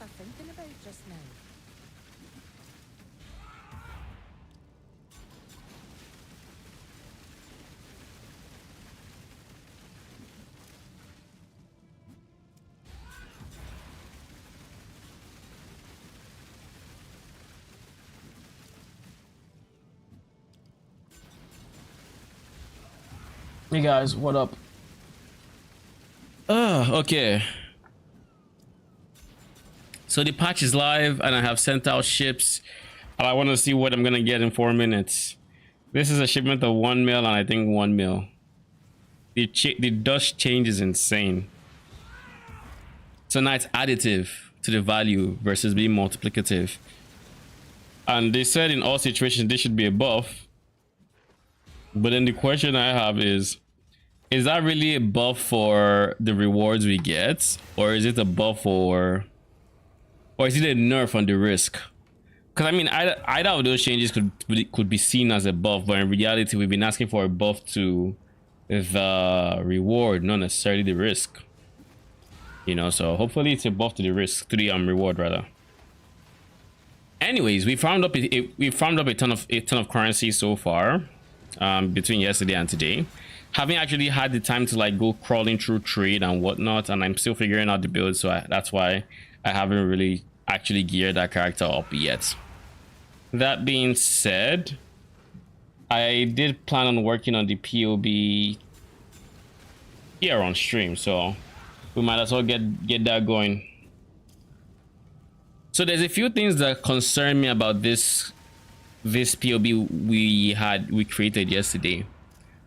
was I thinking about just now? Hey guys, what up? Okay. So the patch is live and I have sent out ships and I want to see what I'm gonna get in 4 minutes. This is a shipment of 1 mil and I think 1 mil. The dust change is insane. So now it's additive to the value versus being multiplicative. And they said in all situations this should be a buff. But then the question I have is that really a buff for the rewards we get? Or is it a buff for... Or is it a nerf on the risk? Because I mean, either of those changes could be seen as a buff, but in reality, we've been asking for a buff to the reward, not necessarily the risk. You know, so hopefully it's a buff to the risk, to the reward rather. Anyways, we farmed up a ton of currency so far, between yesterday and today. Haven't actually had the time to like go crawling through trade and whatnot, and I'm still figuring out the build, so that's why I haven't really actually geared that character up yet. That being said, I did plan on working on the POB here on stream, so we might as well get that going. So there's a few things that concern me about this POB we created yesterday.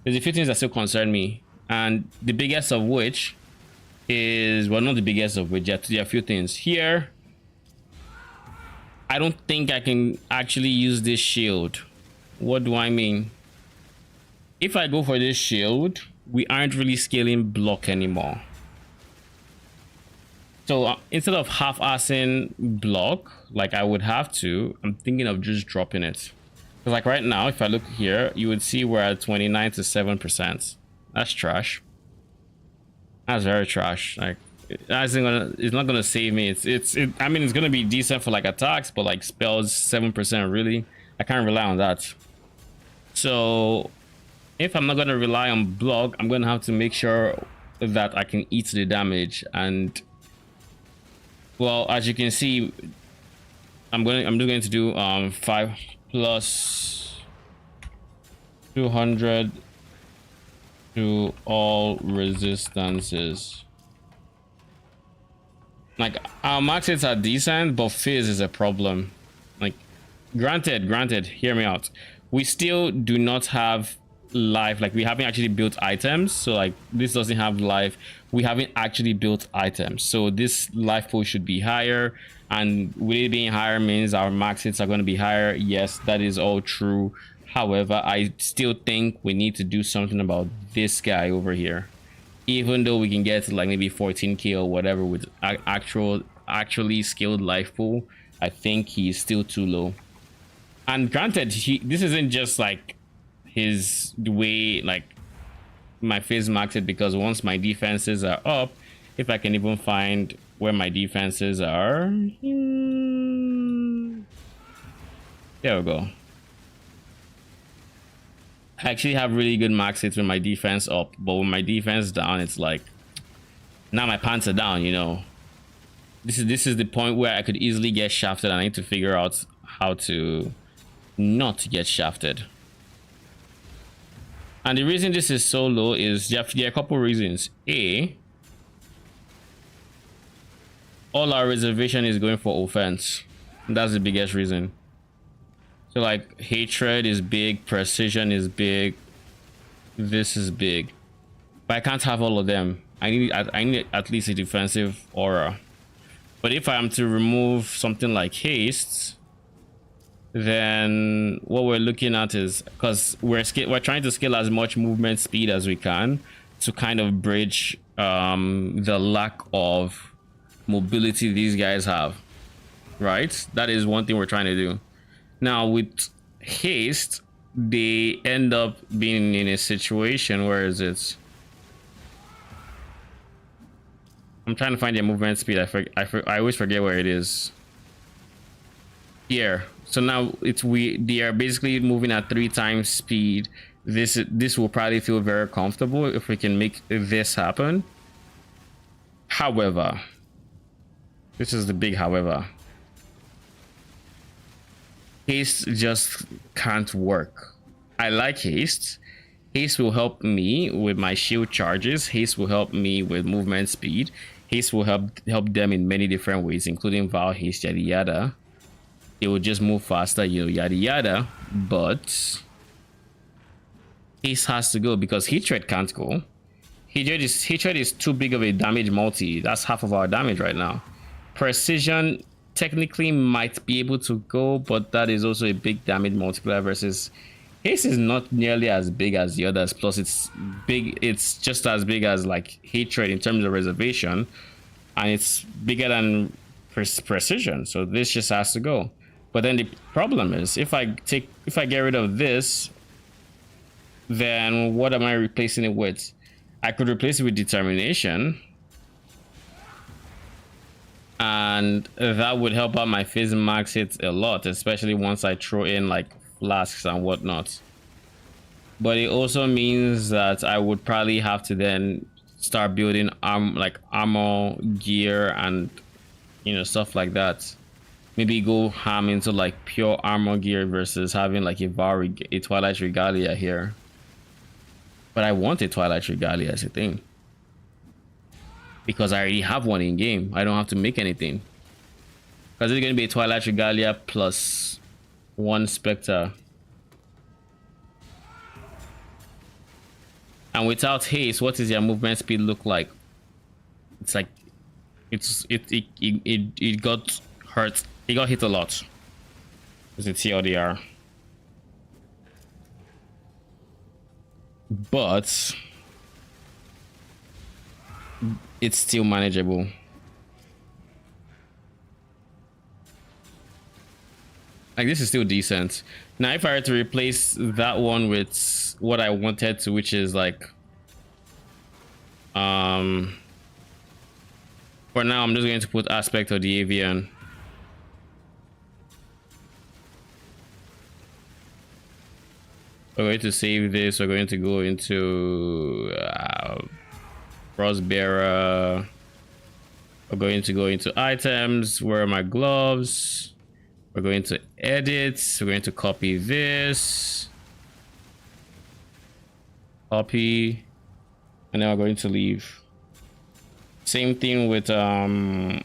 There's a few things that still concern me, and the biggest of which is, well, not the biggest of which, there are a few things here. I don't think I can actually use this shield. What do I mean? If I go for this shield, we aren't really scaling block anymore. So instead of half-assing block like I would have to, I'm thinking of just dropping it. Because like right now, if I look here, you would see we're at 29 to 7%. That's trash. That's very trash. Like, it's not gonna save me. I mean, it's gonna be decent for like attacks, but like spells 7%, really, I can't rely on that. So if I'm not gonna rely on block, I'm gonna have to make sure that I can eat the damage. And well, as you can see, I'm going to do 5 plus 200 to all resistances. Like, our max hits are decent, but fizz is a problem. Like, granted, hear me out, we still do not have life. Like, we haven't actually built items, so like this doesn't have life. We haven't actually built items, so this life pool should be higher, and with it being higher means our max hits are going to be higher. Yes, that is all true. However, I still think we need to do something about this guy over here. Even though we can get to like maybe 14k or whatever with actually skilled life pool, I think he's still too low. And granted, this isn't just like the way like my phase maxed, because once my defenses are up, if I can even find where my defenses are, there we go. I actually have really good max hits with my defense up, but with my defense down, it's like now my pants are down, you know. This is the point where I could easily get shafted, and I need to figure out how to not get shafted. And the reason this is so low is there are a couple reasons. A, all our reservation is going for offense. That's the biggest reason. So like hatred is big, precision is big, this is big, but I can't have all of them. I need at least a defensive aura. But if I am to remove something like haste, then what we're looking at is, because we're trying to scale as much movement speed as we can to kind of bridge the lack of mobility these guys have, right? That is one thing we're trying to do. Now with haste, they end up being in a situation where is it? I'm trying to find their movement speed. I always forget where it is. Here. So now they are basically moving at 3 times speed. This will probably feel very comfortable if we can make this happen. However, this is the big however. Haste just can't work. I like haste. Haste will help me with my shield charges. Haste will help me with movement speed. Haste will help them in many different ways, including Val haste, yada yada. They will just move faster, you know, yada yada. But haste has to go because heat tread can't go. Heat tread is too big of a damage multi. That's half of our damage right now. Precision technically might be able to go, but that is also a big damage multiplier versus haste is not nearly as big as the others. Plus it's big, it's just as big as like hatred in terms of reservation, and it's bigger than precision, so this just has to go. But then the problem is if I get rid of this, then what am I replacing it with? I could replace it with determination, and that would help out my phase max hits a lot, especially once I throw in like flasks and whatnot. But it also means that I would probably have to then start building armor gear and, you know, stuff like that. Maybe go ham into like pure armor gear versus having like a Twilight Regalia here. But I want a Twilight Regalia as a thing, because I already have one in game. I don't have to make anything. Because it's going to be a Twilight Regalia plus 1 Spectre. And without haste, what does your movement speed look like? It's like it got hurt. It got hit a lot. It's a TLDR. But it's still manageable. Like, this is still decent. Now if I were to replace that one with what I wanted to, which is like for now I'm just going to put aspect of the avian. We're going to save this. We're going to go into Frostbearer. We're going to go into items. Where are my gloves? We're going to edit. We're going to copy this. Copy. And then we're going to leave. Same thing with same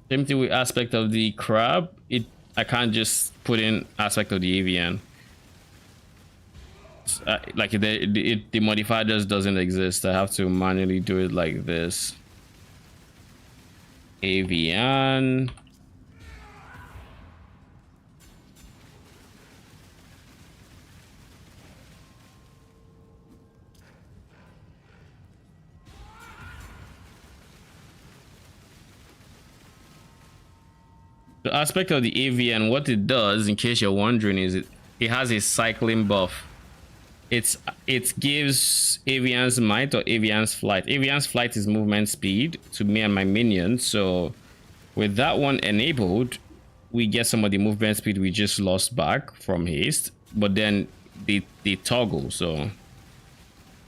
thing with aspect of the crab. I can't just put in aspect of the avian. Like the modifier just doesn't exist. I have to manually do it like this. Avian. The aspect of the avian, what it does, in case you're wondering, is it has a cycling buff. It gives Avian's Might or Avian's Flight. Avian's Flight is movement speed to me and my minions. So with that one enabled, we get some of the movement speed we just lost back from haste. But then they toggle. So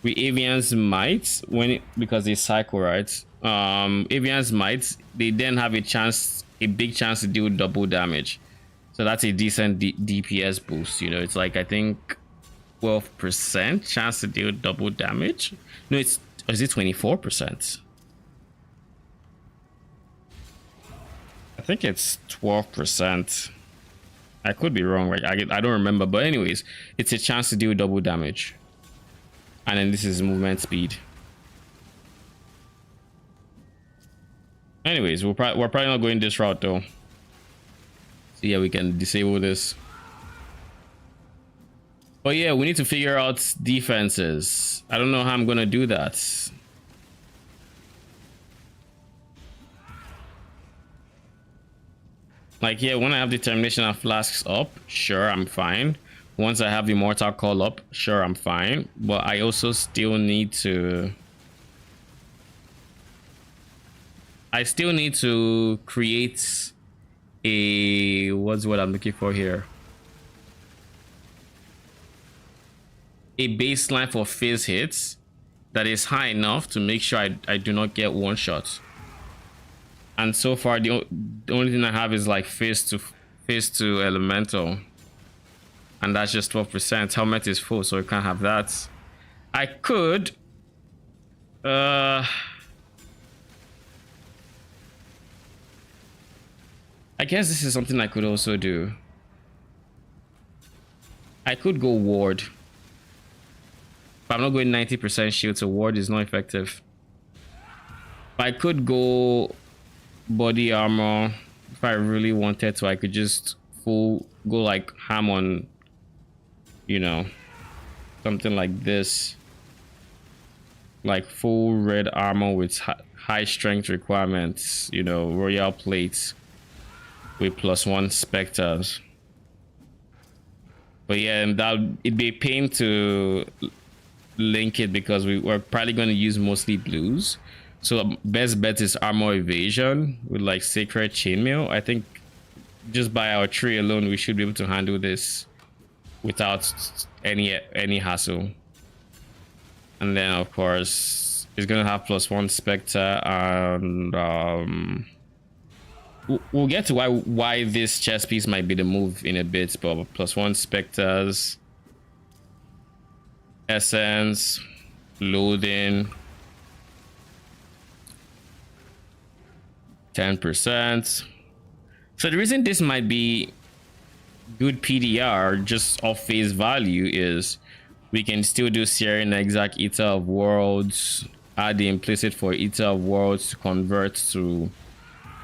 with Avian's Might, because they cycle, right? Avian's Might, they then have a big chance to deal double damage. So that's a decent DPS boost. You know, it's like, I think 12% chance to deal double damage. No, is it 24%? I think it's 12%. I could be wrong, right? I don't remember, but anyways, it's a chance to deal double damage. And then this is movement speed. Anyways, we're probably not going this route though. So yeah, we can disable this. But yeah, we need to figure out defenses. I don't know how I'm gonna do that. Like, yeah, when I have determination and flasks up, sure, I'm fine. Once I have the mortal call up, sure, I'm fine. But I also still need to I still need to create what's what I'm looking for here. A baseline for phase hits that is high enough to make sure I do not get one shot. And so far the only thing I have is like phase to elemental. And that's just 12%. Helmet is full, so we can't have that. I could I guess this is something I could also do. I could go ward. But I'm not going 90% shield, so ward is not effective. But I could go body armor if I really wanted to. I could just go like ham on, you know, something like this. Like full red armor with high strength requirements, you know, royal plates with +1 specters. But yeah, and that it'd be a pain to link it because we're probably going to use mostly blues. So best bet is armor evasion with like sacred chainmail. I think just by our tree alone we should be able to handle this without any hassle. And then of course it's gonna have +1 specter, and we'll get to why this chess piece might be the move in a bit. But +1 specters, essence, loading, 10%. So the reason this might be good PDR just off face value is we can still do Syrian exact Eater of Worlds, add the implicit for Eater of Worlds to convert to,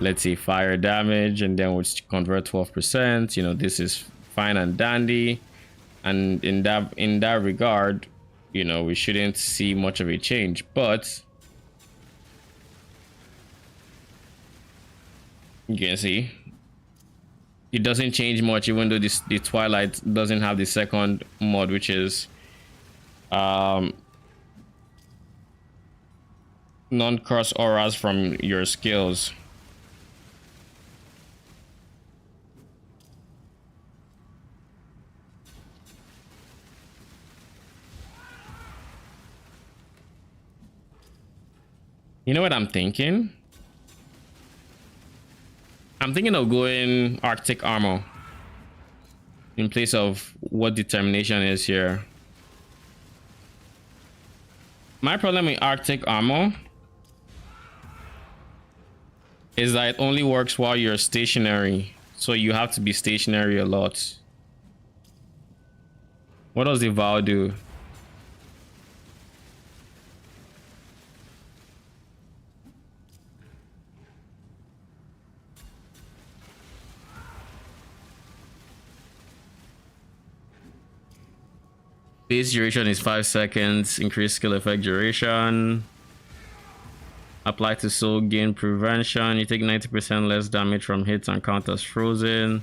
let's say, fire damage, and then we'll convert 12%. You know, this is fine and dandy. And in that regard, you know, we shouldn't see much of a change. But you can see it doesn't change much, even though the Twilight doesn't have the second mod, which is non-cross auras from your skills. You know what I'm thinking? I'm thinking of going Arctic armor in place of what determination is here. My problem with Arctic armor is that it only works while you're stationary, so you have to be stationary a lot. What does the vow do? Base duration is 5 seconds. Increase skill effect duration. Apply to soul gain prevention. You take 90% less damage from hits and counters frozen.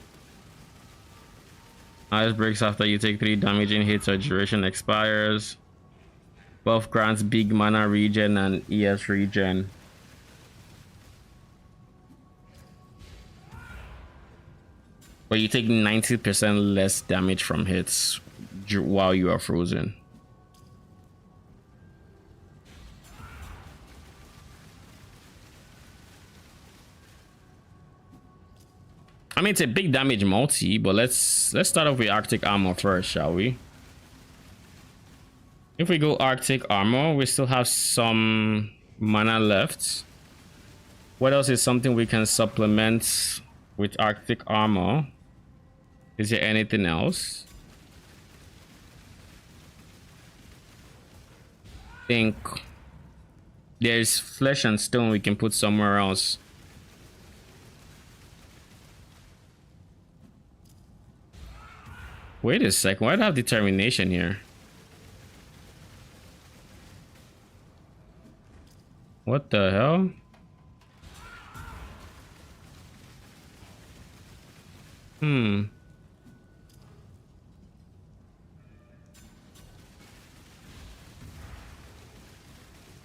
Ice breaks after you take 3 damaging hits or duration expires. Buff grants big mana regen and ES regen. But you take 90% less damage from hits while you are frozen. I mean, it's a big damage multi, but let's start off with Arctic armor first, shall we? If we go Arctic armor, we still have some mana left. What else is something we can supplement with Arctic armor? Is there anything else? I think there's flesh and stone we can put somewhere else. Wait a second, why do I have determination here? What the hell?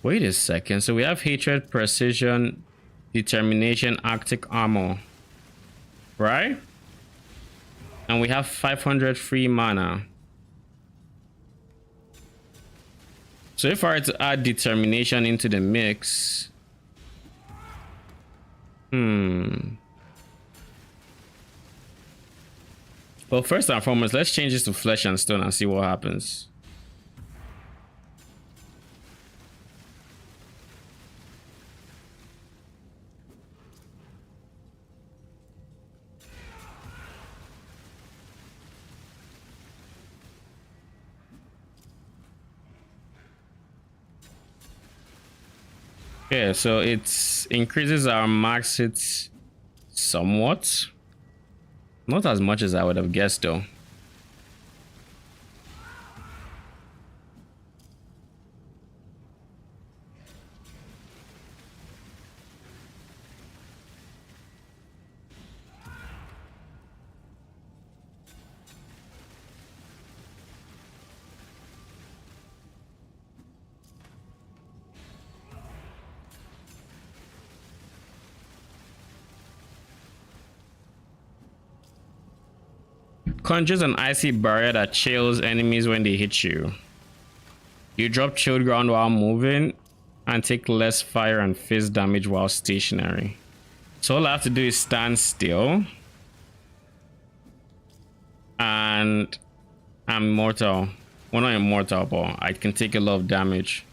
Wait a second, so we have hatred, precision, determination, Arctic armor, right? And we have 500 free mana. So if I were to add determination into the mix, well, first and foremost, let's change this to flesh and stone and see what happens. Yeah, so it increases our max hits somewhat. Not as much as I would have guessed though. Conjures an icy barrier that chills enemies when they hit you. You drop chilled ground while moving and take less fire and fist damage while stationary. So all I have to do is stand still. And I'm immortal. Well, not immortal, but I can take a lot of damage.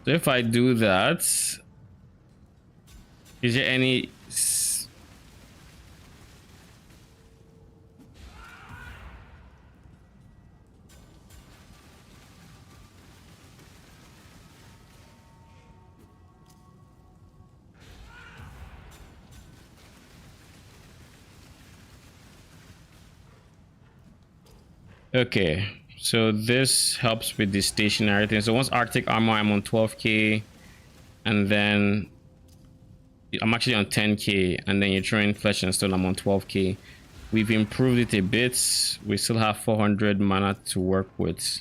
So if I do that, is there any... Okay, so this helps with the stationary thing. So once Arctic armor, I'm on 12k, and then I'm actually on 10k, and then you're throwing flesh and stone, I'm on 12k. We've improved it a bit. We still have 400 mana to work with.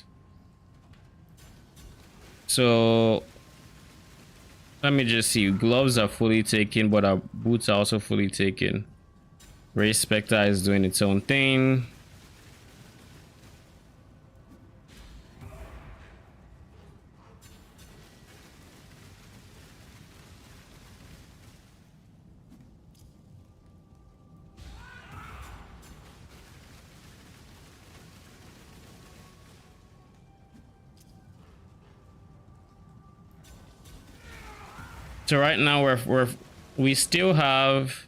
So let me just see. Gloves are fully taken, but our boots are also fully taken. Ray Spectre is doing its own thing. So right now we still have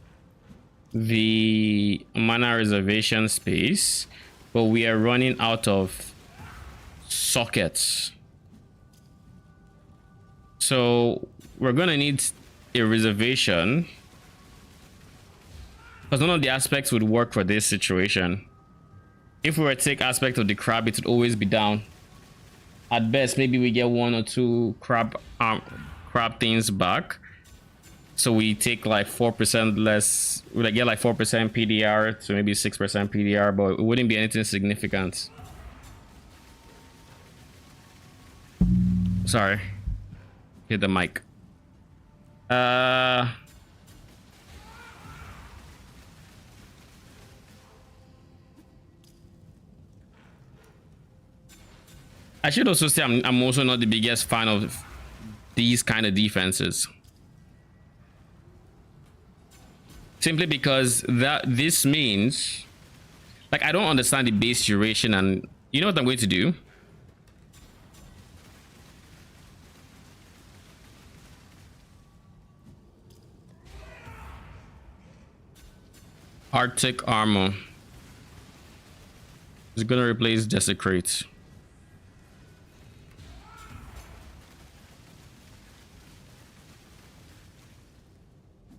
the mana reservation space, but we are running out of sockets. So we're gonna need a reservation because none of the aspects would work for this situation. If we were to take aspect of the crab, it would always be down. At best, maybe we get 1 or 2 crab things back, so we take like 4% less. We get like 4% PDR to maybe 6% PDR, but it wouldn't be anything significant. Sorry, hit the mic. I should also say I'm also not the biggest fan of these kind of defenses, simply because this means, like, I don't understand the base duration. And you know what I'm going to do? Arctic armor is gonna replace Desecrate.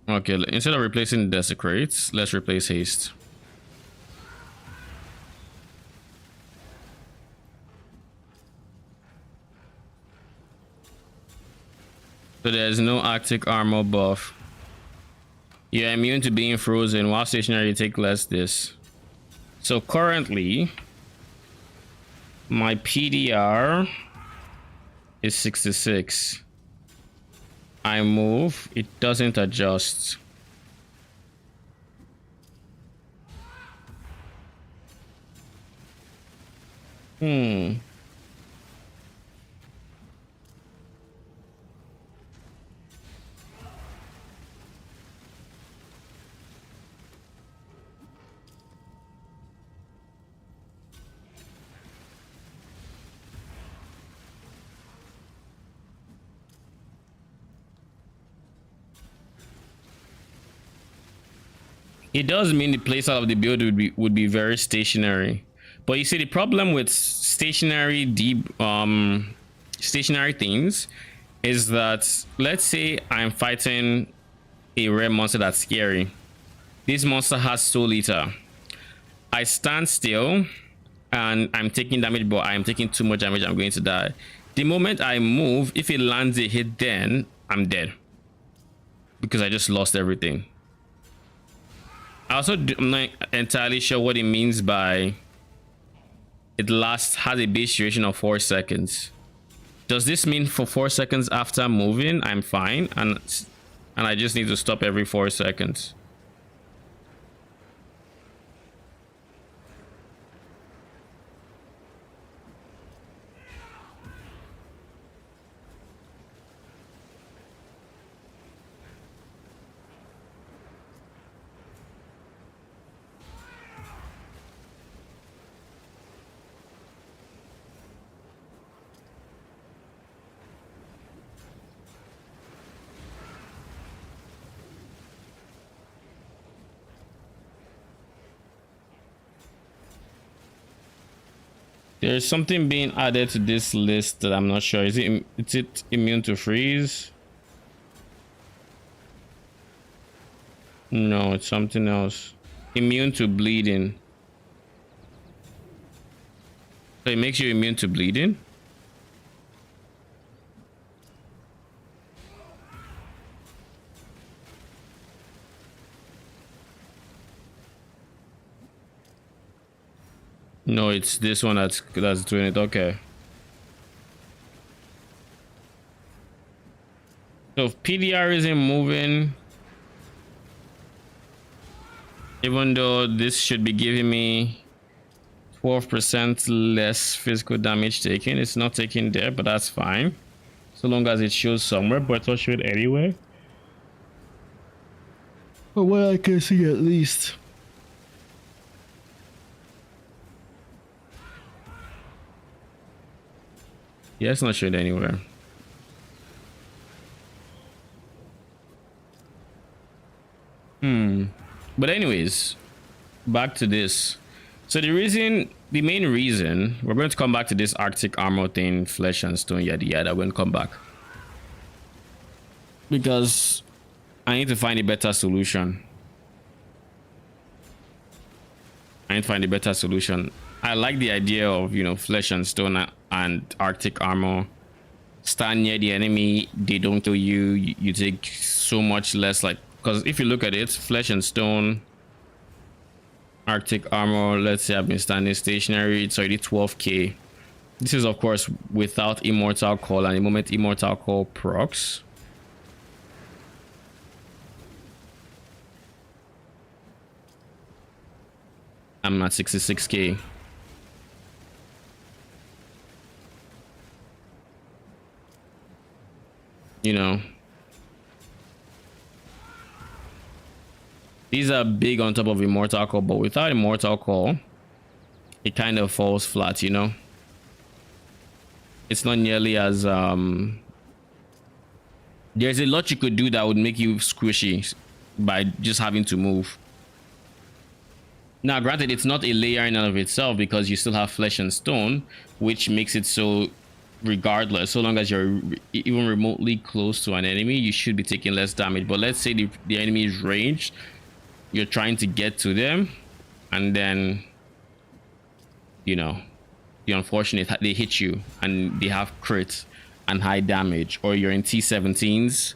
Okay, instead of replacing Desecrates, let's replace Haste. So there's no Arctic armor buff. You're immune to being frozen. While stationary, you take less this. So currently, my PDR is 66. I move, it doesn't adjust. Hmm. It does mean the playstyle of the build would be very stationary. But you see, the problem with stationary things is that, let's say I'm fighting a rare monster that's scary. This monster has Soul Eater. I stand still and I'm taking damage, but I am taking too much damage. I'm going to die. The moment I move, if it lands a hit, then I'm dead because I just lost everything. I'm not entirely sure what it means by it has a base duration of 4 seconds. Does this mean for 4 seconds after moving I'm fine and I just need to stop every 4 seconds? There's something being added to this list that I'm not sure. Is it immune to freeze? No, it's something else. Immune to bleeding. So it makes you immune to bleeding? No, it's this one that's doing it. Okay. So if PDR isn't moving, even though this should be giving me 12% less physical damage taken, it's not taking there, but that's fine. So long as it shows somewhere, but it'll show it anyway. But what I can see at least. Yeah, it's not showing anywhere. But anyways, back to this. So the main reason, we're going to come back to this Arctic armor thing, flesh and stone, yada yada. We're going to come back because I need to find a better solution. I like the idea of, flesh and stone and Arctic armor. Stand near the enemy, they don't kill you. You take so much less, like, because if you look at it, flesh and stone, Arctic armor, let's say I've been standing stationary, it's already 12k. This is of course without immortal call, and the moment immortal call procs, I'm at 66k. These are big on top of immortal call, but without immortal call, it kind of falls flat, It's not nearly as there's a lot you could do that would make you squishy by just having to move. Now, granted, it's not a layer in and of itself because you still have flesh and stone, which makes it so regardless, so long as you're even remotely close to an enemy, you should be taking less damage. But let's say the enemy is ranged, you're trying to get to them, and then, the unfortunate, they hit you and they have crit and high damage, or you're in T17s.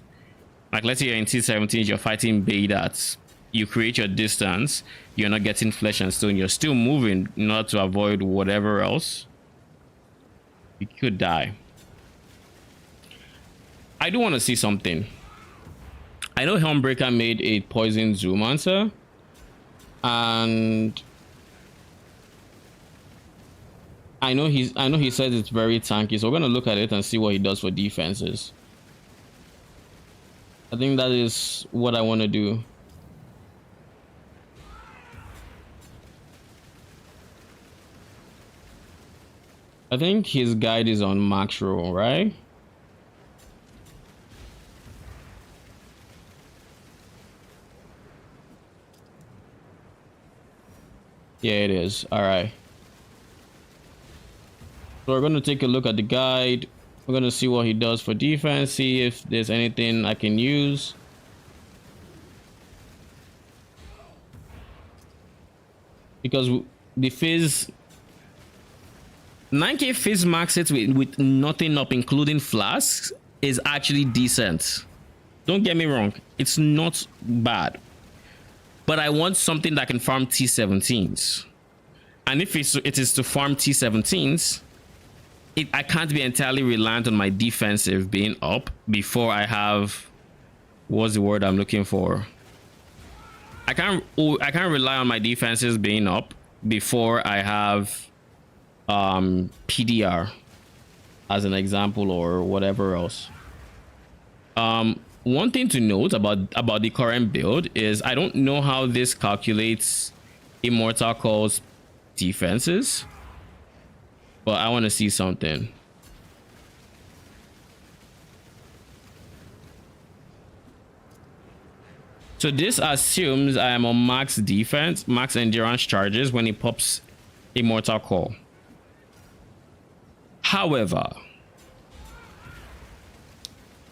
Like, let's say you're in T17s, you're fighting Baydats. You create your distance, you're not getting flesh and stone, you're still moving in order to avoid whatever else. You could die. I do want to see something. I know Helmbreaker made a poison Zoomancer, and I know he says it's very tanky, so we're gonna look at it and see what he does for defenses. I think that is what I want to do. I think his guide is on max roll, right? Yeah, it is. All right. So we're going to take a look at the guide. We're going to see what he does for defense, see if there's anything I can use. Because the Fizz 9k Fizz max it with nothing up, including flasks, is actually decent. Don't get me wrong, it's not bad. But I want something that can farm T17s. And if it is to farm T17s, I can't be entirely reliant on my defensive being up before I have, what's the word I'm looking for? I can't rely on my defenses being up before I have PDR as an example, or whatever else. One thing to note about the current build is I don't know how this calculates Immortal Call's defenses, but I want to see something. So this assumes I am on max defense, max endurance charges when he pops Immortal Call. However,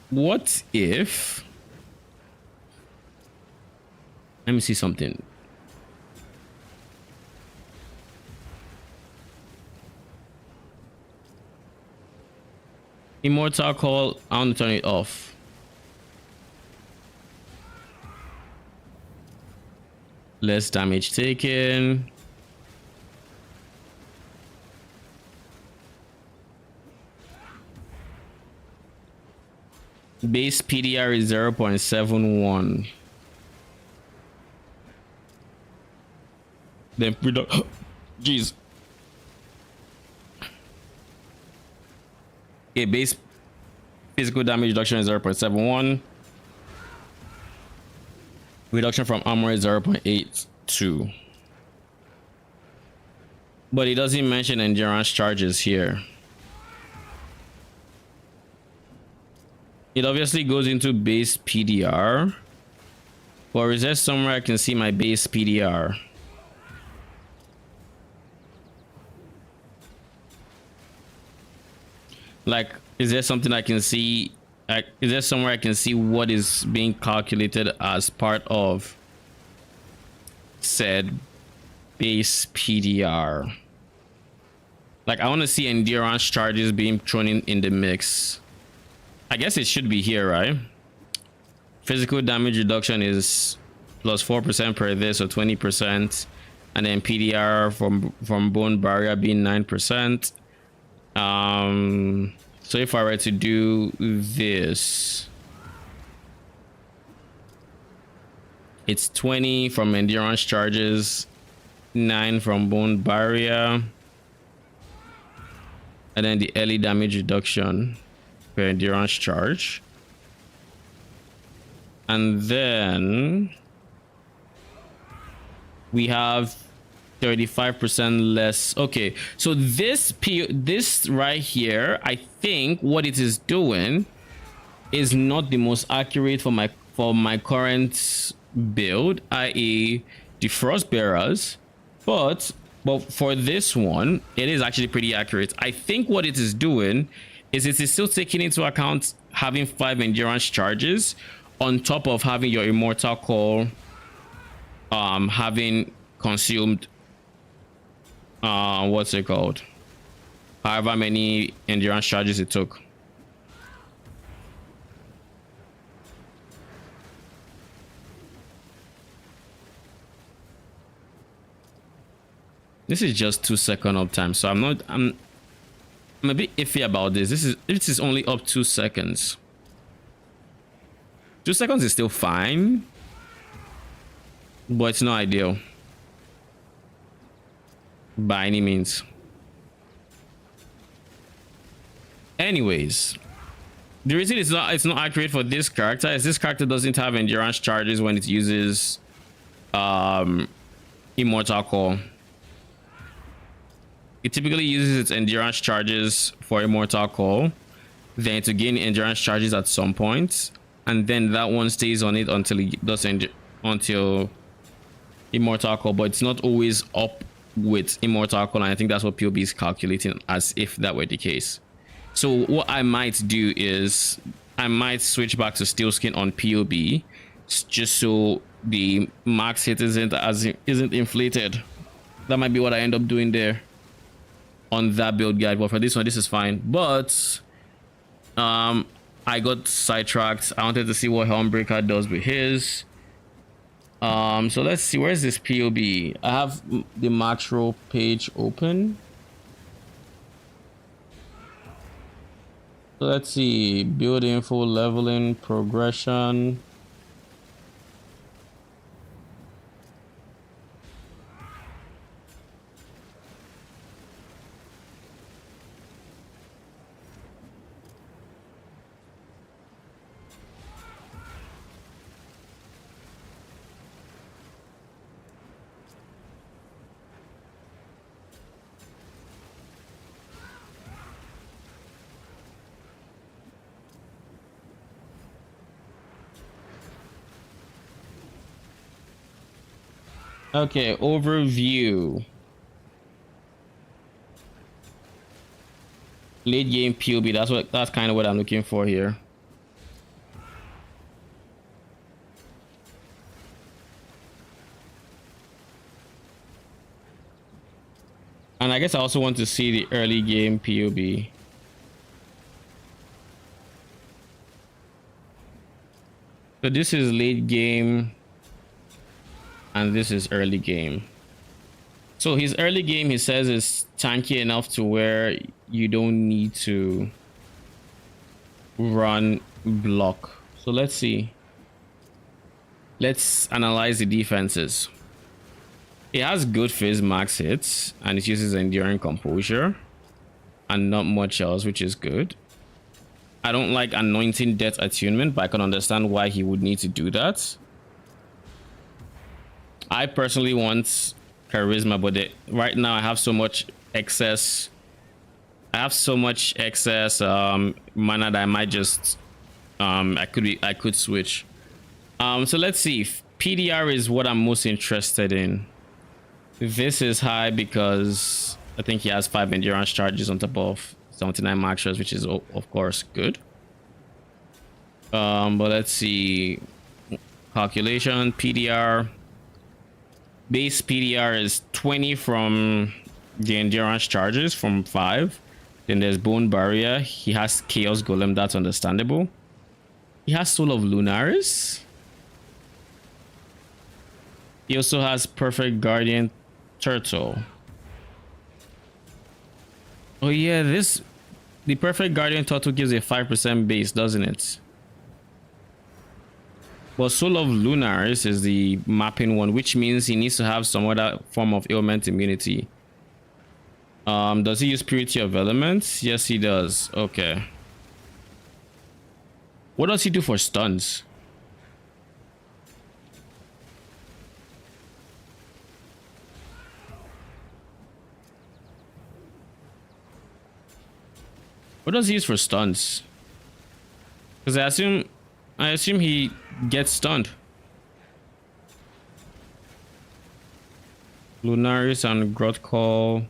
what if, let me see something. Immortal Call, I want to turn it off. Less damage taken. Base PDR is 0.71. Then jeez. Okay, base physical damage reduction is 0.71. Reduction from armor is 0.82. But it doesn't mention endurance charges here. It obviously goes into base PDR. Or is there somewhere I can see my base PDR? Like, is there something I can see? Is there somewhere I can see what is being calculated as part of said base PDR? Like, I want to see endurance charges being thrown in the mix. I guess it should be here, right? Physical damage reduction is plus 4% per this, or 20%, and then PDR from bone barrier being 9%. So if I were to do this, it's 20 from endurance charges, 9 from bone barrier, and then the early damage reduction per endurance charge. And then we have 35% less. Okay, so this right here, I think what it is doing is not the most accurate for my current build, i.e. the frost bearers, but for this one it is actually pretty accurate. I think what it is doing is it is still taking into account having 5 endurance charges on top of having your Immortal Call having consumed what's it called, however many endurance charges it took. This is just 2-second uptime, so I'm a bit iffy about this. This is only up 2 seconds. 2 seconds is still fine, but it's not ideal by any means. Anyways, the reason it's not accurate for this character is this character doesn't have endurance charges when it uses Immortal Core. It typically uses its endurance charges for Immortal Core, then to gain endurance charges at some point, and then that one stays on it until it does until Immortal Core, but it's not always up with Immortal Core, and I think that's what POB is calculating as if that were the case. So what I might do is I might switch back to Steel Skin on POB just so the max hit isn't inflated. That might be what I end up doing there on that build guide, but for this one, this is fine. But I got sidetracked. I wanted to see what Helmbreaker does with his. So let's see, where's this POB? I have the macro page open. So let's see, build info, leveling, progression. Okay, overview. Late game POB, that's kind of what I'm looking for here. And I guess I also want to see the early game POB. So this is late game and this is early game. So his early game, he says, is tanky enough to where you don't need to run block. So let's see. Let's analyze the defenses. It has good phase max hits and it uses enduring composure and not much else, which is good. I don't like anointing death attunement, but I can understand why he would need to do that. I personally want charisma, but right now I have so much excess. I have so much excess mana that I might just I could switch. So let's see. If PDR is what I'm most interested in. This is high because I think he has 5 endurance charges on top of 79 maxers, which is of course good. But let's see. Calculation PDR. Base PDR is 20 from the endurance charges from 5. Then there's Bone Barrier. He has Chaos Golem, that's understandable. He has Soul of Lunaris. He also has Perfect Guardian Turtle. Oh yeah, the Perfect Guardian Turtle gives a 5% base, doesn't it? But Soul of Lunaris is the mapping one, which means he needs to have some other form of ailment immunity. Does he use Purity of Elements? Yes, he does. Okay. What does he do for stuns? What does he use for stuns? Because I assume he gets stunned. Lunaris and Grot Call.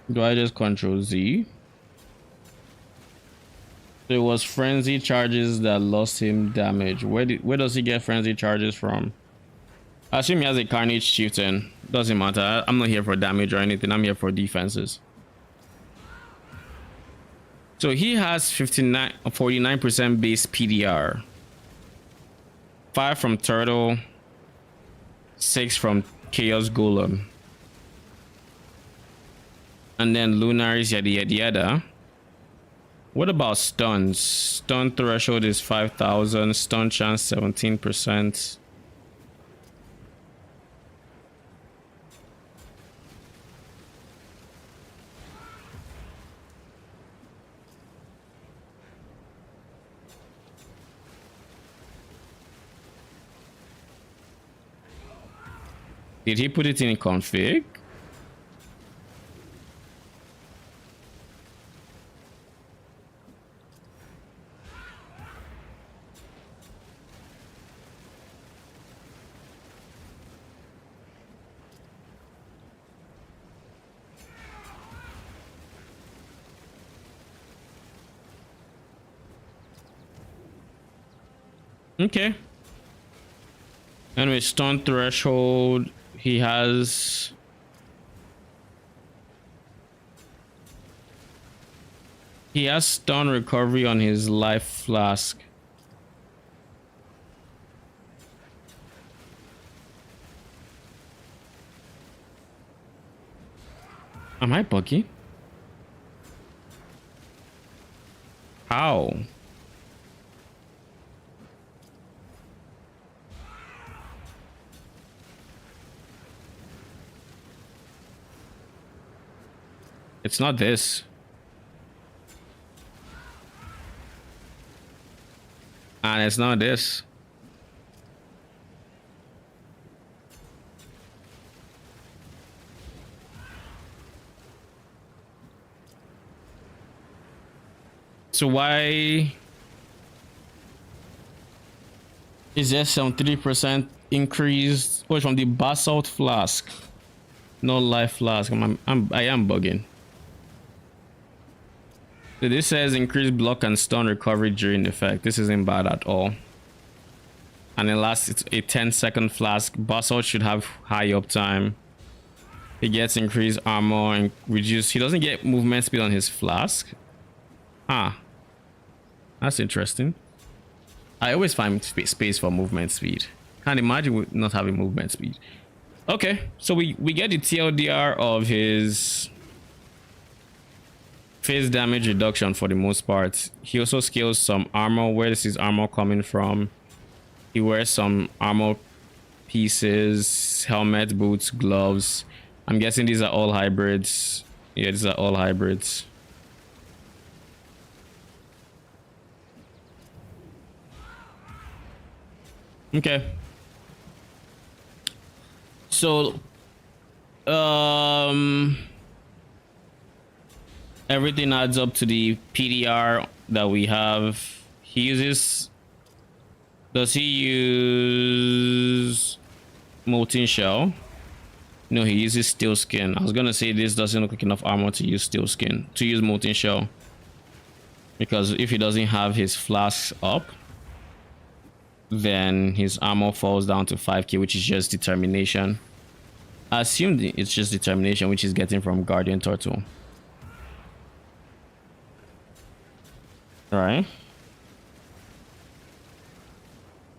Do I just Control Z? So it was frenzy charges that lost him damage. Where does he get frenzy charges from? I assume he has a Carnage Chieftain. Doesn't matter. I'm not here for damage or anything. I'm here for defenses. So he has 49% base PDR. 5 from Turtle. 6 from Chaos Golem. And then Lunaries, yada yada yada. What about stuns? Stun threshold is 5,000. Stun chance 17%. Did he put it in config? Okay. Anyway, stun threshold. He has stun recovery on his life flask. Am I buggy? How? It's not this. And it's not this. So why is there some 3% increase? Oh, from the basalt flask, no life flask. I am bugging. So this says increase block and stun recovery during effect. This isn't bad at all. And then last, it's a 10-second flask. Basalt should have high uptime. He gets increased armor and reduce. He doesn't get movement speed on his flask. Ah, that's interesting. I always find space for movement speed. Can't imagine not having movement speed. Okay, so we get the TLDR of his phase damage reduction for the most part. He also scales some armor. Where is his armor coming from? He wears some armor pieces, helmet, boots, gloves. I'm guessing these are all hybrids. Yeah, these are all hybrids. Okay. So everything adds up to the PDR that we have. He uses, does he use molten shell? No, he uses steel skin. I was gonna say this doesn't look like enough armor to use steel skin, to use molten shell, because if he doesn't have his flasks up, then his armor falls down to 5k, which is just determination. I assume it's just determination, which is getting from Guardian Turtle. All right.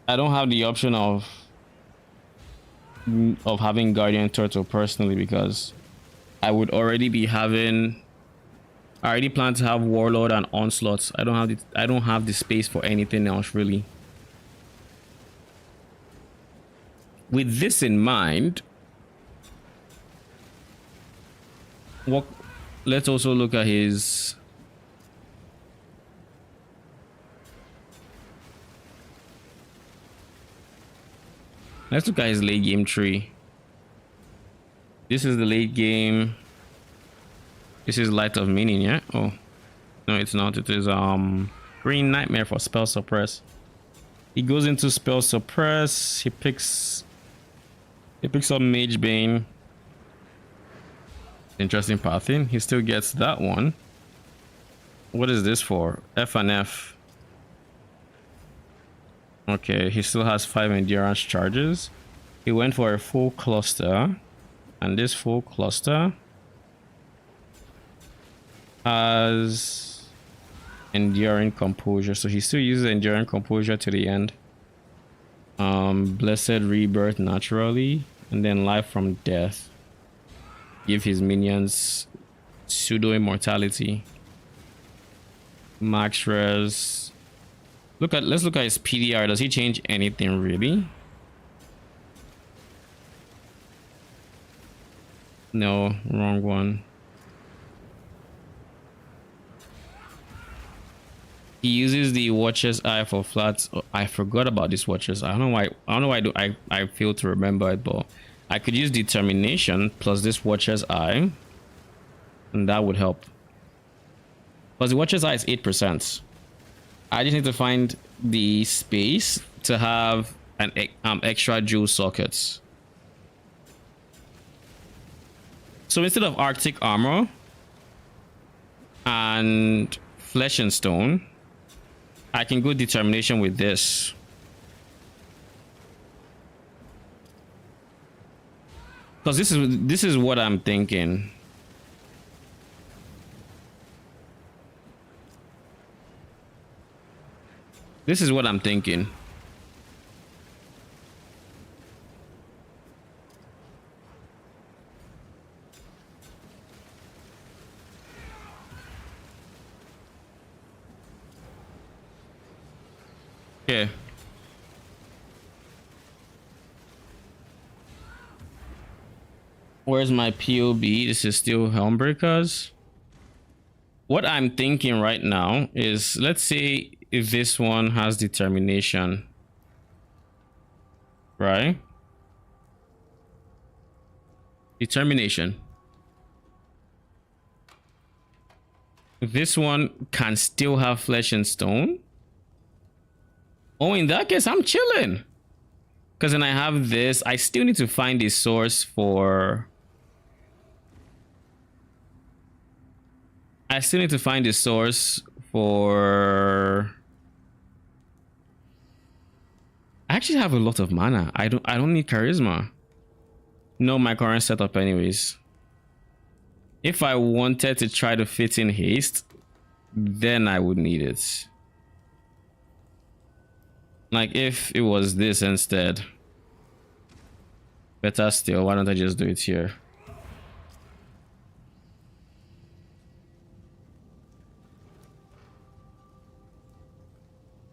I don't have the option of having Guardian Turtle personally, because I would already be having, I already plan to have Warlord and Onslaughts. I don't have the space for anything else really. With this in mind, let's also look at his late game tree. This is the late game. This is Light of Meaning, yeah? Oh no, it's not. It is Green Nightmare for spell suppress. He goes into spell suppress. He picks up Mage Bane. Interesting pathing. He still gets that one. What is this for? F and F. Okay, he still has 5 endurance charges. He went for a full cluster. And this full cluster has enduring composure, so he still uses enduring composure to the end. Blessed rebirth naturally, and then life from death. Give his minions pseudo immortality. Max res. Let's look at his PDR. Does he change anything really? No, wrong one. He uses the Watcher's Eye for flats. Oh, I forgot about this Watcher's Eye. I don't know why. I don't know why I fail to remember it, but I could use Determination plus this Watcher's Eye, and that would help. Because the Watcher's Eye is 8%. I just need to find the space to have an extra jewel sockets. So instead of Arctic armor and flesh and stone, I can go determination with this. Because this is what I'm thinking. This is what I'm thinking. Okay. Where's my POB? This is still Helmbreakers. What I'm thinking right now is, let's say if this one has determination, right? Determination. This one can still have flesh and stone. Oh, in that case, I'm chilling. Because then I have this. I still need to find a source for... I still need to find a source for... I actually have a lot of mana. I don't need charisma. No, my current setup anyways. If I wanted to try to fit in haste, then I would need it. Like if it was this instead. Better still, why don't I just do it here?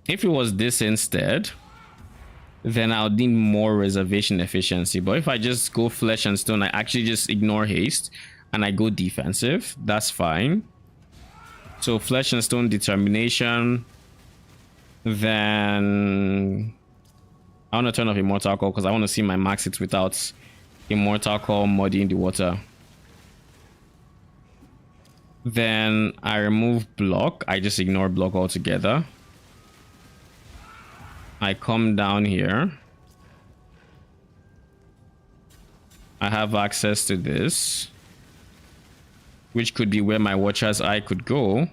If it was this instead, then I'll need more reservation efficiency. But if I just go flesh and stone, I actually just ignore haste and I go defensive, that's fine. So flesh and stone determination. Then I want to turn off Immortal Call because I want to see my max hits without Immortal Call muddying the water. Then I remove block. I just ignore block altogether. I come down here. I have access to this, which could be where my Watcher's Eye could go.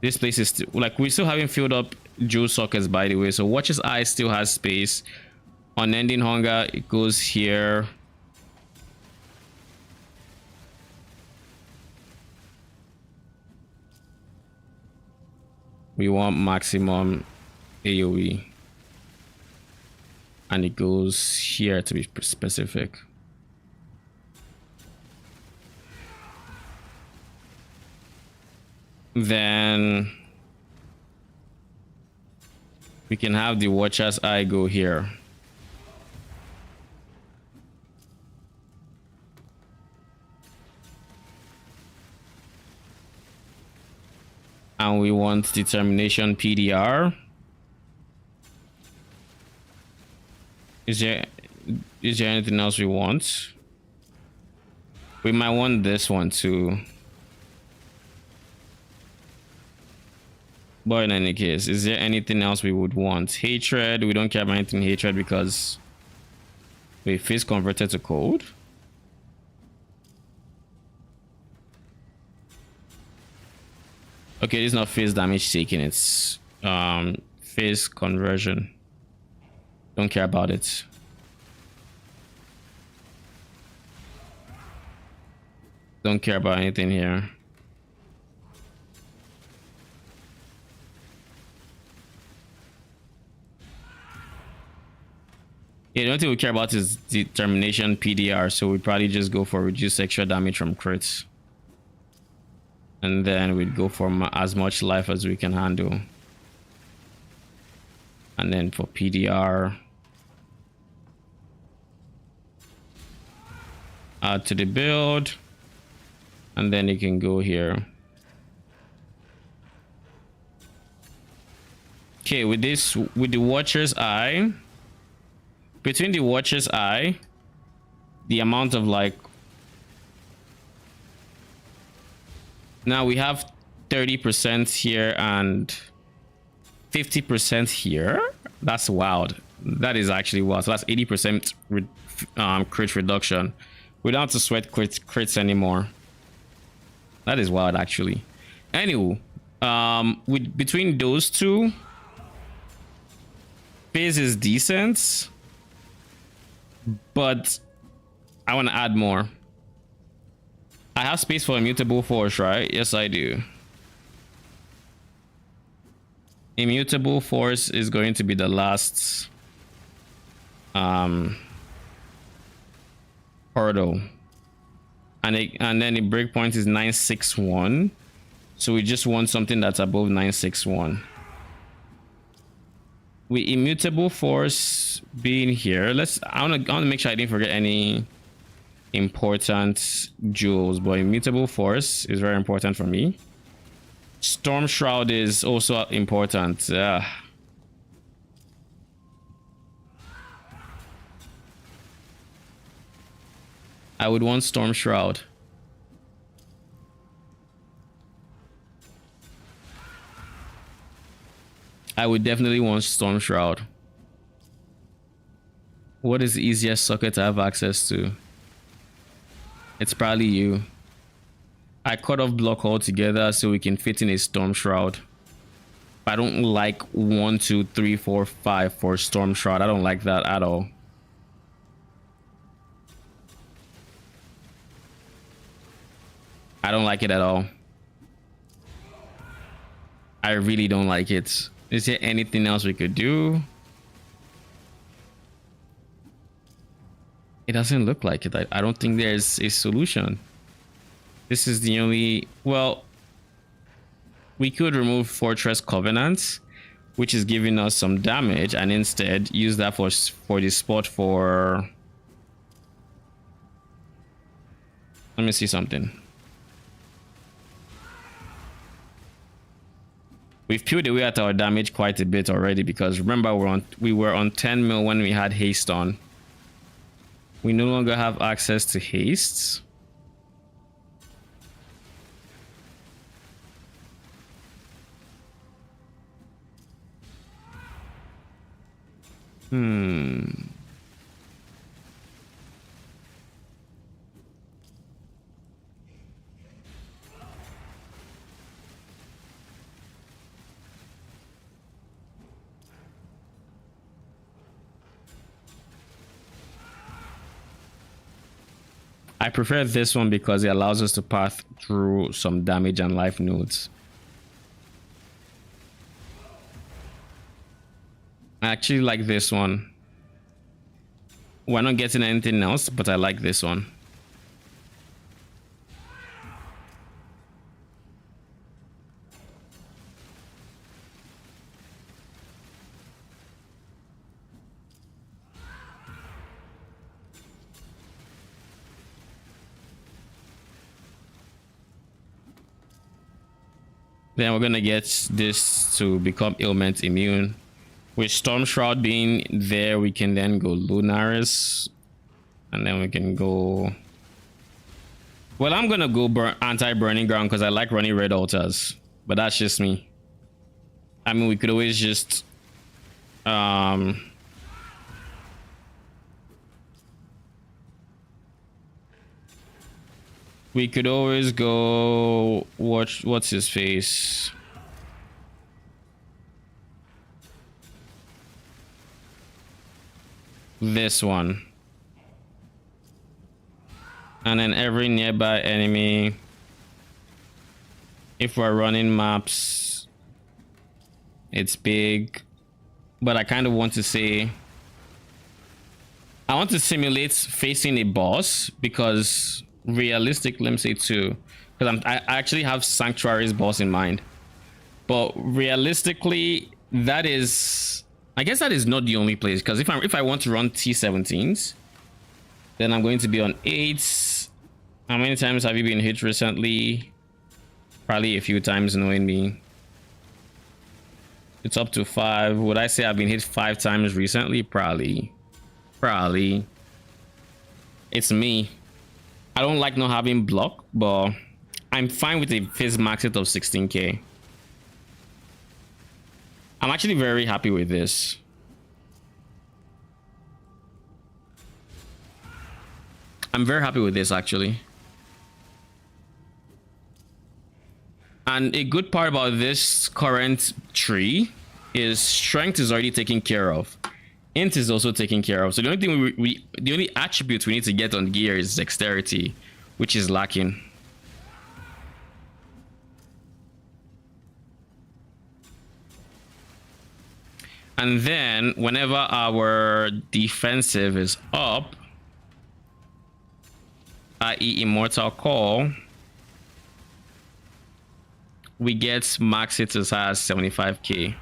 This place is still, like, we still haven't filled up jewel sockets, by the way. So Watcher's Eye still has space. Unending Hunger, it goes here. We want maximum AoE. And it goes here to be specific. Then we can have the Watcher's Eye go here. And we want determination PDR. Is there anything else we want? We might want this one too. But in any case, is there anything else we would want? Hatred, we don't care about anything hatred because... Wait, face converted to cold? Okay, it's not face damage taken, it's face conversion. Don't care about it. Don't care about anything here. Yeah, the only thing we care about is determination PDR, so we probably just go for reduced extra damage from crits. And then we'd go for as much life as we can handle. And then for PDR, add to the build. And then you can go here. Okay, with this, with the Watcher's Eye, between the Watcher's Eye, the amount of like, now we have 30% here and 50% here. That's wild. That is actually wild. So that's 80% crit reduction. We don't have to sweat crits anymore. That is wild, actually. Anyway, with between those two, Fizz is decent, but I want to add more. I have space for Immutable Force, right? Yes, I do. Immutable Force is going to be the last hurdle. And then the breakpoint is 961. So we just want something that's above 961. With Immutable Force being here, I want to make sure I didn't forget any important jewels, but Immutable Force is very important for me. Storm Shroud is also important. I would want Storm Shroud. I would definitely want Storm Shroud. What is the easiest socket to have access to? It's probably you. I cut off block altogether so we can fit in a Storm Shroud. I don't like 1, 2, 3, 4, 5 for Storm Shroud. I don't like that at all. I don't like it at all. I really don't like it. Is there anything else we could do? It doesn't look like it. I don't think there's a solution. This is the only... Well, we could remove Fortress Covenant, which is giving us some damage, and instead use that for the spot for... Let me see something. We've peeled away at our damage quite a bit already, because remember we were on 10 mil when we had haste on. We no longer have access to haste. I prefer this one because it allows us to pass through some damage and life nodes. I actually like this one. We're not getting anything else, but I like this one. Then we're gonna get this to become ailment immune. With Storm Shroud being there, we can then go Lunaris. And then we can go... Well, I'm gonna go anti-burning ground because I like running red altars. But that's just me. I mean, we could always just... we could always go... What's his face? This one. And then every nearby enemy, if we're running maps, it's big. But I kind of want to say, I want to simulate facing a boss, because realistically, let me say two, because I actually have Sanctuary's boss in mind. But realistically, that is, I guess that is not the only place, because if I want to run T17s, then I'm going to be on 8s. How many times have you been hit recently? Probably a few times, knowing me. It's up to 5. Would I say I've been hit 5 times recently? Probably. It's me. I don't like not having block, but I'm fine with a phase max hit of 16k. I'm actually very happy with this. I'm very happy with this, actually. And a good part about this current tree is strength is already taken care of. Int is also taken care of. So the only thing the only attribute we need to get on gear is dexterity, which is lacking. And then whenever our defensive is up, i.e. Immortal Call, we get max hits as high as 75k,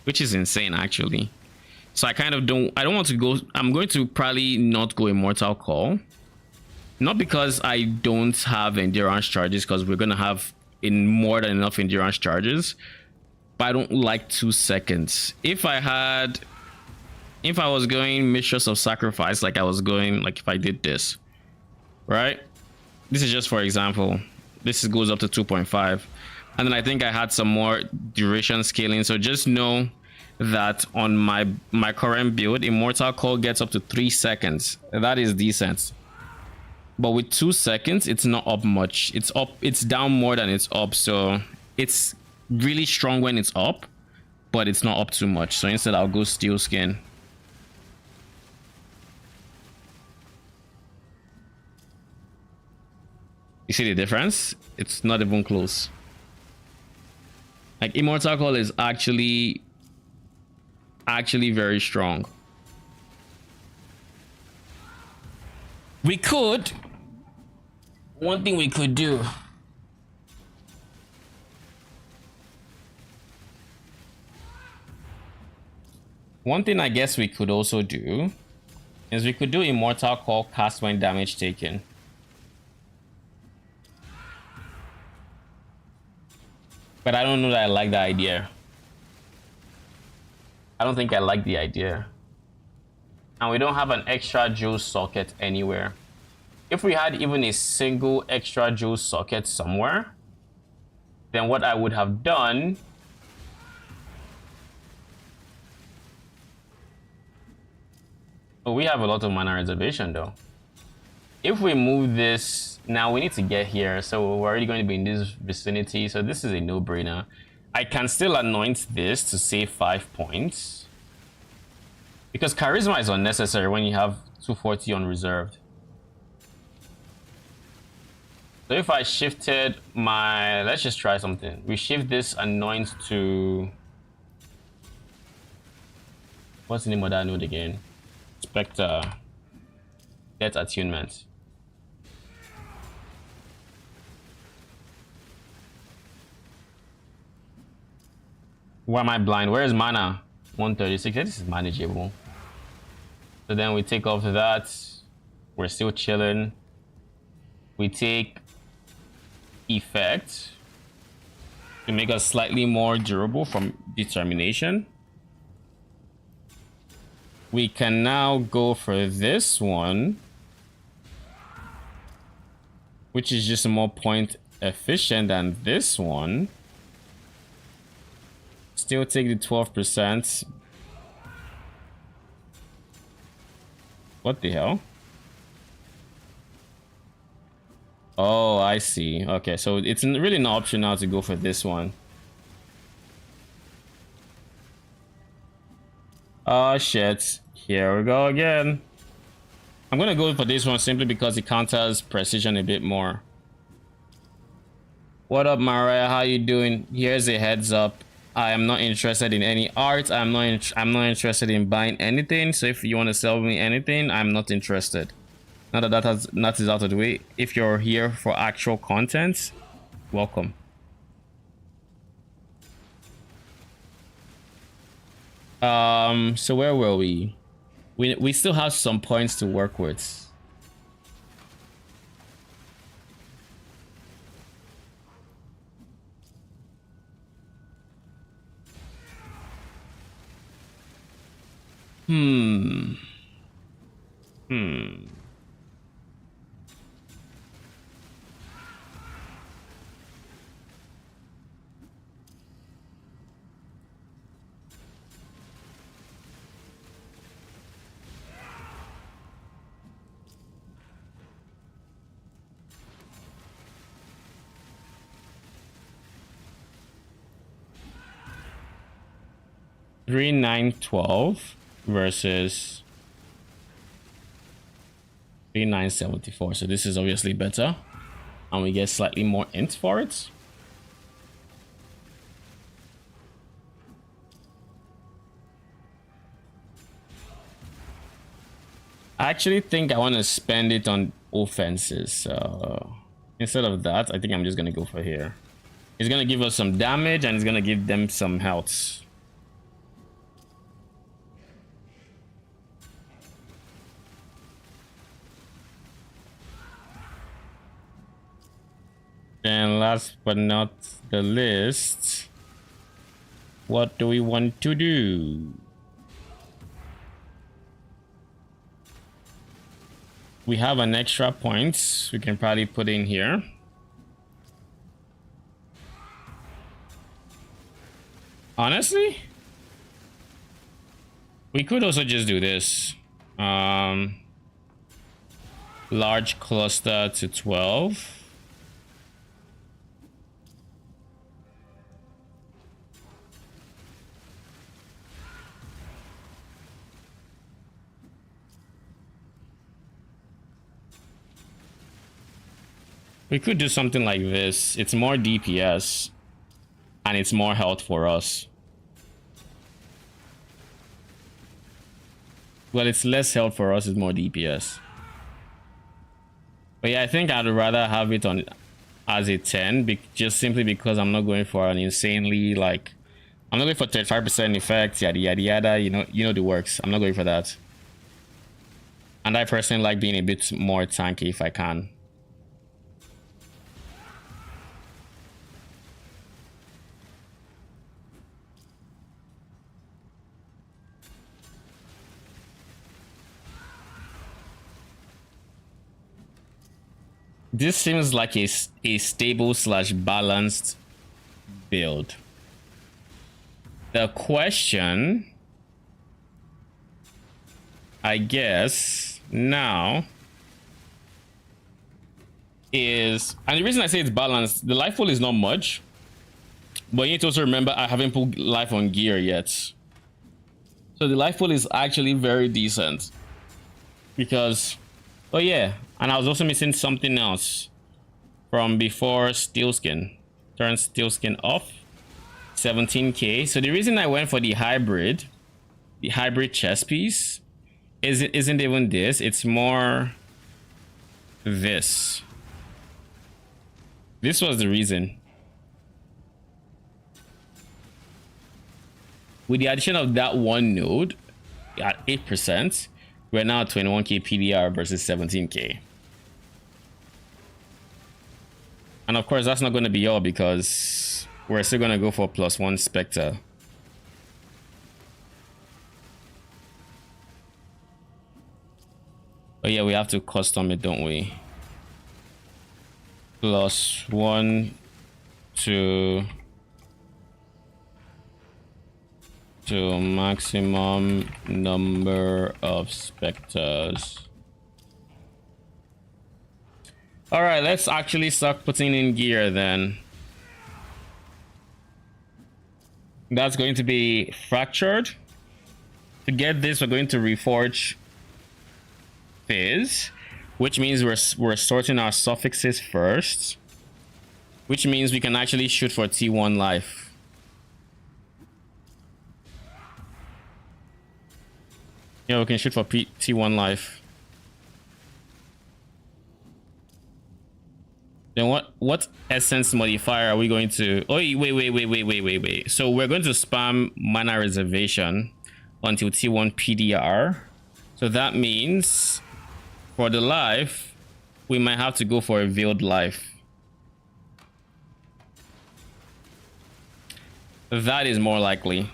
which is insane, actually. So I kind of don't want to go. I'm going to probably not go Immortal Call, not because I don't have endurance charges, because we're going to have more than enough endurance charges, but I don't like 2 seconds. If I was going Mistress of Sacrifice, like I was going, like if I did this, right? This is just for example. This goes up to 2.5. And then I think I had some more duration scaling. So just know that on my current build, Immortal Call gets up to 3 seconds. That is decent. But with 2 seconds, it's not up much. It's down more than it's up. So it's really strong when it's up, but it's not up too much. So instead I'll go Steel Skin. You see the difference? It's not even close. Like Immortal Call is actually very strong. One thing we could do. One thing I guess we could also do is we could do Immortal Call cast when damage taken. But I don't know that I like the idea. I don't think I like the idea. And we don't have an extra Joe socket anywhere. If we had even a single extra Joe socket somewhere, then what I would have done we have a lot of mana reservation though. If we move this, now we need to get here, so we're already going to be in this vicinity, so this is a no-brainer. I can still anoint this to save 5 points, because charisma is unnecessary when you have 240 unreserved. So if I shifted my, let's just try something. We shift this anoint to, what's the name of that node again? Spectre. Get attunement. Why am I blind? Where is mana? 136. This is manageable. So then we take off that. We're still chilling. We take effect to make us slightly more durable from determination. We can now go for this one, which is just more point efficient than this one. Still take the 12%. What the hell? Oh, I see. Okay, so it's really an option now to go for this one. Oh shit. Here we go again. I'm gonna go for this one simply because it counters precision a bit more. What up, Mariah? How you doing? Here's a heads up. I am not interested in any art. I'm not interested in buying anything. So if you want to sell me anything, I'm not interested. Now that that is out of the way, if you're here for actual content, welcome. So where were we? We still have some points to work with. Hmm. 3912 versus 3974. So this is obviously better, and we get slightly more int for it. I actually think I want to spend it on offenses. So instead of that, I think I'm just gonna go for here. It's gonna give us some damage, and it's gonna give them some health. And last but not the least, what do we want to do? We have an extra point we can probably put in here. Honestly, we could also just do this. Large cluster to 12. We could do something like this. It's more DPS and it's more health for us. Well, it's less health for us, it's more DPS. But yeah, I think I'd rather have it on as a 10, just simply because I'm not going for an insanely, like, I'm not going for 35% effect, yada yada yada, you know the works. I'm not going for that. And I personally like being a bit more tanky if I can. This seems like a stable / balanced build. The question, I guess, now is, and the reason I say it's balanced, the life pool is not much, but you need to also remember I haven't put life on gear yet. So the life pool is actually very decent because, oh yeah, and I was also missing something else from before Steel Skin. Turn Steel Skin off. 17k. So the reason I went for the hybrid chess piece isn't even this. It's more this. This was the reason. With the addition of that one node at 8%, we're now at 21k PDR versus 17k. And of course, that's not going to be all because we're still going to go for +1 Spectre. But yeah, we have to custom it, don't we? +1 to maximum number of specters. All right, let's actually start putting in gear then. That's going to be fractured. To get this, we're going to reforge fizz, which means we're sorting our suffixes first, which means we can actually shoot for T1 life. Yeah, we can shoot for T1 life. Then what essence modifier are we going to? Oh, wait. So we're going to spam mana reservation until T1 PDR. So that means for the life, we might have to go for a veiled life. That is more likely.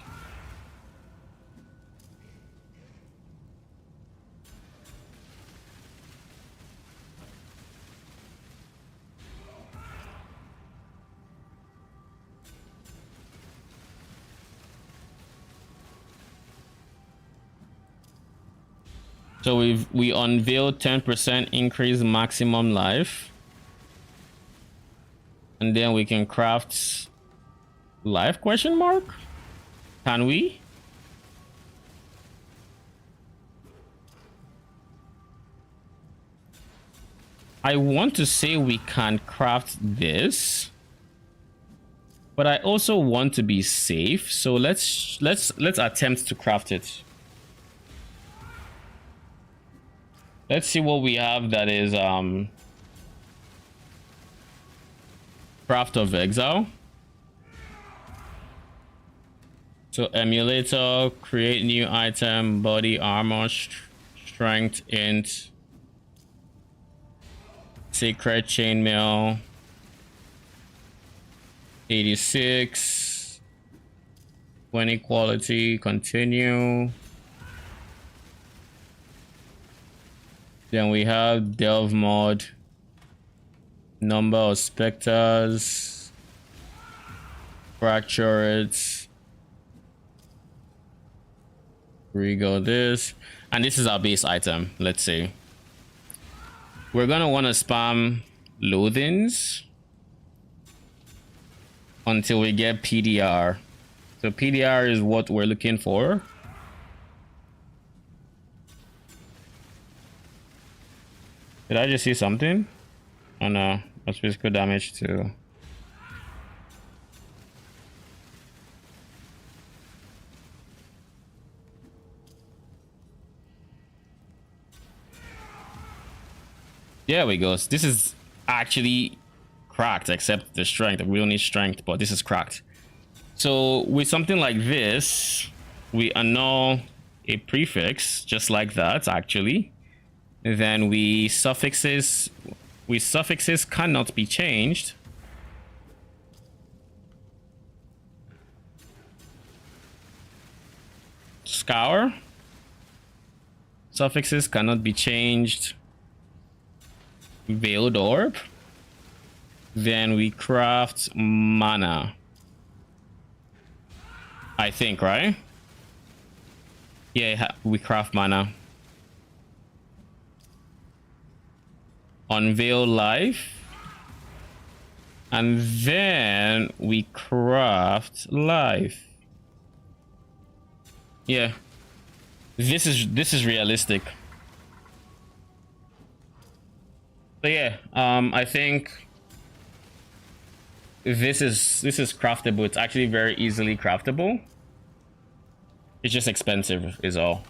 So we unveiled 10% increase maximum life. And then we can craft life question mark? Can we? I want to say we can craft this, but I also want to be safe. So let's attempt to craft it. Let's see what we have that is craft of Exile. So emulator, create new item, body armor, strength, int, sacred chainmail, 86, 20 quality, continue. Then we have delve mod, number of specters, fracture it, re-go this, and this is our base item. Let's see. We're gonna want to spam loathings until we get PDR. So PDR is what we're looking for. Did I just see something? Oh no, that's physical damage too. There we go. This is actually cracked, except the strength. We don't need strength, but this is cracked. So with something like this, we annul a prefix just like that, actually. Then suffixes cannot be changed. Scour. Suffixes cannot be changed. Veiled orb. Then we craft mana. I think, right? Yeah, we craft mana. Unveil life. And then we craft life. Yeah. This is realistic. So yeah, I think this is craftable. It's actually very easily craftable. It's just expensive is all.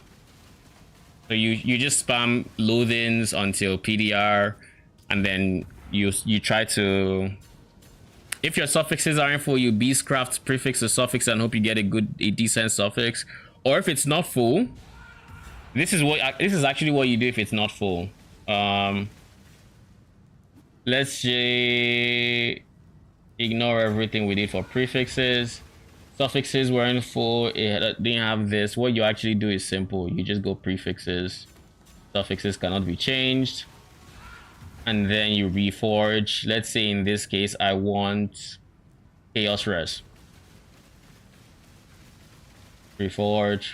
So you just spam loathings until PDR, and then you try to, if your suffixes aren't full, you beast craft prefix to suffix and hope you get a decent suffix. Or if it's not full, this is actually what you do if it's not full. Let's say ignore everything we did for prefixes. Suffixes weren't full, it didn't have this. What you actually do is simple. You just go prefixes. Suffixes cannot be changed. And then you reforge. Let's say in this case, I want Chaos Res. Reforge.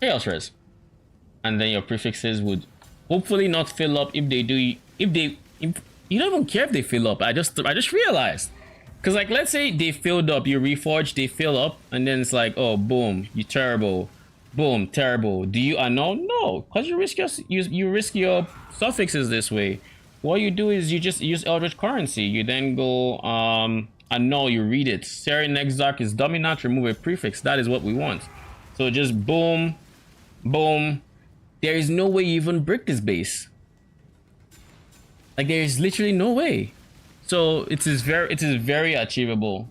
Chaos Res. And then your prefixes would hopefully not fill up. If they do, you don't even care if they fill up. I just realized. Because, like, let's say they filled up, you reforge, they fill up, and then it's like, oh, boom, you're terrible. Boom, terrible. Do you annul? No, because you risk your suffixes this way. What you do is you just use Eldritch Currency. You then go annul, you read it. Serin Exarch is dominant, remove a prefix. That is what we want. So just boom, boom. There is no way you even break this base. Like there is literally no way. So it is very achievable.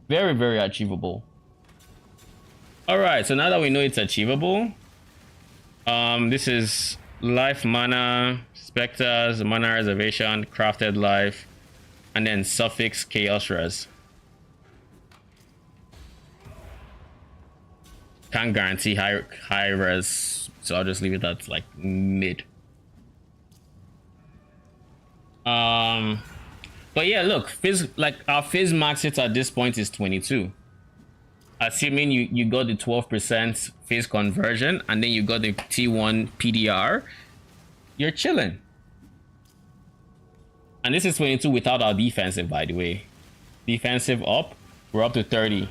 Very, very achievable. Alright, so now that we know it's achievable, this is life mana, specters, mana reservation, crafted life, and then suffix chaos res. Can't guarantee high res, so I'll just leave it at like mid. But yeah, look, like our fizz max hit at this point is 22. Assuming you got the 12% fizz conversion and then you got the T1 PDR, you're chilling. And this is 22 without our defensive, by the way. Defensive up, we're up to 30.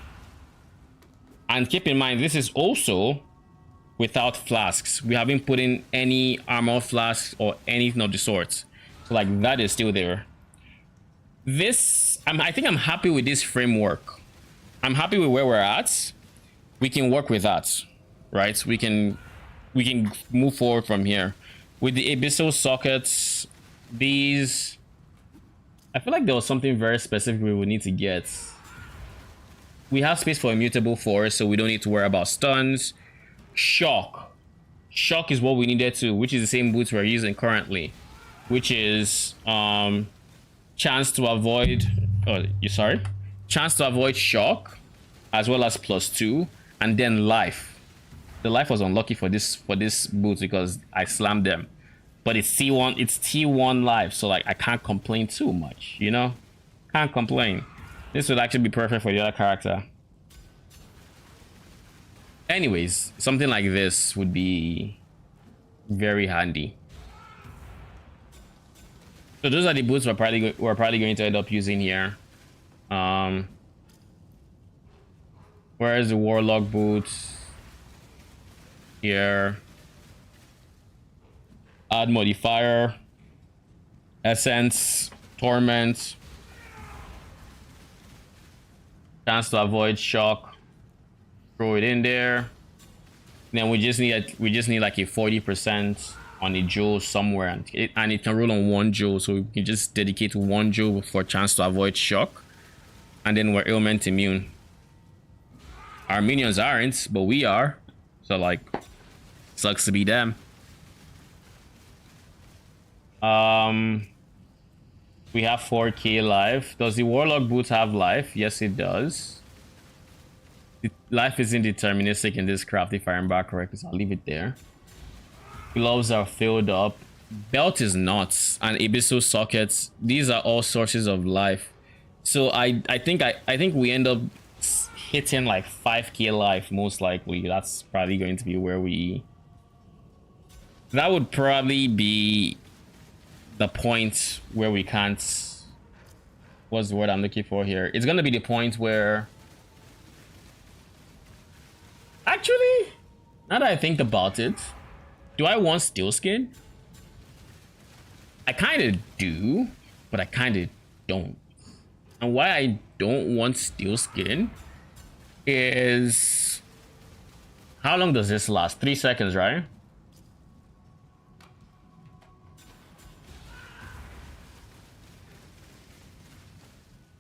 And keep in mind, this is also without flasks. We haven't put in any armor flasks or anything of the sorts. So like that is still there. I think I'm happy with this framework. I'm happy with where we're at. We can work with that, right? We can move forward from here. With the abyssal sockets, these, I feel like there was something very specific we would need to get. We have space for immutable force, so we don't need to worry about stuns. Shock is what we needed to, which is the same boots we're using currently, which is chance to avoid shock, as well as +2, and then life. The life was unlucky for this boot because I slammed them, but it's T1 life, so like I can't complain too much, you know. Can't complain. This would actually be perfect for the other character. Anyways, something like this would be very handy. So those are the boots we're probably going to end up using here. Where is the warlock boots? Here. Add modifier. Essence. Torment. Chance to avoid shock. Throw it in there. Then we just need like a 40% on a jewel somewhere, and it can roll on 1 jewel, so we can just dedicate 1 jewel for chance to avoid shock, and then we're ailment immune. Our minions aren't, but we are, so like sucks to be them. We have 4k life. Does the warlock boots have life? Yes, it does. The life isn't deterministic in this craft, if I remember correctly, so I'll leave it there. Gloves are filled up. Belt is not. And abyssal sockets. These are all sources of life. So I think we end up hitting like 5k life most likely. That's probably going to be where we. That would probably be the point where we can't. What's the word I'm looking for here? It's gonna be the point where. Actually, now that I think about it. Do I want steel skin? I kind of do, but I kind of don't. And why I don't want steel skin is... How long does this last? 3 seconds, right?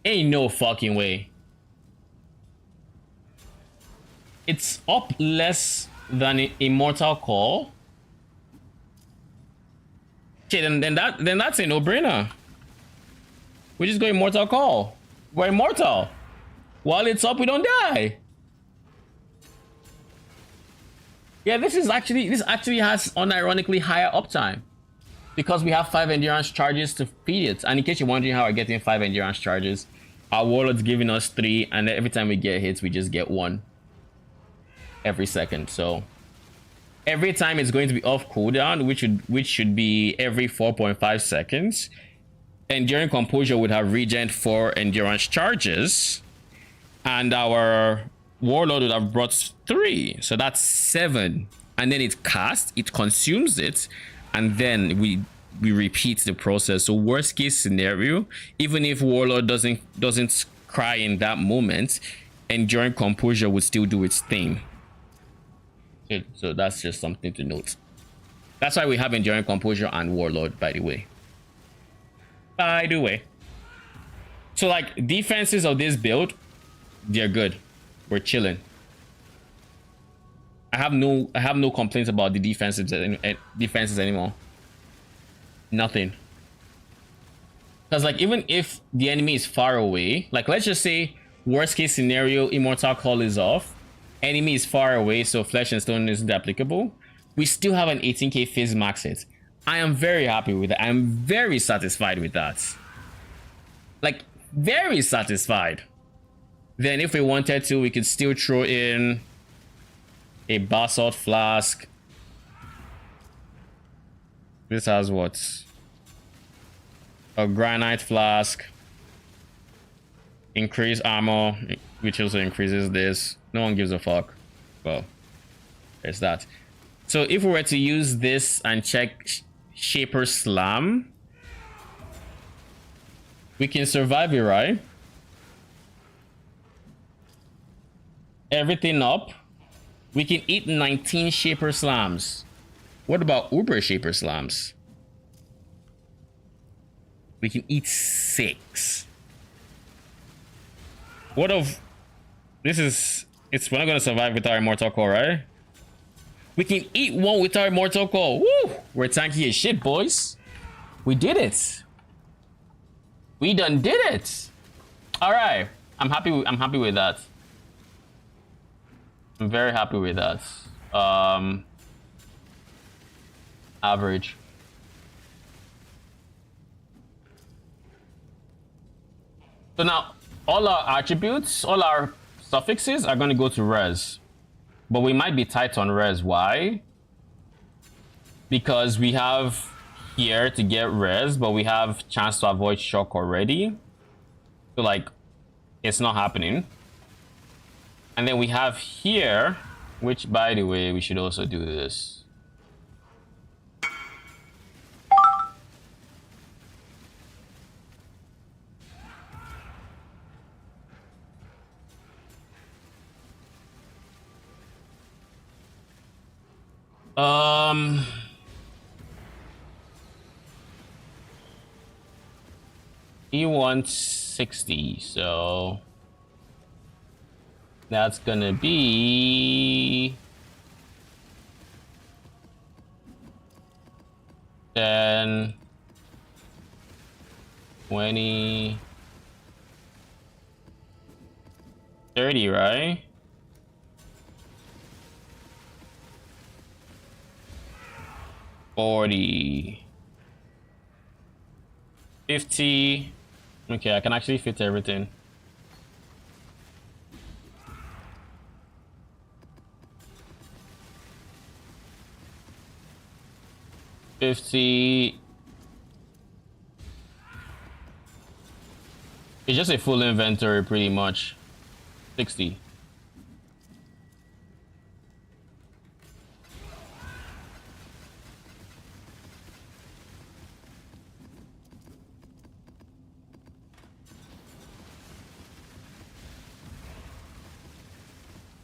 Ain't no fucking way. It's up less than Immortal Call. Okay, then that's a no-brainer. We just go Immortal Call. We're immortal. While it's up, we don't die. Yeah, this actually has unironically higher uptime because we have 5 endurance charges to feed it. And in case you're wondering how we're getting 5 endurance charges, our warlord's giving us 3, and every time we get hits, we just get 1 every second. So every time it's going to be off cooldown, which should be every 4.5 seconds. Enduring Composure would have regen 4 endurance charges, and our Warlord would have brought 3, so that's 7. And then it casts, it consumes it, and then we repeat the process. So worst case scenario, even if Warlord doesn't cry in that moment, Enduring Composure would still do its thing. So that's just something to note. That's why we have Enduring Composure and Warlord, by the way. So like defenses of this build, they're good. We're chilling. I have no complaints about the defenses anymore. Nothing. Because like even if the enemy is far away, like let's just say worst case scenario, Immortal Call is off, enemy is far away, so Flesh and Stone isn't applicable, we still have an 18k Fizz max hit. I am very happy with that. I'm very satisfied with that. Like very satisfied. Then if we wanted to, we could still throw in a Basalt Flask. This has what? A Granite Flask. Increase armor, which also increases this. No one gives a fuck. Well, there's that. So if we were to use this and check Shaper Slam, we can survive it, right? Everything up. We can eat 19 Shaper Slams. What about Uber Shaper Slams? We can eat 6. What of this is we're not gonna survive with our Immortal Core, right? We can eat 1 with our Immortal Core. Woo! We're tanky as shit, boys. We did it. We done did it. Alright. I'm happy with that. I'm very happy with that. Average. So now all our attributes, all our suffixes are going to go to res, but we might be tight on res. Why? Because we have here to get res, but we have chance to avoid shock already, so like it's not happening. And then we have here, which by the way, we should also do this. He wants 60, so that's gonna be 10, 20, 30, right? 40, 50. Okay, I can actually fit everything. It's just a full inventory pretty much. 60.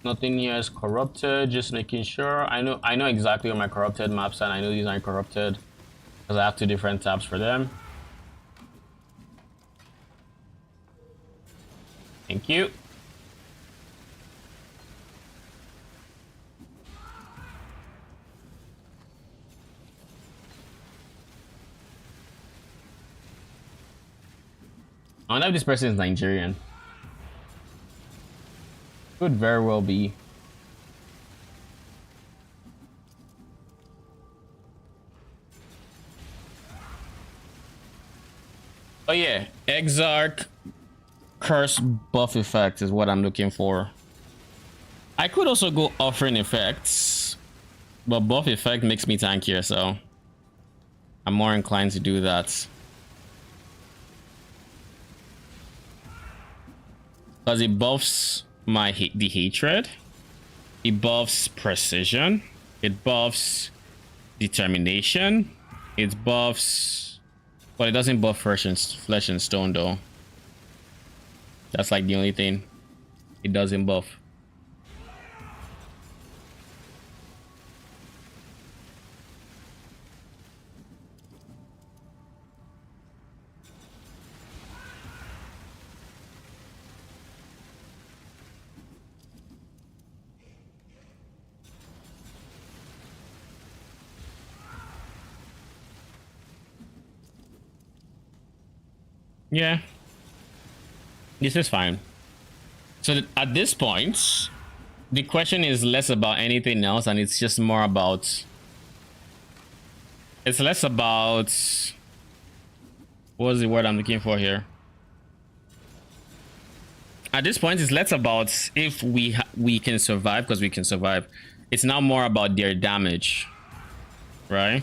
Nothing here is corrupted, just making sure. I know exactly where my corrupted maps are, and I know these aren't corrupted because I have 2 different tabs for them. Thank you. I wonder if this person is Nigerian. Could very well be. Oh yeah, Exarch Curse buff effect is what I'm looking for. I could also go offering effects, but buff effect makes me tankier, so I'm more inclined to do that. Because it buffs the hatred. It buffs precision. It buffs determination. It buffs, but it doesn't buff flesh and stone though. That's like the only thing it doesn't buff. Yeah, this is fine. So at this point, the question is less about anything else, and it's just more about. It's less about. What's the word I'm looking for here? At this point, it's less about if we can survive, because we can survive. It's now more about their damage, right?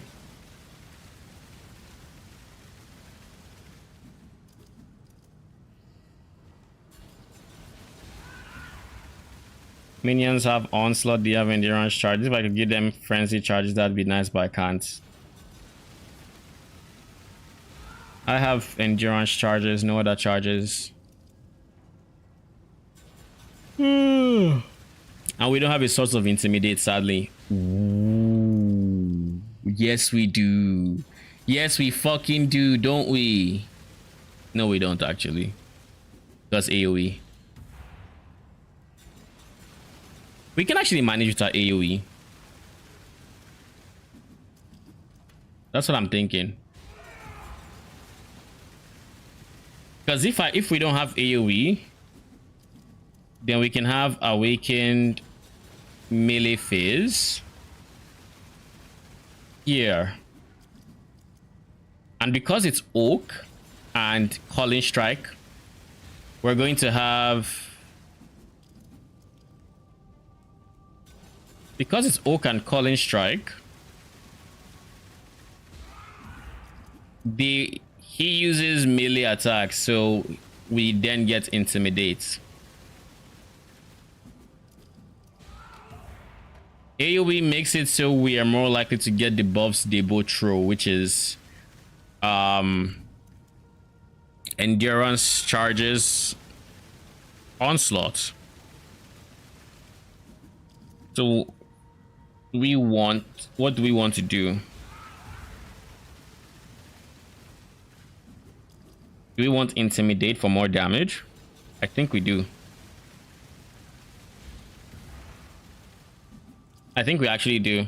Minions have onslaught, they have endurance charges. If I could give them frenzy charges, that'd be nice, but I can't. I have endurance charges, no other charges. And we don't have a source of intimidate, sadly. Ooh. Yes, we do. Yes, we fucking do, don't we? No, we don't actually. That's AoE. We can actually manage with our AoE. That's what I'm thinking. Because if we don't have AoE, then we can have awakened melee phase here. And because it's oak and calling strike, we're going to have, because it's oak and calling strike, he uses melee attacks, so we then get intimidate. AoE makes it so we are more likely to get the buffs they both throw, which is endurance charges, onslaught. So what do we want to do? Do we want intimidate for more damage? I think we do. I think we actually do.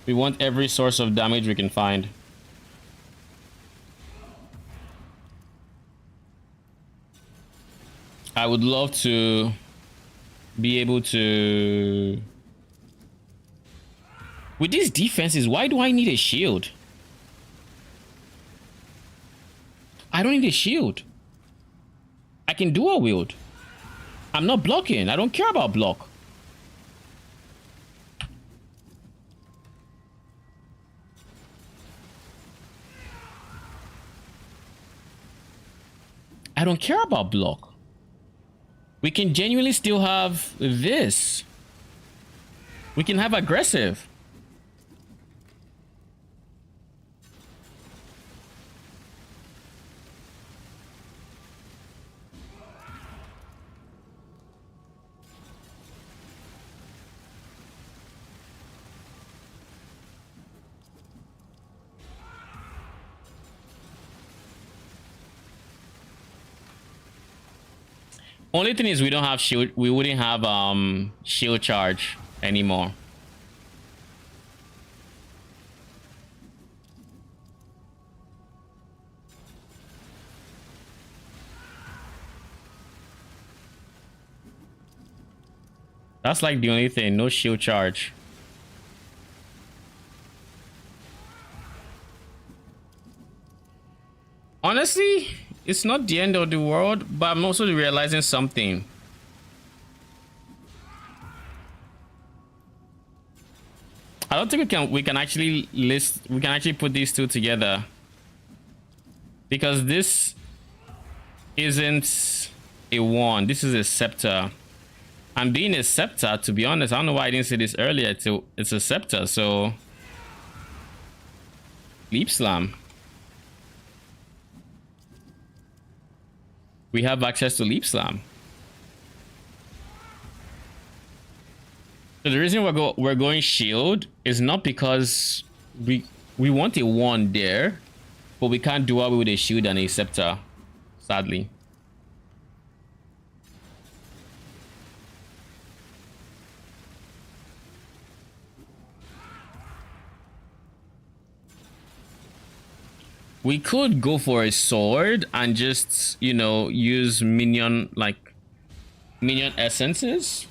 We want every source of damage we can find. I would love to be able to... With these defenses, why do I need a shield? I don't need a shield. I can dual wield. I'm not blocking. I don't care about block. I don't care about block. We can genuinely still have this. We can have aggressive. Only thing is we don't have shield. We wouldn't have shield charge anymore. That's like the only thing. No shield charge. Honestly, it's not the end of the world, but I'm also realizing something. I don't think we can actually put these two together, because this isn't a wand. This is a scepter. And being a scepter, to be honest, I don't know why I didn't say this earlier. It's a scepter, so Leap Slam. We have access to Leap Slam. So the reason we're going shield is not because we want a wand there, but we can't do away with a shield and a scepter, sadly. We could go for a sword and just, you know, use minion essences.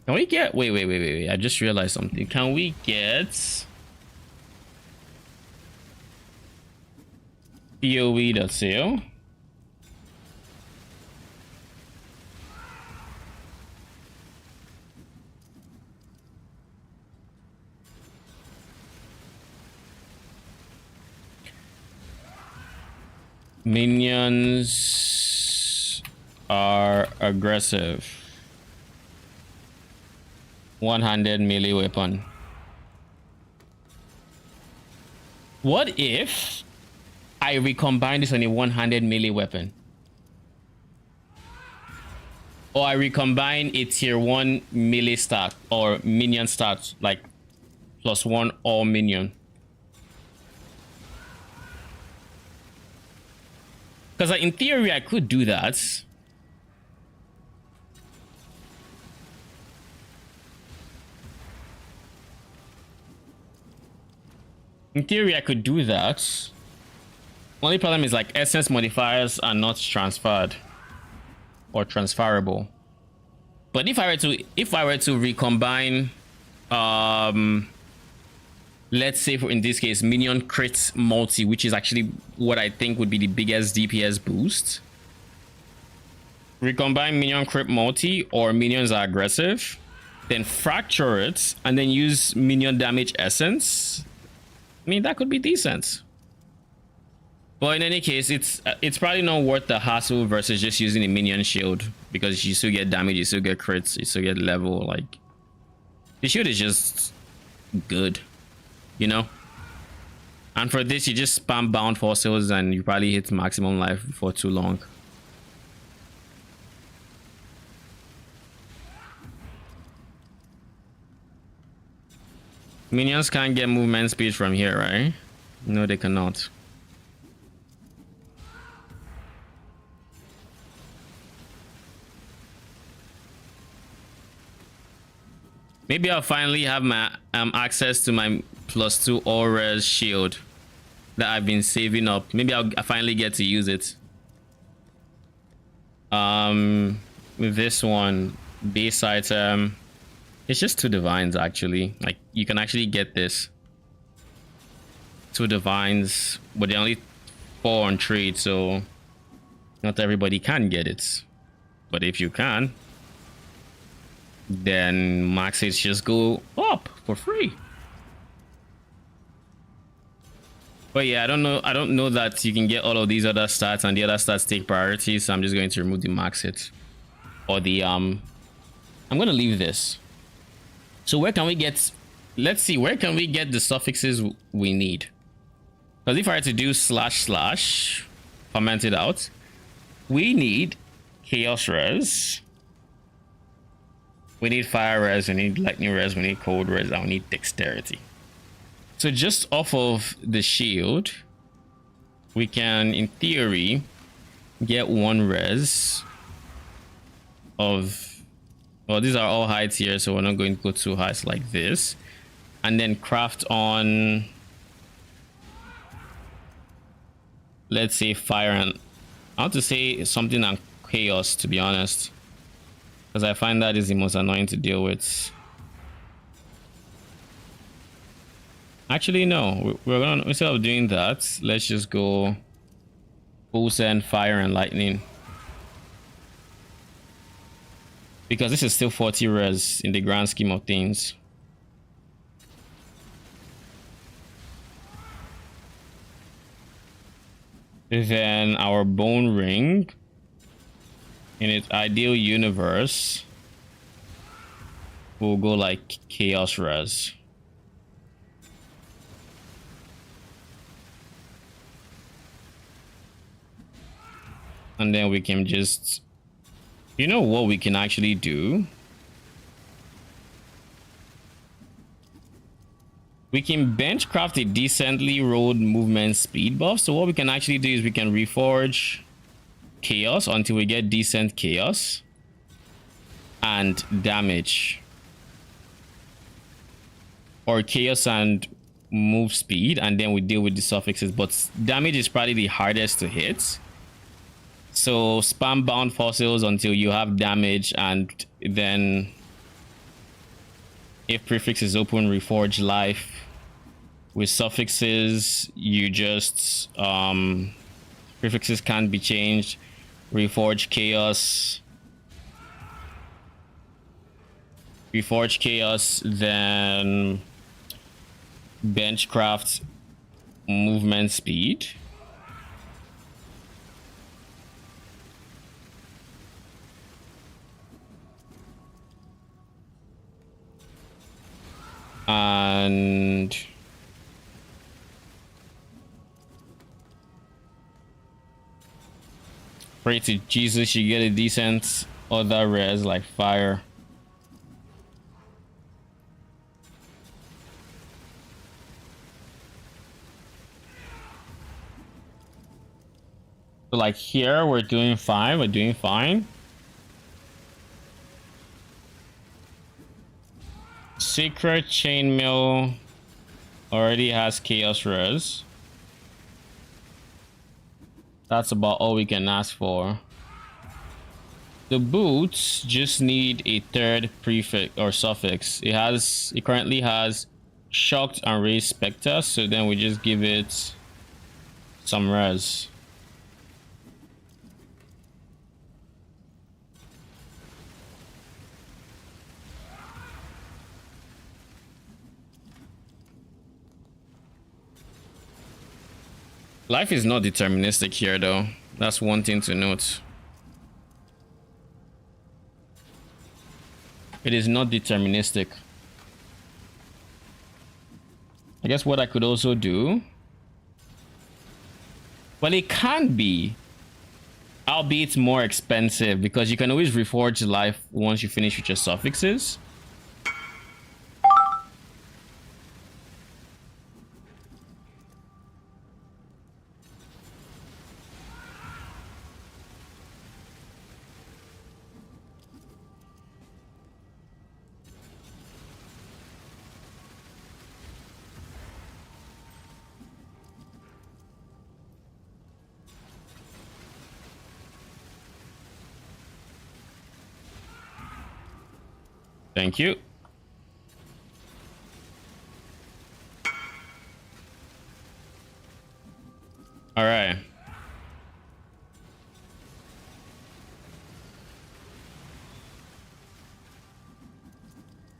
Can we get... Wait. I just realized something. Can we get... POE.sale? Minions are aggressive. One-handed melee weapon. What if I recombine this on a one-handed melee weapon? Or I recombine a tier 1 melee stat or minion stat, like +1 all minion. Because in theory, I could do that. In theory, I could do that. Only problem is like essence modifiers are not transferred or transferable. But if I were to recombine, let's say in this case, minion crit multi, which is actually what I think would be the biggest DPS boost. Recombine minion crit multi or minions are aggressive, then fracture it and then use minion damage essence. I mean, that could be decent. But in any case, it's probably not worth the hassle versus just using a minion shield, because you still get damage, you still get crits, you still get level. Like, the shield is just good, you know? And for this, you just spam bound fossils and you probably hit maximum life for too long. Minions can't get movement speed from here, right? No, they cannot. Maybe I'll finally have my access to my +2 all-res shield that I've been saving up. Maybe I finally get to use it. With this one, base item, it's just 2 divines actually. Like, you can actually get this 2 divines, but they're only 4 on trade, so not everybody can get it. But if you can, then max hits just go up for free. But yeah, I don't know that you can get all of these other stats and the other stats take priority, so I'm just going to remove the max hit or the I'm gonna leave this. So where can we get, let's see, where can we get the suffixes we need? Because if I were to do // comment it out, we need chaos res, we need fire res, we need lightning res, we need cold res, and we need dexterity. So just off of the shield, we can, in theory, get 1 res of, well, these are all high tier, so we're not going to go too high like this. And then craft on, let's say fire and, I want to say something on chaos, to be honest, because I find that is the most annoying to deal with. Actually, no, we're gonna, instead of doing that, let's just go full send fire and lightning, because this is still 40 res in the grand scheme of things. Then our bone ring, in its ideal universe, will go like chaos res. And then we can just, you know what we can actually do? We can benchcraft a decently rolled movement speed buff. So what we can actually do is we can reforge chaos until we get decent chaos and damage, or chaos and move speed, and then we deal with the suffixes. But damage is probably the hardest to hit. So spam bound fossils until you have damage, and then if prefix is open, reforge life. With suffixes, you just prefixes can't be changed. Reforge chaos. Reforge chaos, then benchcraft movement speed. And pray to Jesus you get a decent other res like fire. So like here we're doing fine, Secret chainmail already has chaos res. That's about all we can ask for. The boots just need a third prefix or suffix. It currently has shocked and raised Spectre, so then we just give it some res. Life is not deterministic here though. That's one thing to note. It is not deterministic. I guess what I could also do, well, it can be, albeit more expensive, because you can always reforge life once you finish with your suffixes. Thank you. All right.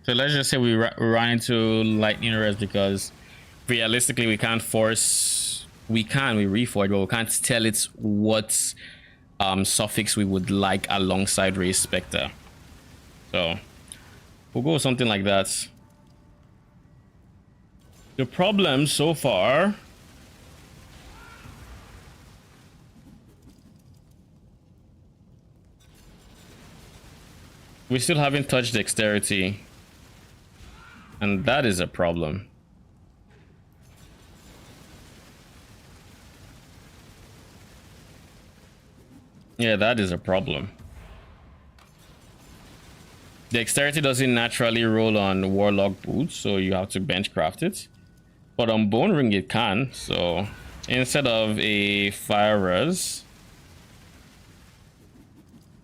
So let's just say we run into lightning res because realistically we can't force. We reforge, but we can't tell it what suffix we would like alongside raise Spectre. So we'll go with something like that. The problem so far we still haven't touched dexterity, and that is a problem. Yeah, that is a problem. Dexterity doesn't naturally roll on Warlock boots, so you have to benchcraft it. But on Bone Ring it can, so instead of a fire res,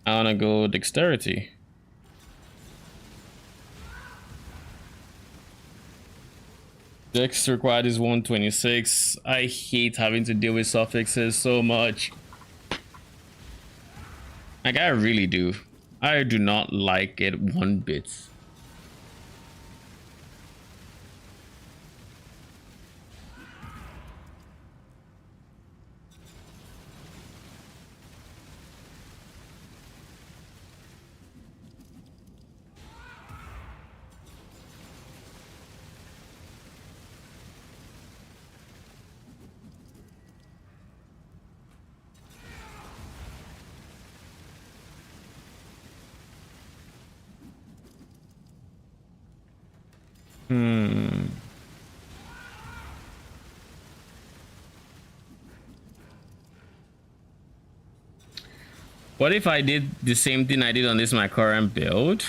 I wanna go dexterity. Dex required is 126. I hate having to deal with suffixes so much. Like, I really do. I do not like it one bit. What if I did the same thing I did on this my current build?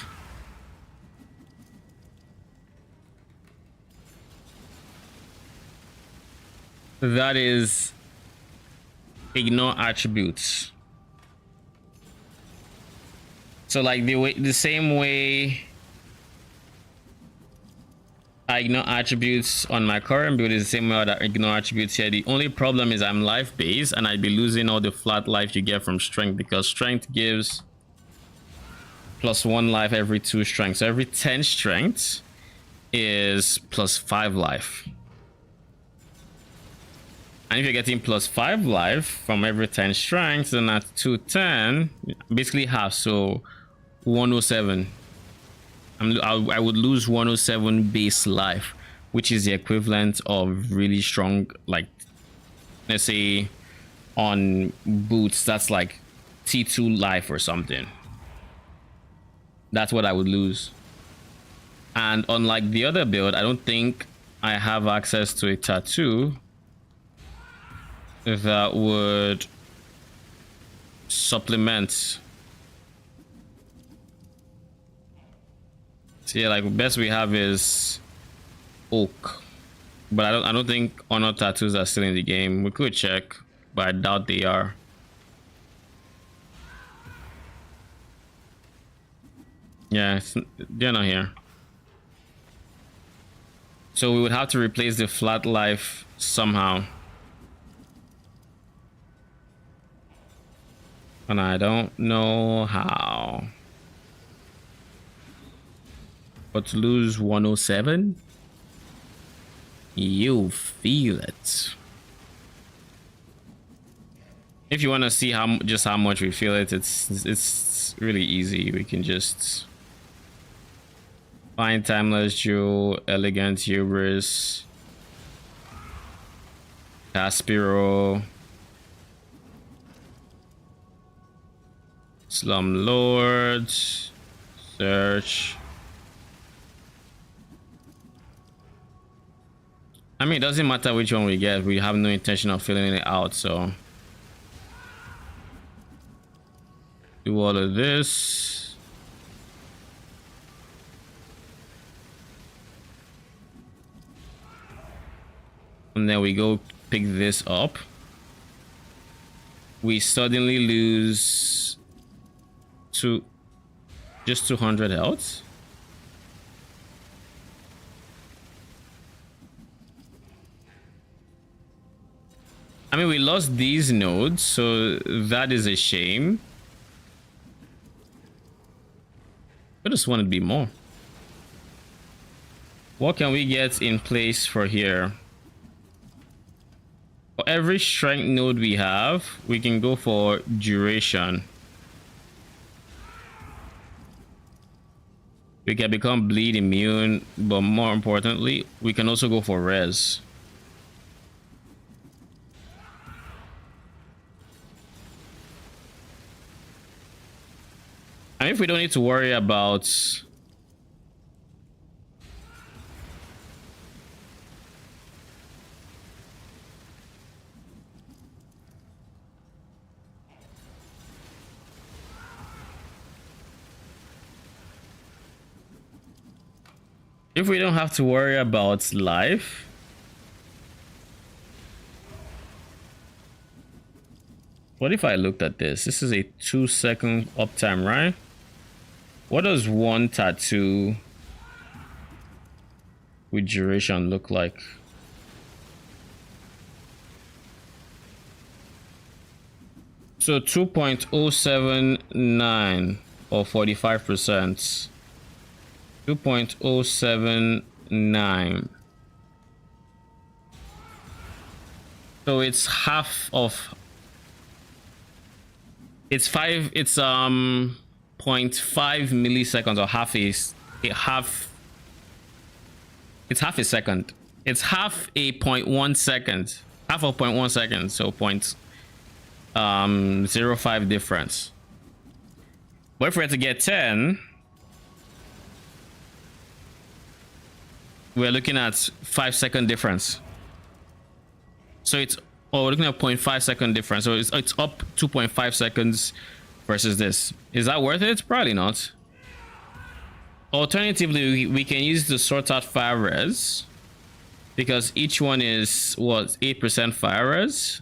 That is ignore attributes. So like the same way I ignore attributes on my current build is the same way I ignore attributes here. The only problem is I'm life based and I'd be losing all the flat life you get from strength, because strength gives +1 life every 2 strength. So every 10 strength is +5 life. And if you're getting +5 life from every 10 strength, then at 210, basically half, so 107. I would lose 107 base life, which is the equivalent of really strong, like, let's say on boots, that's like T2 life or something. That's what I would lose. And unlike the other build, I don't think I have access to a tattoo that would supplement. So yeah, like best we have is oak, but I don't think honor tattoos are still in the game. We could check, but I doubt they are. Yeah, they're not here. So we would have to replace the flat life somehow. And I don't know how. But to lose 107, you feel it. If you want to see how much we feel it, it's really easy. We can just find Timeless Jewel, Elegant Hubris, Caspiro, Slum Lord, search. I mean, it doesn't matter which one we get. We have no intention of filling it out, so do all of this. And then we go pick this up. We suddenly lose just 200 health. I mean, we lost these nodes, so that is a shame. I just want to be more. What can we get in place for here? For every strength node we have, we can go for duration. We can become bleed immune, but more importantly, we can also go for res. And if we don't need to worry about life, what if I looked at this? This is a 2-second uptime, right? What does one tattoo with duration look like? So 2.079 or 45%. 2.079. So it's half of, it's 0.5 milliseconds, or it's half a second. It's half a 0.1 second, half of 0.1 second, so 0.05 difference. But if we had to get 10, we're looking at 5-second difference. So it's, oh, we're looking at 0.5 second difference. So it's up 2.5 seconds versus this. Is that worth it? Probably not. Alternatively, we can use to sort out fire res, because each one is what, 8% fire res,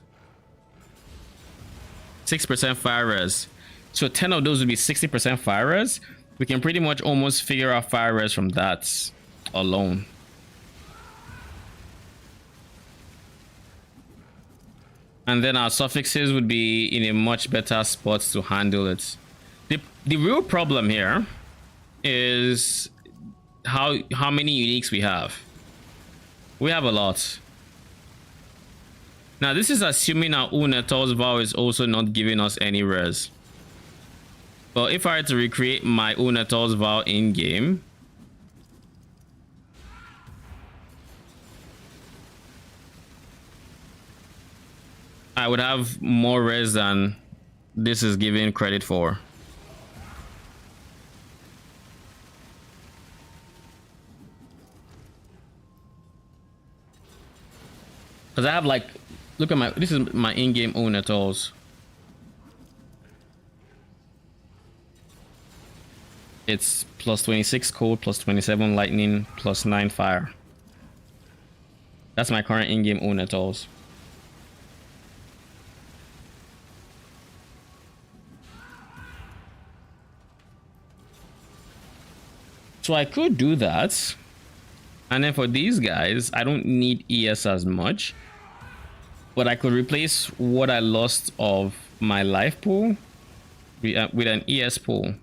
6% fire res. So 10 of those would be 60% fire res. We can pretty much almost figure out fire res from that alone. And then our suffixes would be in a much better spot to handle it. The real problem here is how many uniques we have. We have a lot. Now this is assuming our Unetor's vow is also not giving us any res. But if I were to recreate my Unetor's vow in game, I would have more res than this is giving credit for. Because I have, like, look at my, this is my in-game Unetors. It's plus 26 cold, plus 27 lightning, plus 9 fire. That's my current in-game Unetors. So I could do that. And then for these guys, I don't need ES as much. But I could replace what I lost of my life pool with an ES pool.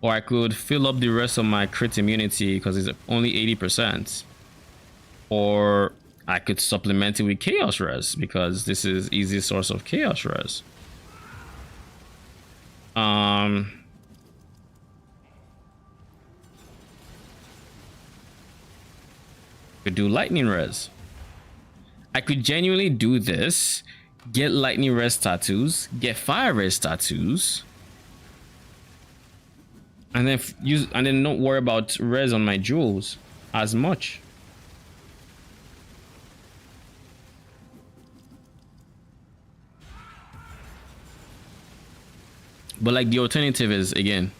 Or I could fill up the rest of my crit immunity because it's only 80%. Or I could supplement it with chaos res because this is easy source of chaos res. Could do lightning res. I could genuinely do this, get lightning res tattoos, get fire res tattoos, and then use, and then not worry about res on my jewels as much. But like the alternative is, again,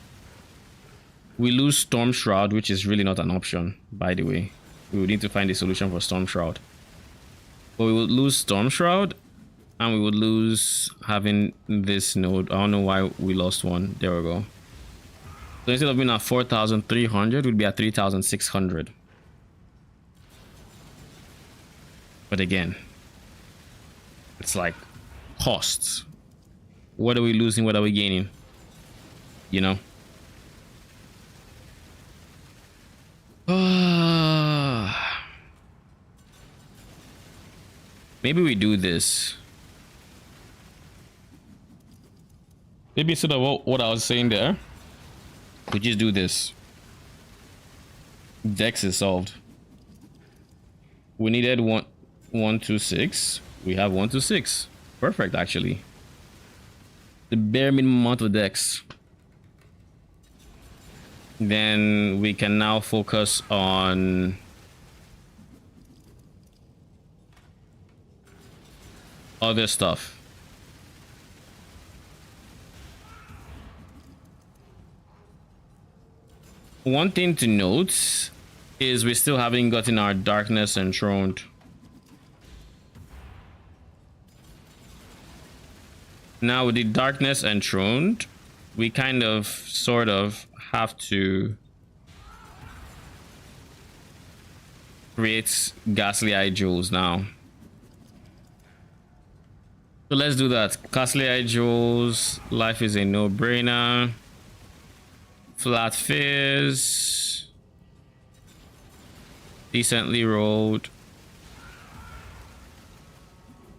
we lose Storm Shroud, which is really not an option, by the way. We would need to find a solution for Storm Shroud. But we would lose Storm Shroud, and we would lose having this node. I don't know why we lost one. There we go. So instead of being at 4,300, we'd be at 3,600. But again, it's like costs. What are we losing? What are we gaining? You know? Maybe we do this. Maybe instead of what I was saying there, we just do this. Dex is solved. We needed 126. We have 126. Perfect, actually. The bare minimum amount of Dex. Then we can now focus on other stuff. One thing to note is we still haven't gotten our darkness enthroned. Now with the darkness enthroned, we kind of sort of have to create ghastly eye jewels now. So let's do that. Ghastly eye jewels, life is a no-brainer. Flat fizz, decently rolled.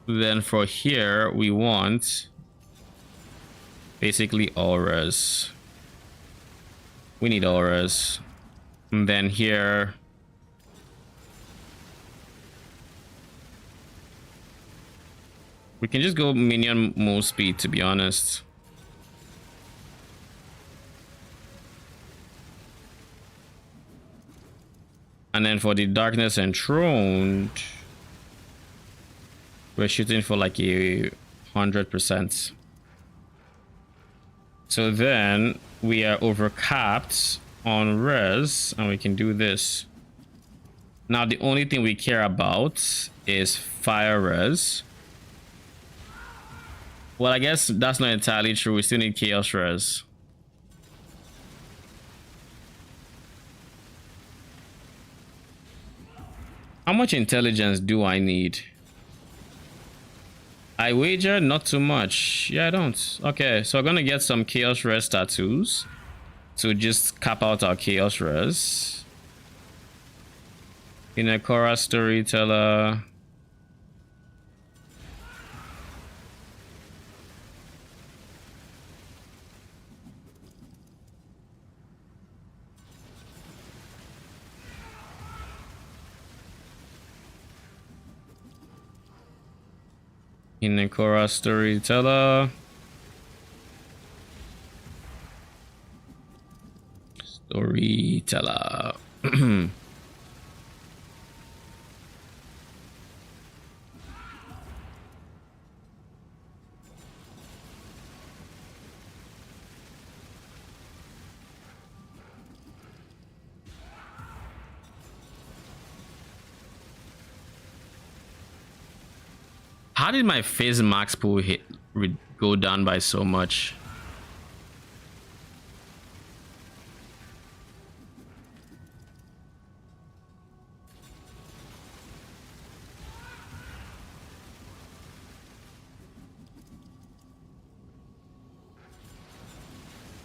Then for here we want basically auras. We need auras. And then here we can just go minion move speed, to be honest. And then for the darkness enthroned, we're shooting for like a 100%. So then we are overcapped on res, and we can do this. Now the only thing we care about is fire res. Well, I guess that's not entirely true. We still need chaos res. How much intelligence do I need? I wager not too much. Yeah, I don't. Okay, so we're gonna get some chaos res tattoos to just cap out our chaos res. Inekora storyteller. Inekora storyteller. Storyteller. How did my phase max pool go down by so much?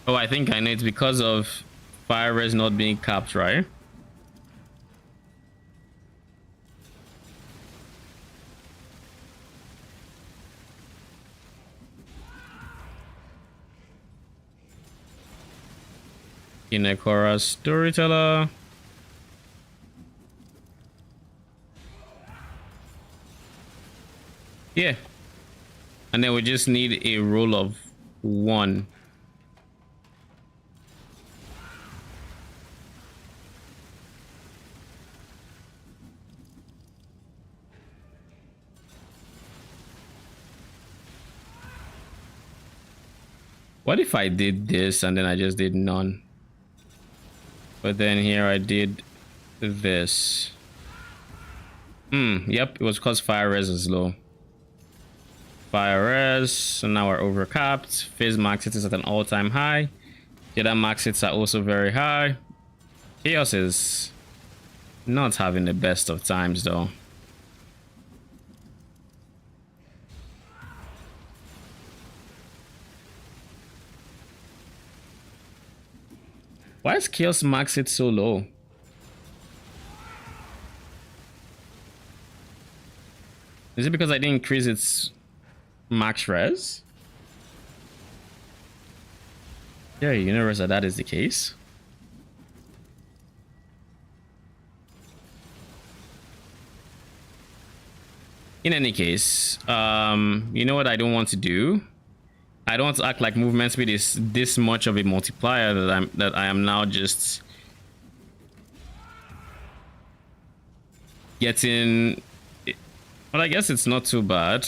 Oh, I think I know. It's because of fire res not being capped, right? Inekora storyteller. Yeah. And then we just need a roll of 1. What if I did this and then I just did none? But then here I did this. Yep, it was because fire res is low. Fire res, so now we're overcapped. Phase max hits is at an all-time high. The other max hits are also very high. Chaos is not having the best of times though. Why is Chaos max hit so low? Is it because I didn't increase its max res? Yeah, universe that is the case. In any case, you know what I don't want to do? I don't want to act like movement speed is this much of a multiplier that I am now just getting. Well, I guess it's not too bad.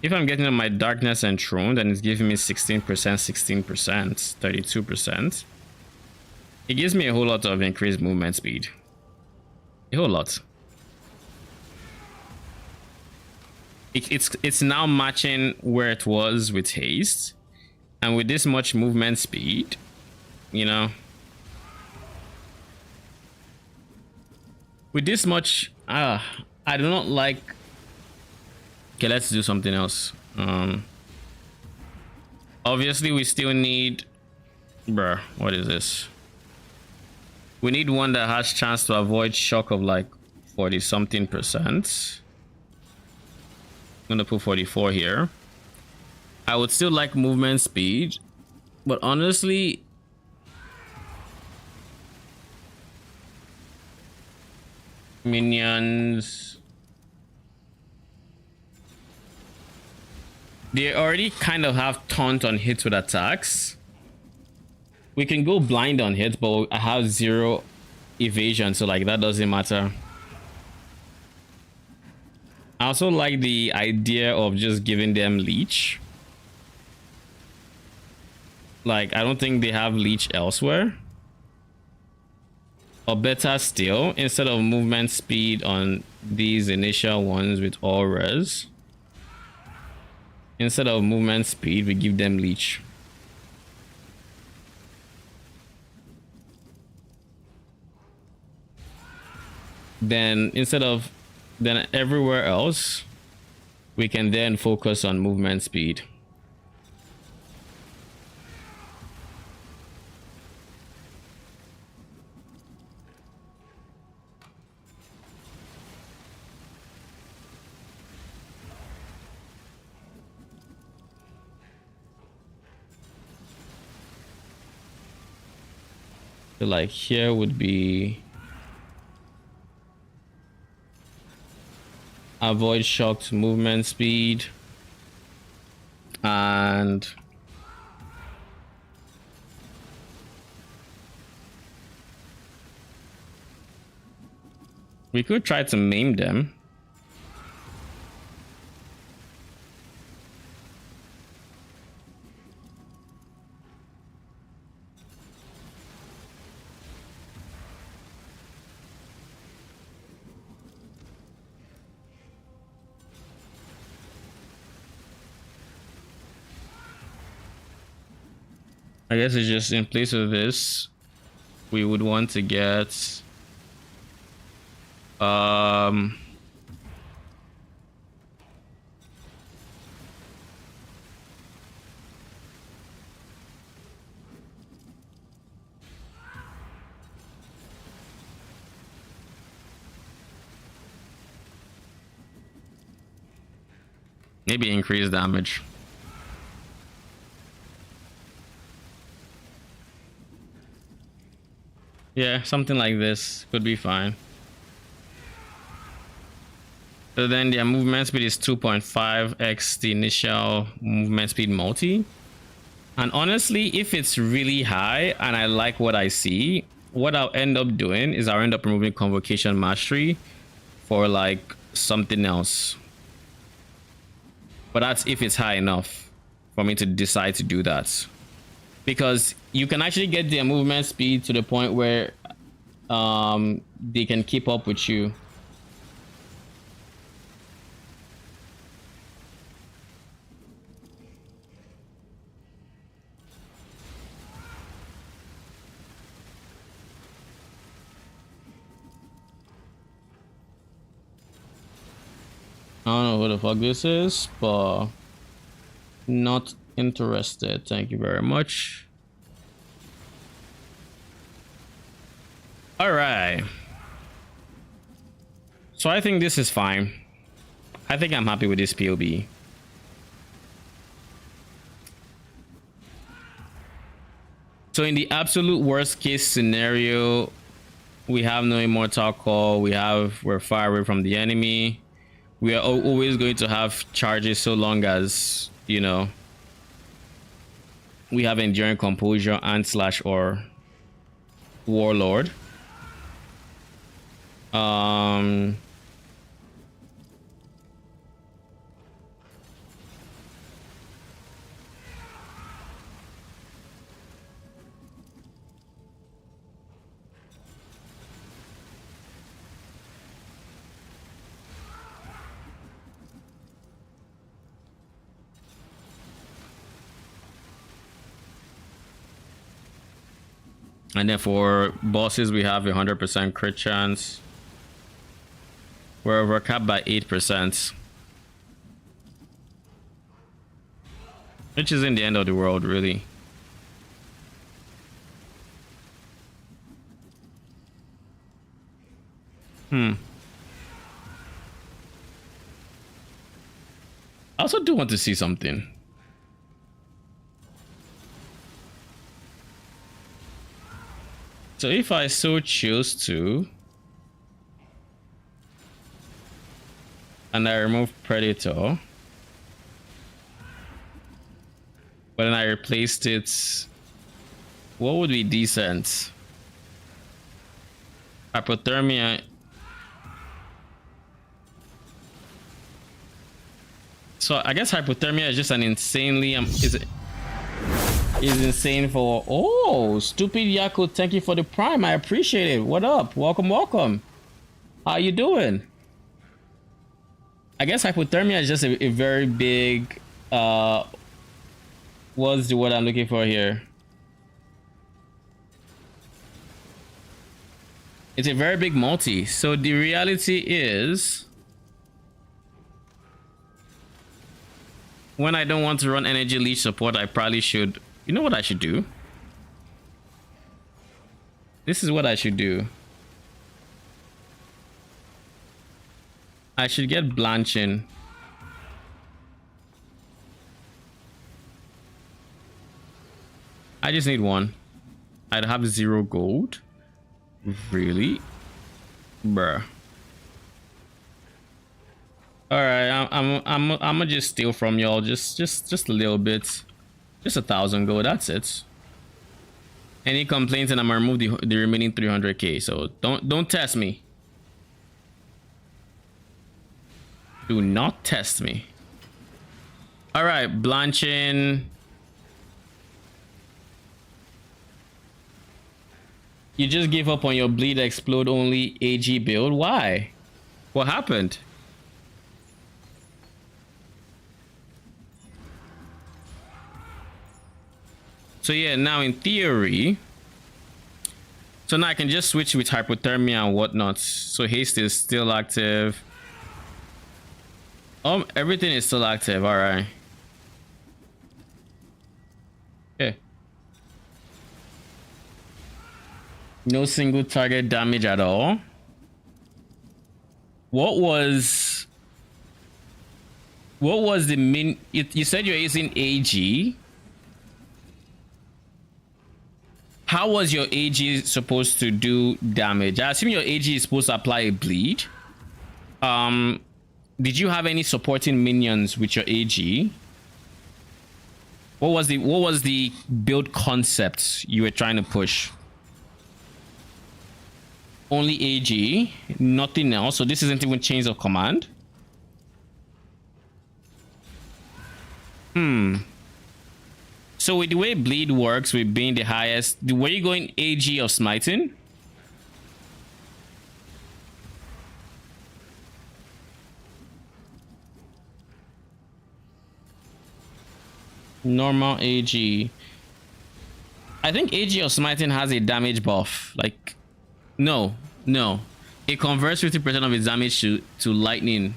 If I'm getting on my darkness enthroned and it's giving me 16%, 16%, 32%, it gives me a whole lot of increased movement speed. A whole lot. It's now matching where it was with haste, and with this much movement speed, you know, with this much, I do not like. Okay, let's do something else. Obviously we still need, bruh, what is this? We need one that has chance to avoid shock of like 40 something percent. I'm gonna put 44 here. I would still like movement speed, but honestly, minions, they already kind of have taunt on hits with attacks. We can go blind on hits, but I have 0 evasion, so like that doesn't matter. I also like the idea of just giving them leech. Like, I don't think they have leech elsewhere. Or better still, instead of movement speed on these initial ones with all res, instead of movement speed, we give them leech. Then then everywhere else, we can then focus on movement speed. So like here would be avoid shocked movement speed, and we could try to maim them. I guess it's just in place of this, we would want to get maybe increase damage. Yeah, something like this could be fine. So then their movement speed is 2.5x the initial movement speed multi. And honestly, if it's really high and I like what I see, what I'll end up doing is I'll end up removing Convocation Mastery for like something else. But that's if it's high enough for me to decide to do that. Because you can actually get their movement speed to the point where they can keep up with you. I don't know what the fuck this is, but not interested. Thank you very much. All right. So I think this is fine. I think I'm happy with this POB. So in the absolute worst case scenario, we have no immortal call. We're far away from the enemy. We are always going to have charges so long as, you know, we have enduring composure and slash or warlord. And then for bosses, we have 100% crit chance. We're capped by 8%. Which isn't the end of the world, really. I also do want to see something. So if I so choose to, and I remove Predator, but then I replaced it, what would be decent? Hypothermia. So I guess hypothermia is just an insanely is insane for. Oh, stupid Yaku, thank you for the prime. I appreciate it. What up? Welcome, welcome. How you doing? I guess hypothermia is just a very big what's the word I'm looking for here? It's a very big multi. So the reality is, when I don't want to run energy leech support, I probably should. You know what I should do? This is what I should do. I should get blanching. I just need one. I'd have 0 gold. Really? Bruh. All right, I'm gonna just steal from y'all just a little bit. Just 1,000 gold, that's it. Any complaints and I'm gonna remove the remaining 300k. So don't test me. Do not test me. All right, blanching. You just gave up on your bleed explode only AG build. Why? What happened? So yeah, now in theory, so now I can just switch with hypothermia and whatnot. So haste is still active. Everything is still active. All right. Okay. No single target damage at all. What was the min? You said you're using AG. How was your AG supposed to do damage? I assume your AG is supposed to apply a bleed. Did you have any supporting minions with your AG? What was the build concept you were trying to push? Only AG, nothing else. So this isn't even change of command. So with the way bleed works, with being the highest, were you going AG of smiting? Normal AG. I think AG of smiting has a damage buff. Like, no. It converts 50% of its damage to lightning.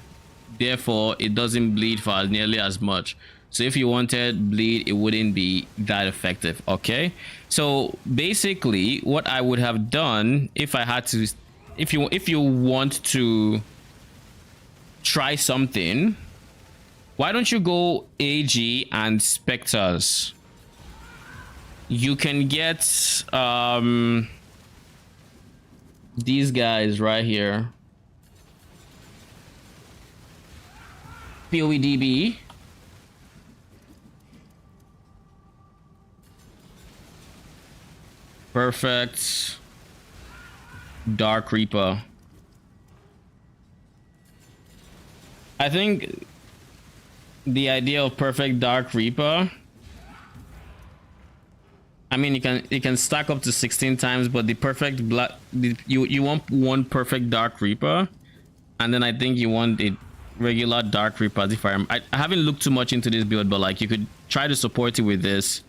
Therefore, it doesn't bleed for nearly as much. So if you wanted bleed, it wouldn't be that effective. Okay. So basically, what I would have done if I had to, if you want to try something, why don't you go AG and Spectres? You can get these guys right here. POEDB. Perfect. Dark Reaper. I think the idea of perfect Dark Reaper, I mean, you can stack up to 16 times, but the perfect black, you want one perfect Dark Reaper, and then I think you want a regular Dark Reaper. If I haven't looked too much into this build, but like you could try to support it with this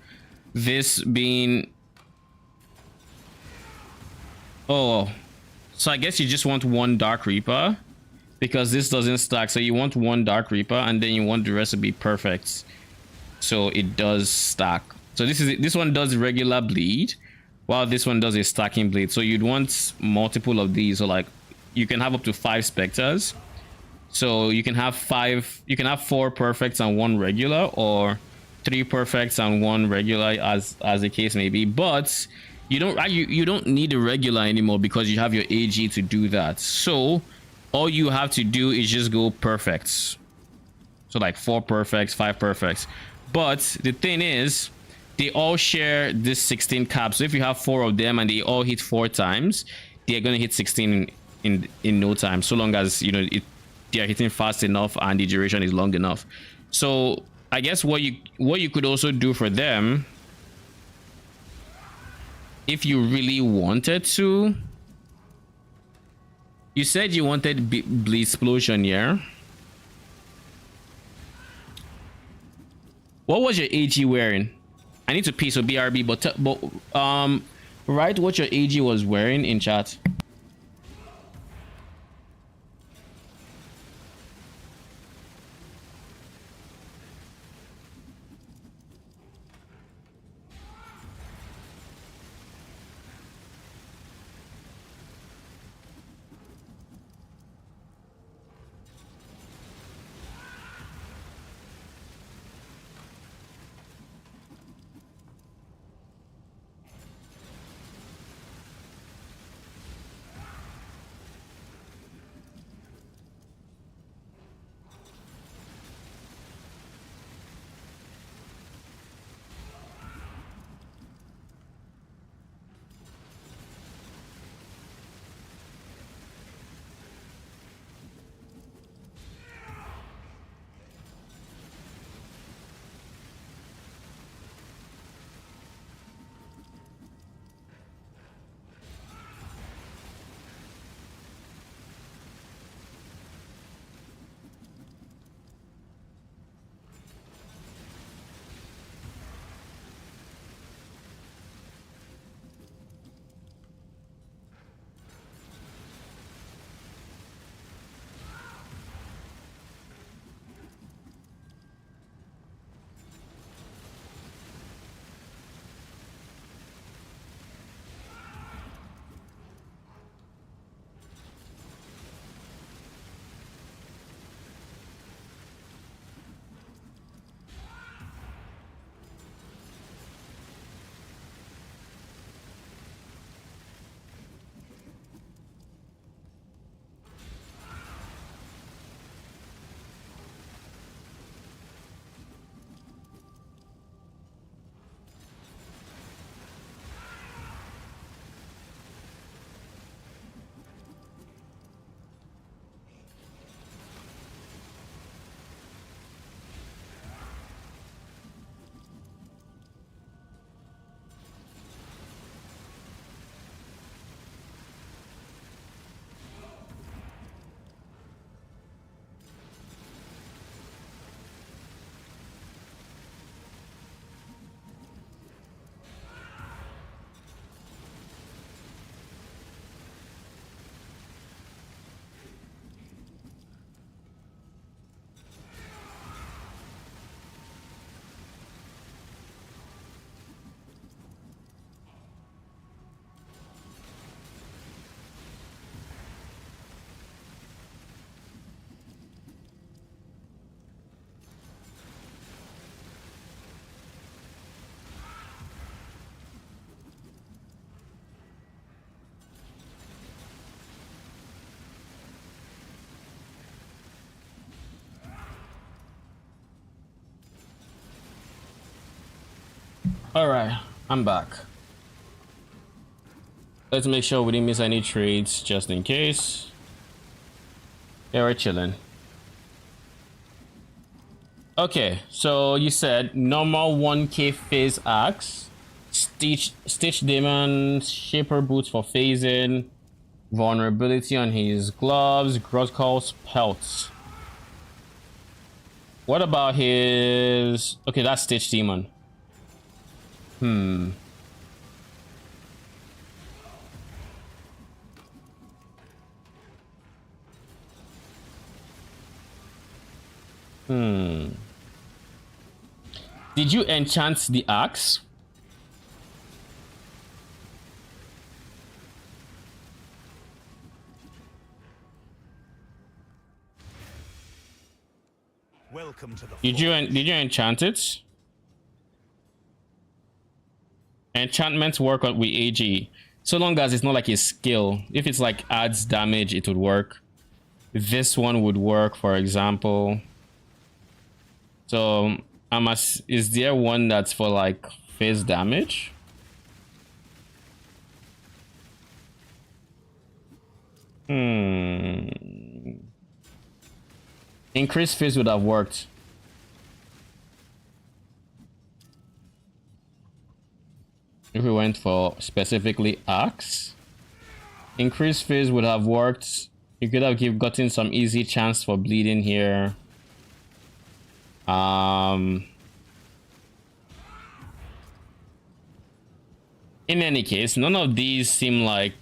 being, oh, so I guess you just want one Dark Reaper because this doesn't stack. So you want one Dark Reaper and then you want the rest to be perfect, so it does stack. So this one does regular bleed, while this one does a stacking bleed. So you'd want multiple of these. So like you can have up to 5 Spectres. So you can have 4 perfects and 1 regular, or 3 perfects and 1 regular, as the case may be. But you don't need a regular anymore because you have your AG to do that. So all you have to do is just go perfects. So like 4 perfects, 5 perfects. But the thing is, they all share this 16 cap. So if you have 4 of them and they all hit 4 times, they're gonna hit 16 in no time, so long as they're hitting fast enough and the duration is long enough. So I guess what you could also do for them, if you really wanted to, you said you wanted Explosion, yeah? What was your AG wearing? I need to pee, so BRB, but write what your AG was wearing in chat. All right, I'm back. Let's make sure we didn't miss any trades just in case. Yeah, we're chilling. Okay, so you said normal 1k phase axe, Stitch Demon, Shaper Boots for phasing, vulnerability on his gloves, Grotcall's pelts. What about his... Okay, that's Stitch Demon. Hmm. Did you enchant the axe? Welcome to the Did you enchant it? Enchantments work with AG, so long as it's not like a skill. If it's like adds damage, it would work. This one would work, for example. So is there one that's for like phase damage? Increased phase would have worked. If we went for specifically axe, increased phase would have worked. You could have gotten some easy chance for bleeding here. In any case, none of these seem like,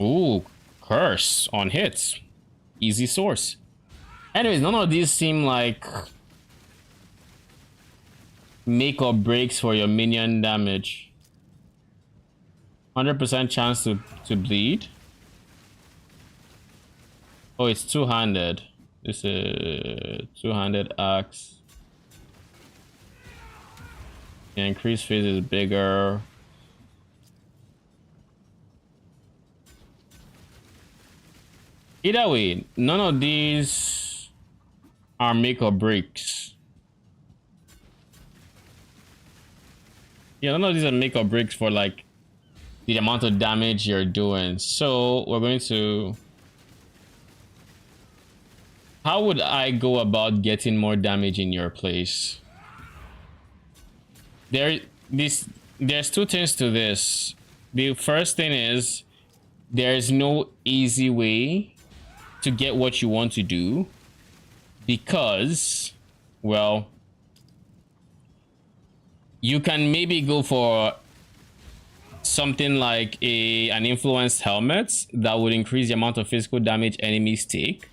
ooh, curse on hits. Easy source. Anyways, none of these seem like make or breaks for your minion damage. 100% chance to bleed. Oh, it's two-handed. This is two-handed axe. The increased phase is bigger. Either way, none of these are make or breaks. Yeah, none of these are make or breaks for like the amount of damage you're doing. So we're going to... How would I go about getting more damage in your place? There's two things to this. The first thing is there's no easy way to get what you want to do because, well, you can maybe go for something like an influenced helmet that would increase the amount of physical damage enemies take.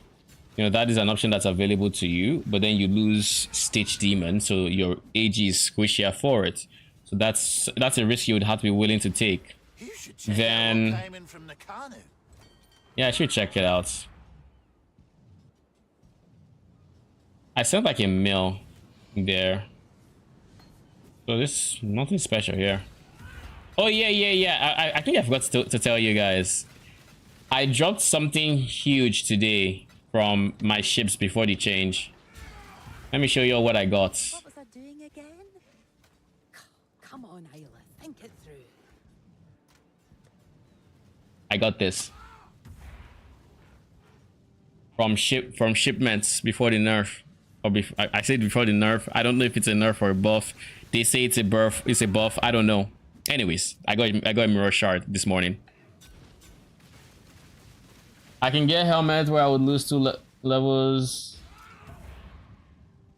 You know, that is an option that's available to you, but then you lose Stitch Demon, so your AG is squishier for it. So that's a risk you would have to be willing to take. Then, yeah, I should check it out. I sound like a mill there. So this nothing special here. Oh yeah. I think I forgot to tell you guys. I dropped something huge today from my ships before the change. Let me show you all what I got. What was I doing again? Come on, Isla, think it through. I got this from shipments before the nerf. Or I said before the nerf. I don't know if it's a nerf or a buff. They say it's a buff. It's a buff. I don't know. Anyways, I got a mirror shard this morning. I can get helmet where I would lose two levels.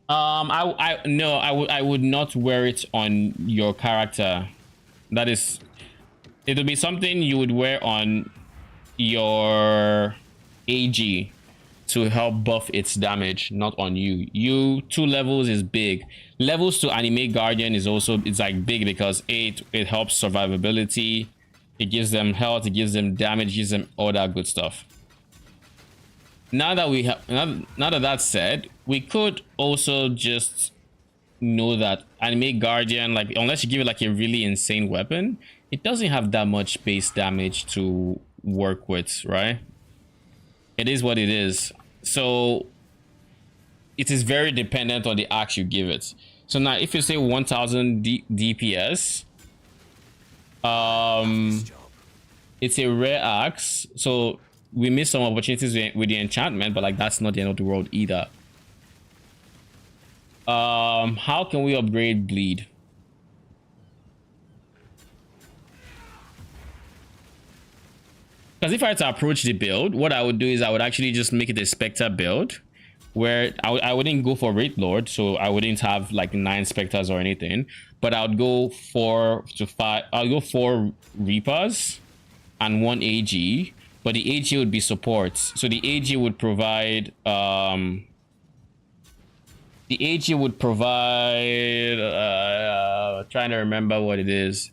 I would not wear it on your character. That is, it'll be something you would wear on your AG to help buff its damage, not on you. You 2 levels is big. Levels to Animate Guardian is also, it's like big because it helps survivability. It gives them health, it gives them damage, it gives them all that good stuff. Now that we have, now that that's said, we could also just know that Animate Guardian, like, unless you give it like a really insane weapon, it doesn't have that much base damage to work with, right? It is what it is. So it is very dependent on the axe you give it. So now if you say 1000 DPS, it's a rare axe, so we missed some opportunities with the enchantment, but like that's not the end of the world either. How can we upgrade bleed? Because if I had to approach the build, what I would do is I would actually just make it a Spectre build where I wouldn't go for Wraith Lord, so I wouldn't have like 9 Spectres or anything, but I would go 4 to 5. I'll go 4 Reapers and 1 AG, but the AG would be support. So the AG would provide trying to remember what it is.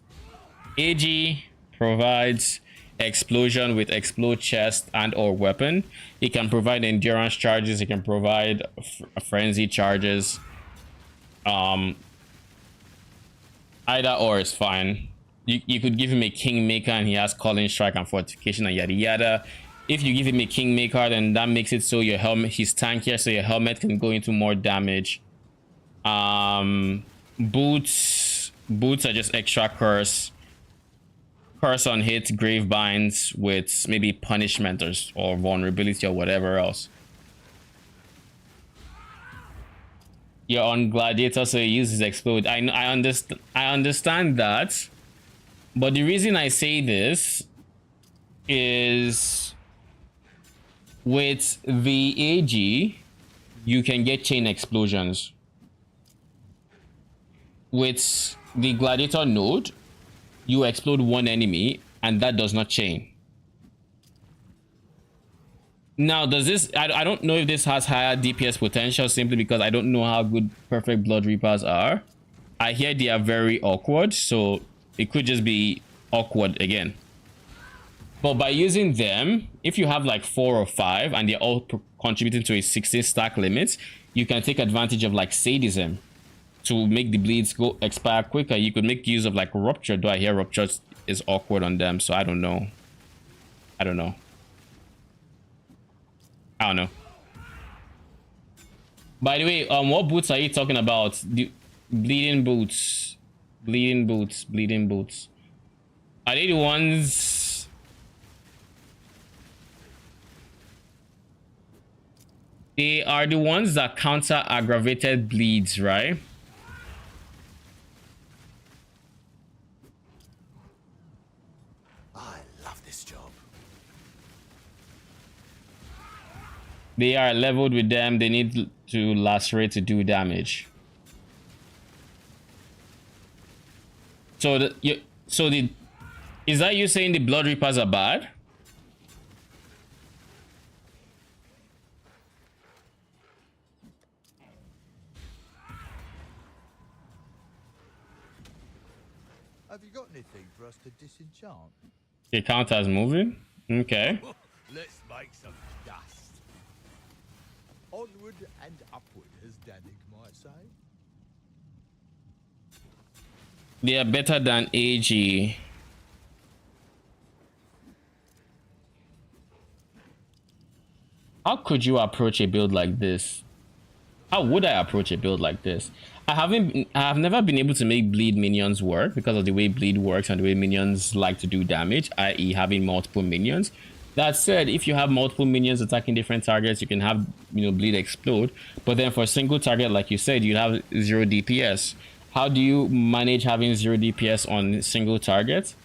AG provides explosion with explode chest and or weapon. It can provide endurance charges, it can provide frenzy charges. Either or is fine. You could give him a Kingmaker and he has Calling Strike and Fortification and yada yada. If you give him a Kingmaker, then that makes it so your helmet, he's tankier, so your helmet can go into more damage. Boots are just extra curse curse on hit, grave binds with maybe punishment or vulnerability or whatever else. You're on gladiator, so it uses explode. I understand that, but the reason I say this is with the AG, you can get chain explosions. With the gladiator node, you explode one enemy and that does not chain. Now, does this, I don't know if this has higher DPS potential simply because I don't know how good perfect blood reapers are. I hear they are very awkward, so it could just be awkward again. But by using them, if you have like 4 or 5 and they're all contributing to a 16 stack limit, you can take advantage of like sadism to make the bleeds go expire quicker. You could make use of like rupture, though I hear rupture is awkward on them, so I don't know. I don't know. By the way, what boots are you talking about? The bleeding boots. Bleeding boots. Are they the ones? They are the ones that counter aggravated bleeds, right? I love this job. They are leveled with them. They need to lacerate to do damage. So is that you saying the blood reapers are bad? Have you got anything for us to disenchant? It counts as moving? Okay. Let's make some dust. Onward and upward, as Danik might say. They are better than AG. How could you approach a build like this? How would I approach a build like this? I have never been able to make bleed minions work because of the way bleed works and the way minions like to do damage, i.e. having multiple minions. That said, if you have multiple minions attacking different targets, you can have, bleed explode. But then for a single target, like you said, you have 0 DPS. How do you manage having 0 DPS on single targets?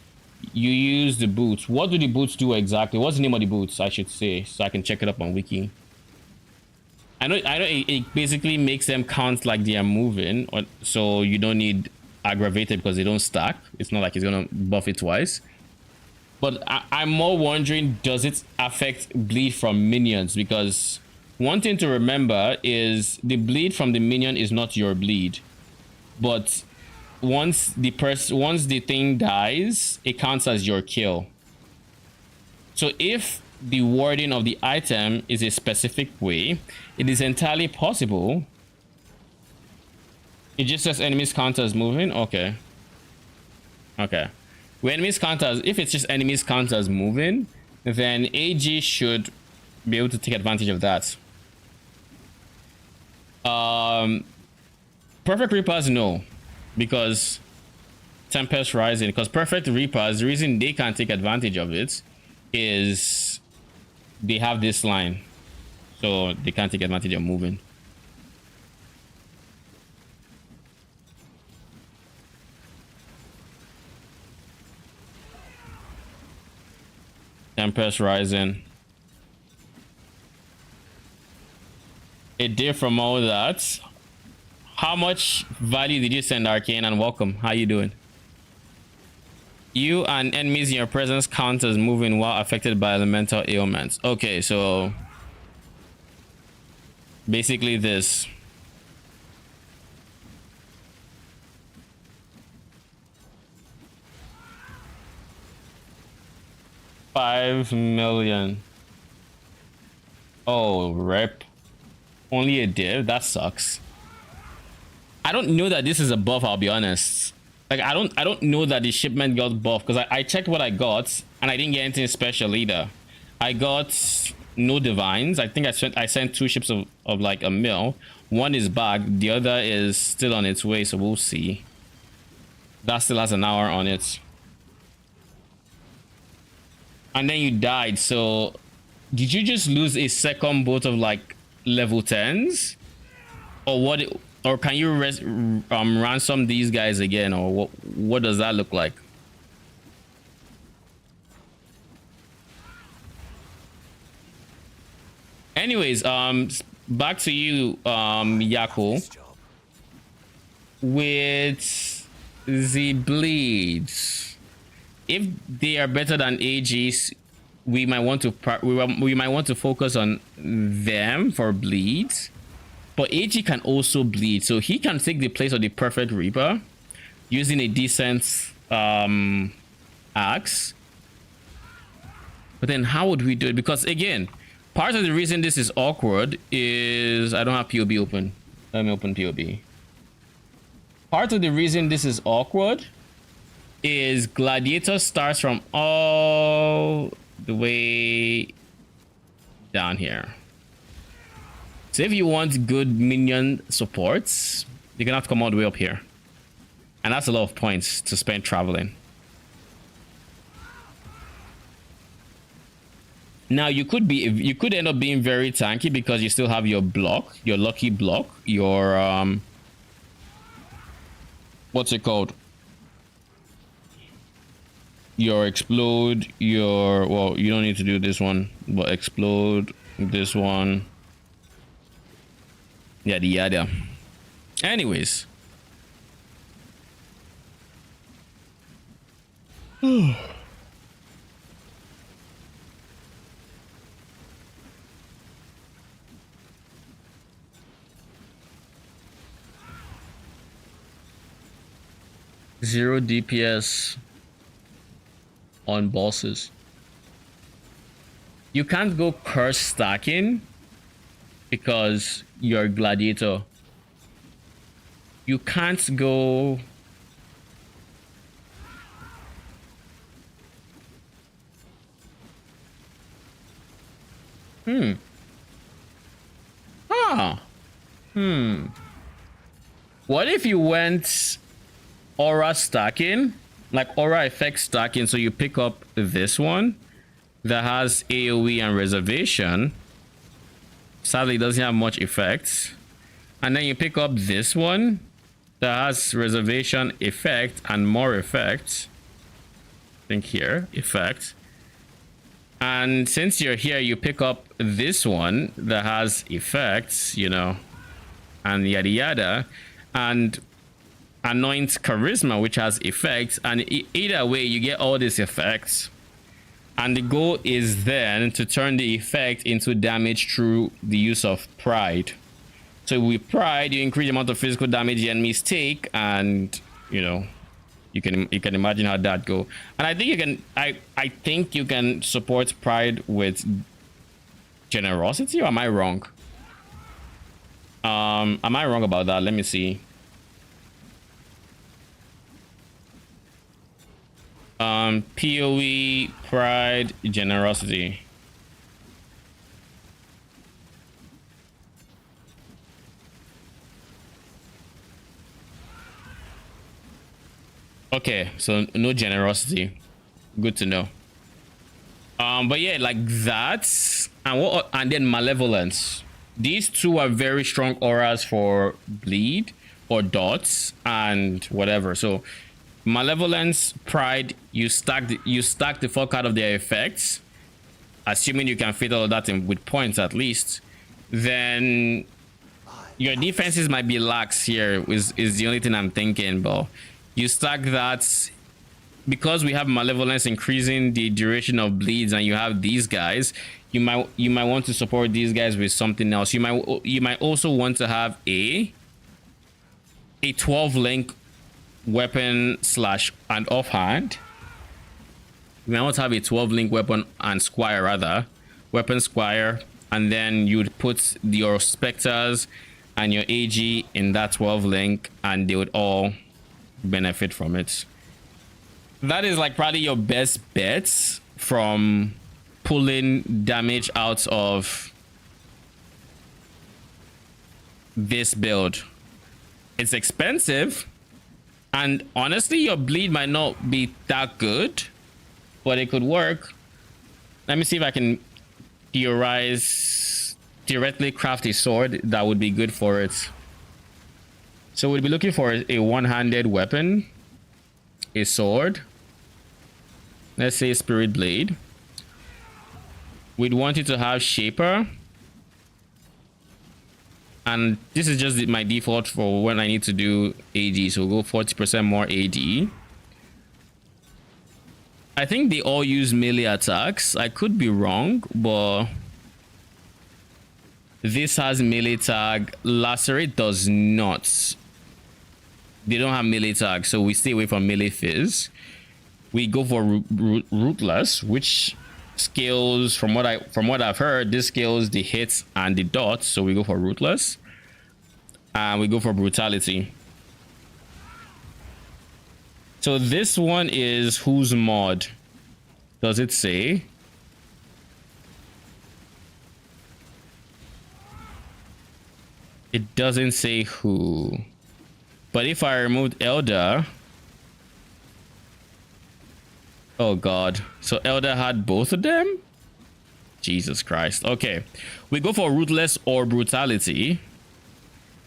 You use the boots. What do the boots do exactly? What's the name of the boots, I should say, so I can check it up on wiki. I know it basically makes them count like they are moving, so you don't need aggravated because they don't stack. It's not like it's gonna buff it twice. But I'm more wondering, does it affect bleed from minions? Because one thing to remember is the bleed from the minion is not your bleed. But once the thing dies, it counts as your kill. So if the wording of the item is a specific way, it is entirely possible. It just says enemies count as moving. Okay. When enemies count as, if it's just enemies count as moving, then AG should be able to take advantage of that. Perfect Reapers, no, because Tempest Rising, because Perfect Reapers, the reason they can't take advantage of it is they have this line, so they can't take advantage of moving. Tempest Rising. It did from all that. How much value did you send, Arcane? And welcome. How you doing? You and enemies in your presence count as moving while affected by elemental ailments. Okay, so basically this. $5 million. Oh, rip. Only a div? That sucks. I don't know that this is a buff, I'll be honest. Like, I don't know that the shipment got buffed, because I checked what I got and I didn't get anything special either. I got no divines. I think I sent 2 ships of like a mil. One is back, the other is still on its way, so we'll see. That still has an hour on it. and then you died. So did you just lose a second boat of like level 10s, or what? Or can you ransom these guys again, or what does that look like? Anyways, back to you, Yako. With the bleeds, if they are better than AGs, we might want to focus on them for bleeds. But AG can also bleed, so he can take the place of the Perfect Reaper using a decent axe. But then how would we do it? Because again, part of the reason this is awkward is I don't have POB open. Let me open POB. Part of the reason this is awkward is Gladiator starts from all the way down here. So if you want good minion supports, you're gonna have to come all the way up here. And that's a lot of points to spend traveling. Now you could end up being very tanky because you still have your block, your lucky block, your what's it called? Your explode, your, well, you don't need to do this one, but explode this one. Yada yada. Anyways. Zero DPS on bosses. You can't go curse stacking because you're a gladiator. You can't go what if you went aura stacking, like aura effect stacking? So you pick up this one that has AoE and reservation. Sadly, it doesn't have much effects. And then you pick up this one that has reservation, effect, and more effects. I think here, effect. And since you're here, you pick up this one that has effects, you know, and yada yada, and anoint charisma, which has effects. And either way, you get all these effects. And the goal is then to turn the effect into damage through the use of pride. So with pride, you increase the amount of physical damage the enemies take, and you know, you can imagine how that go. And I think you can I think you can support pride with generosity, or am I wrong? Am I wrong about that? Let me see. PoE, pride, generosity. Okay, so no generosity. Good to know. But yeah, like that, and then malevolence. These two are very strong auras for bleed or dots and whatever. So malevolence, pride, you stack the fuck out of their effects, assuming you can fit all of that in with points at least. Then your defenses might be lax here is the only thing I'm thinking, but you stack that because we have malevolence increasing the duration of bleeds, and you have these guys. You might want to support these guys with something else. You might also want to have a 12 link weapon slash and offhand. You might want to have a 12 link weapon and squire, rather weapon squire, and then you'd put your specters and your AG in that 12 link, and they would all benefit from it. That is like probably your best bets from pulling damage out of this build. It's expensive, and honestly your bleed might not be that good, but it could work. Let me see if I can theoretically craft a sword that would be good for it. So we'd be looking for a one-handed weapon, a sword. Let's say Spirit Blade. We'd want it to have Shaper. And this is just my default for when I need to do AD. So we'll go 40% more AD. I think they all use melee attacks. I could be wrong, but this has melee tag. Lacerate does not. They don't have melee tag, so we stay away from melee fizz. We go for Ruthless, which scales from what I've heard. This scales the hits and the dots, so we go for Ruthless, and we go for Brutality. So this one is whose mod? Does it say? It doesn't say who. But if I removed Elder, oh god, so Elder had both of them? Jesus Christ. Okay, we go for Ruthless or Brutality,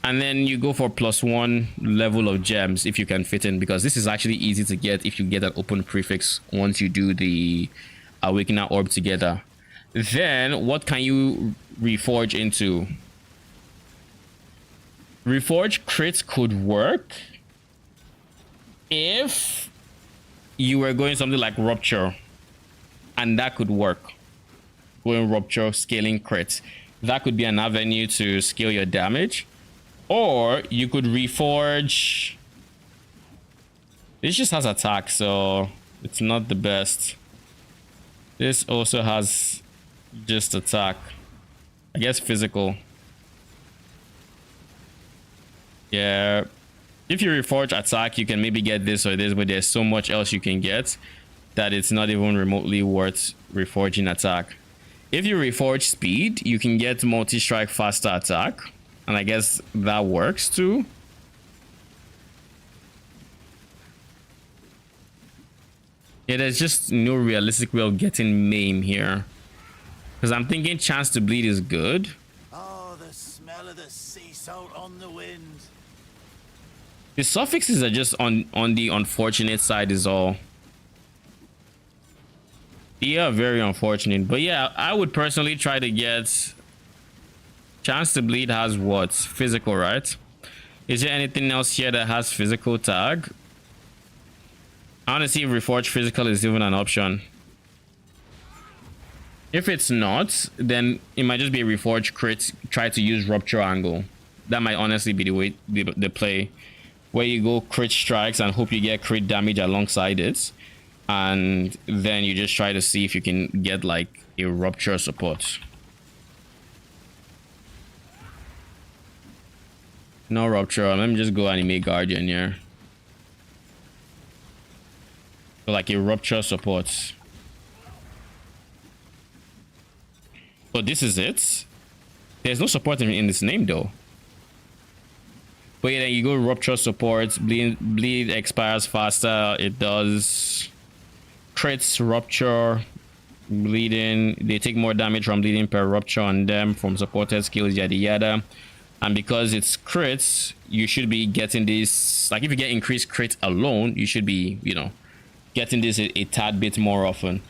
and then you go for +1 level of gems if you can fit in, because this is actually easy to get if you get an open prefix once you do the Awakener Orb together. Then what can you reforge into? Reforge crits could work if you were going something like Rupture, and that could work. Going Rupture, scaling crits, that could be an avenue to scale your damage. Or you could reforge. This just has attack, so it's not the best. This also has just attack, I guess physical. Yeah, if you reforge attack, you can maybe get this or this, but there's so much else you can get that it's not even remotely worth reforging attack. If you reforge speed, you can get multi-strike faster attack, and I guess that works too. Yeah, there's just no realistic way of getting maim here, because I'm thinking chance to bleed is good. Oh, the smell of the sea salt on the wind. The suffixes are just on the unfortunate side is all. Yeah, very unfortunate. But yeah, I would personally try to get chance to bleed. Has what? Physical, right? Is there anything else here that has physical tag? I want to see if reforge physical is even an option. If it's not, then it might just be a reforge crit. Try to use Rupture Angle. That might honestly be the way the play, where you go crit strikes and hope you get crit damage alongside it, and then you just try to see if you can get like a Rupture support. No Rupture. Let me just go animate Guardian here. So like a Rupture support. So this is it. There's no support in this name though. But yeah, then you go Rupture support. Bleed expires faster. It does crits, Rupture, bleeding. They take more damage from bleeding per Rupture on them from supported skills, yada yada. And because it's crits, you should be getting this. Like if you get increased crit alone, you should be, you know, getting this a tad bit more often.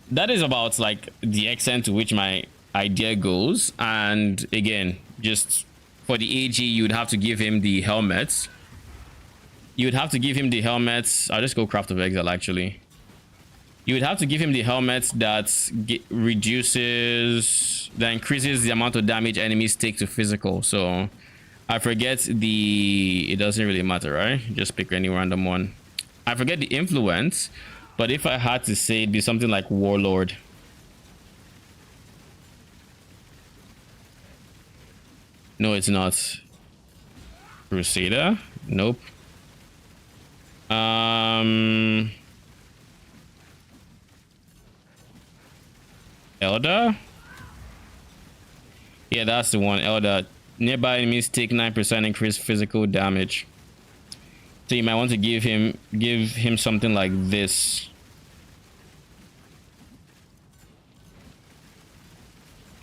That is about like the extent to which my idea goes. And again, just for the AG, you'd have to give him the helmets. You'd have to give him the helmets. I'll just go Craft of Exile actually. You would have to give him the helmet that increases the amount of damage enemies take to physical. So I forget it doesn't really matter, right? Just pick any random one. I forget the influence, but if I had to say, it'd be something like Warlord. No, it's not. Crusader? Nope. Elder? Yeah, that's the one. Elder. Nearby enemies take 9% increased physical damage. So you might want to give him something like this.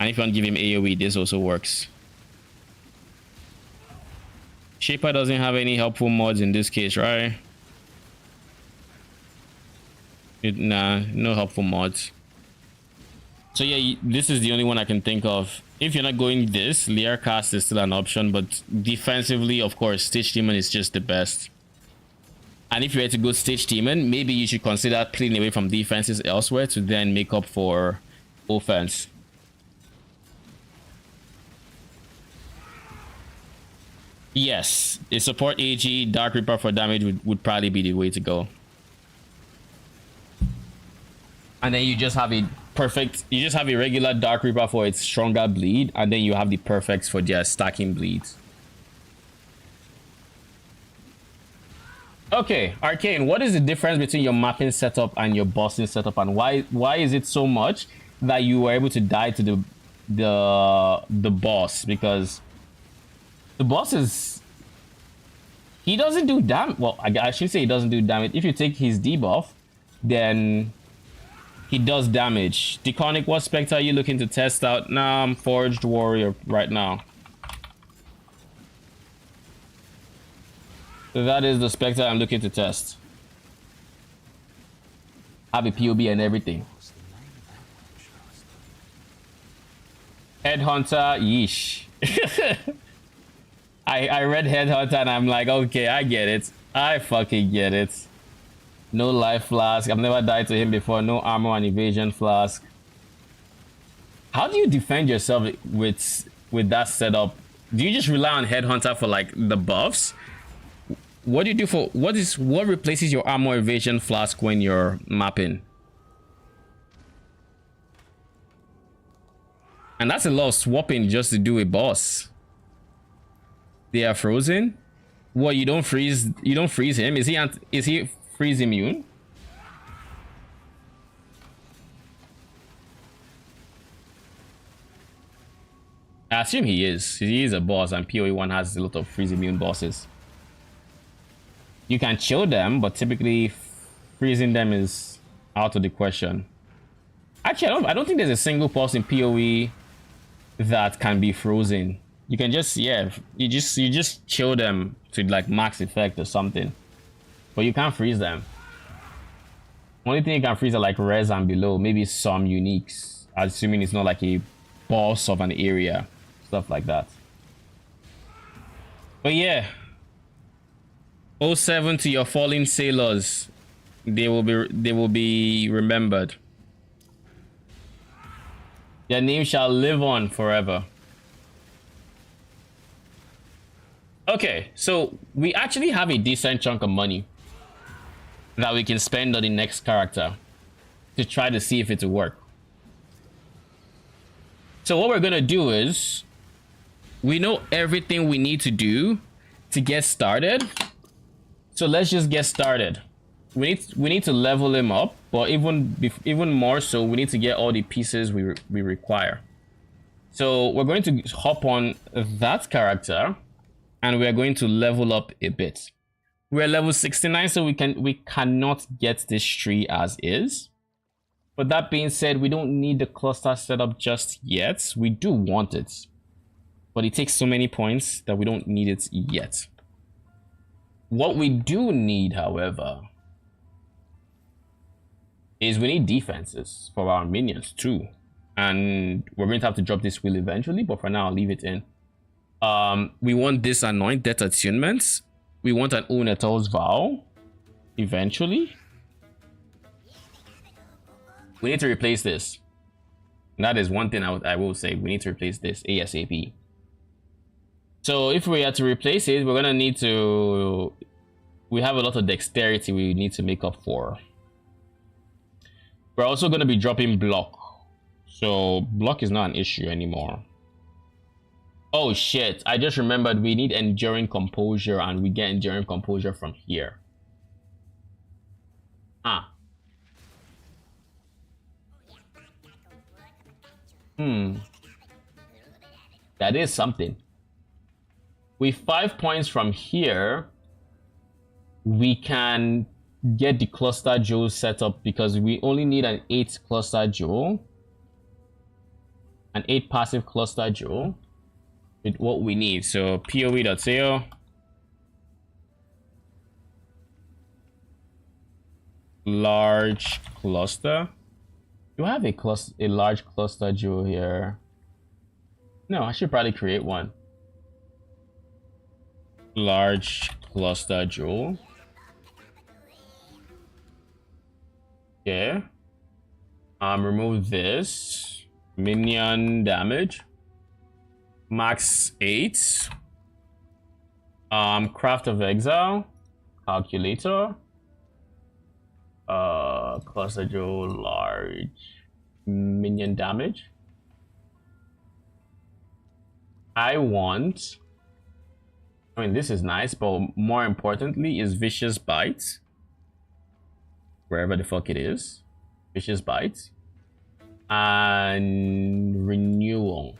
And if you want to give him AoE, this also works. Shaper doesn't have any helpful mods in this case, right? Nah, no helpful mods. So yeah, this is the only one I can think of. If you're not going this, Lear Cast is still an option, but defensively, of course, Stitch Demon is just the best. And if you were to go Stitch Demon, maybe you should consider peeling away from defenses elsewhere to then make up for offense. Yes, a support AG, Dark Reaper for damage would probably be the way to go. And then you just have a regular Dark Reaper for its stronger bleed, and then you have the perfects for their stacking bleeds. Okay, Arcane, what is the difference between your mapping setup and your bossing setup, and why is it so much that you were able to die to the boss? Because the boss he doesn't do damage. Well, I should say he doesn't do damage. If you take his debuff, then he does damage. Deconic, what Spectre are you looking to test out? Nah, I'm Forged Warrior right now. So that is the Spectre I'm looking to test. Have a POB and everything. Headhunter, yeesh. I read Headhunter and I'm like, okay, I get it. I fucking get it. No life flask. I've never died to him before. No armor and evasion flask. How do you defend yourself with that setup? Do you just rely on Headhunter for like the buffs? What do you do for what replaces your armor evasion flask when you're mapping? And that's a lot of swapping just to do a boss. They are frozen. What, you don't freeze him? Is he freeze immune? I assume he is. He is a boss, and PoE 1 has a lot of freeze immune bosses. You can chill them, but typically freezing them is out of the question. Actually, I don't think there's a single boss in PoE that can be frozen. You can just, yeah, you just chill them to like max effect or something, but you can't freeze them. Only thing you can freeze are like res and below, maybe some uniques, assuming it's not like a boss of an area, stuff like that. But yeah, 07 to your fallen sailors, they will be remembered. Their name shall live on forever. Okay, so we actually have a decent chunk of money that we can spend on the next character to try to see if it will work. So what we're gonna do is, we know everything we need to do to get started. So let's just get started. We need to level him up, but even more so, we need to get all the pieces we require. So we're going to hop on that character, and we are going to level up a bit. We're level 69, so we cannot get this tree as is. But that being said, we don't need the cluster setup just yet. We do want it, but it takes so many points that we don't need it yet. What we do need, however, is we need defenses for our minions too. And we're going to have to drop this wheel eventually, but for now I'll leave it in. We want this Anoint Death Attunement. We want an Unetal's Vow eventually. We need to replace this. And that is one thing I will say. We need to replace this ASAP. So if we are to replace it, we're gonna need to... We have a lot of dexterity we need to make up for. We're also gonna be dropping block. So block is not an issue anymore. Oh shit, I just remembered we need Enduring Composure, and we get Enduring Composure from here. That is something. With 5 points from here, we can get the cluster jewel set up, because we only need an 8 cluster jewel. an 8 passive cluster jewel with what we need. So POE.co. Large cluster. Do I have a large cluster jewel here? No, I should probably create one. Large cluster jewel. Okay. Remove this. Minion damage. Max 8. Craft of Exile. Calculator. Cluster jewel, large minion damage. I mean, this is nice, but more importantly is Vicious Bite. Wherever the fuck it is. Vicious Bite. And Renewal.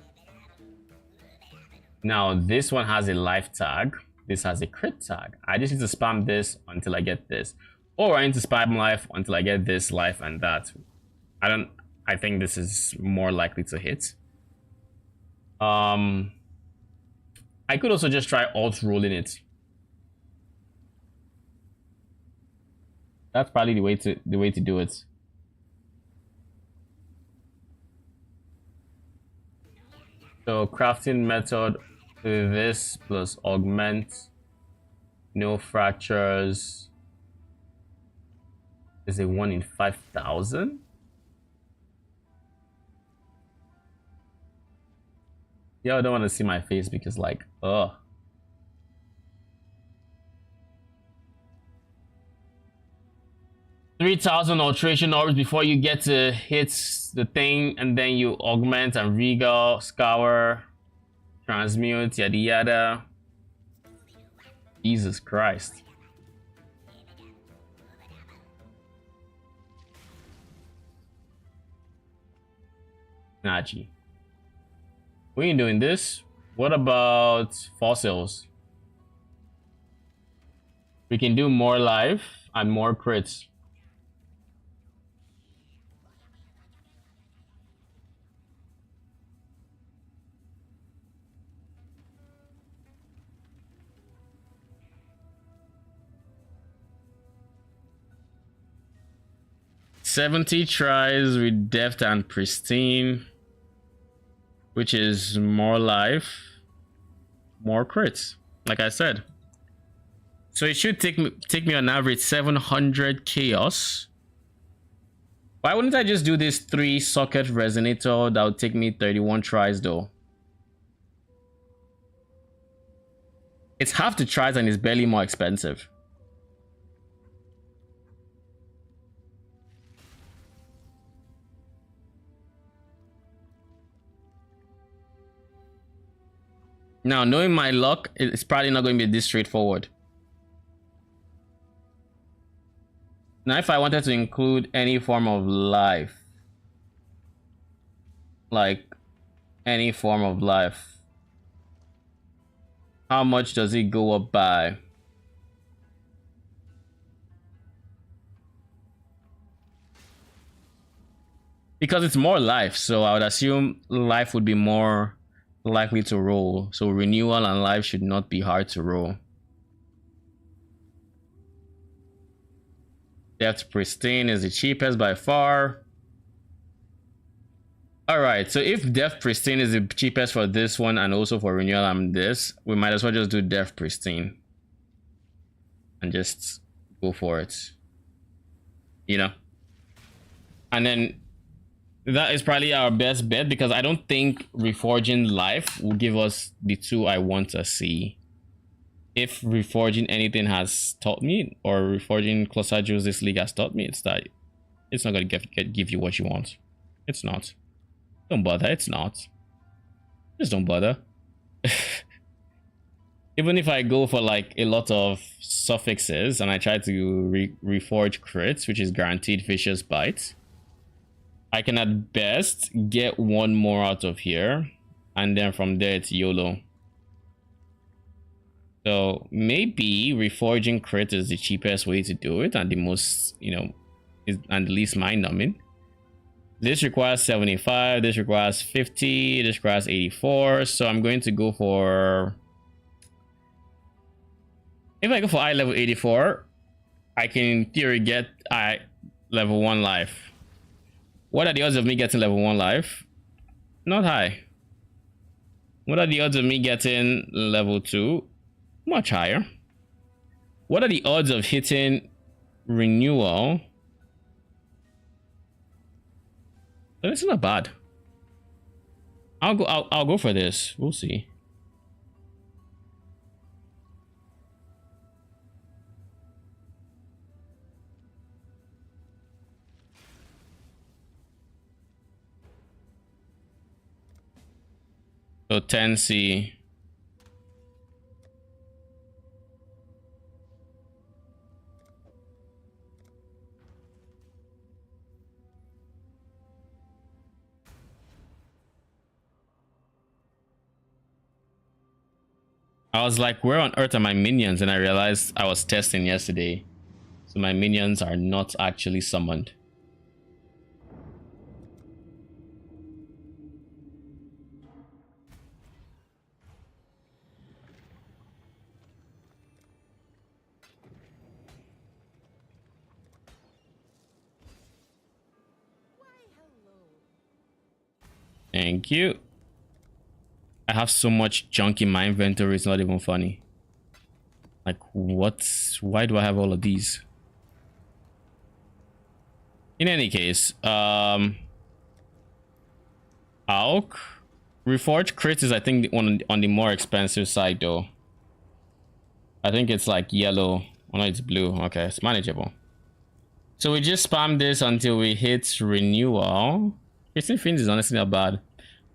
Now, this one has a life tag. This has a crit tag. I just need to spam this until I get this. Or I need to spam life until I get this life and that. I think this is more likely to hit. I could also just try alt rolling it. That's probably the way to do it. So crafting method to this plus augment, no fractures. Is a 1 in 5,000. Yeah, I don't want to see my face because, like, ugh. $3,000 alteration orbs before you get to hit the thing, and then you augment and regal, scour, transmute, yada yada. Jesus Christ. Nachi. We ain't doing this. What about fossils? We can do more life and more crits. $70 tries with deft and pristine, which is more life, more crits, like I said. So it should take me on average 700 chaos. Why wouldn't I just do this 3 socket resonator? That would take me 31 tries though. It's half the tries and it's barely more expensive. Now, knowing my luck, it's probably not going to be this straightforward. Now, if I wanted to include any form of life, like any form of life, how much does it go up by? Because it's more life, so I would assume life would be more likely to roll. So renewal and life should not be hard to roll. Depth pristine is the cheapest by far. All right, so if depth pristine is the cheapest for this one and also for renewal and this, we might as well just do depth pristine and just go for it, you know. And then that is probably our best bet because I don't think reforging life will give us the 2 I want to see. If reforging anything has taught me, or reforging cluster jewels this league has taught me, it's that it's not going to give you what you want. It's not. Don't bother. It's not. Just don't bother. Even if I go for like a lot of suffixes and I try to reforge crits, which is guaranteed vicious bite, I can at best get 1 more out of here, and then from there it's YOLO. So maybe reforging crit is the cheapest way to do it and the most, you know, and the least mind numbing. This requires 75. This requires 50. This requires 84. So I'm going to go for... If I go for eye level 84, I can in theory get eye level 1 life. What are the odds of me getting level 1 life? Not high. What are the odds of me getting level 2? Much higher. What are the odds of hitting renewal? But it's not bad. I'll go for this. We'll see. So 10C. I was like, where on earth are my minions? And I realized I was testing yesterday. So my minions are not actually summoned. Thank you. I have so much junk in my inventory, it's not even funny. Like, what? Why do I have all of these? In any case, Alk. Reforged crit is, I think, on the more expensive side, though. I think it's like yellow. Oh, no, it's blue. Okay, it's manageable. So we just spam this until we hit renewal. Christian Fiends is honestly not bad.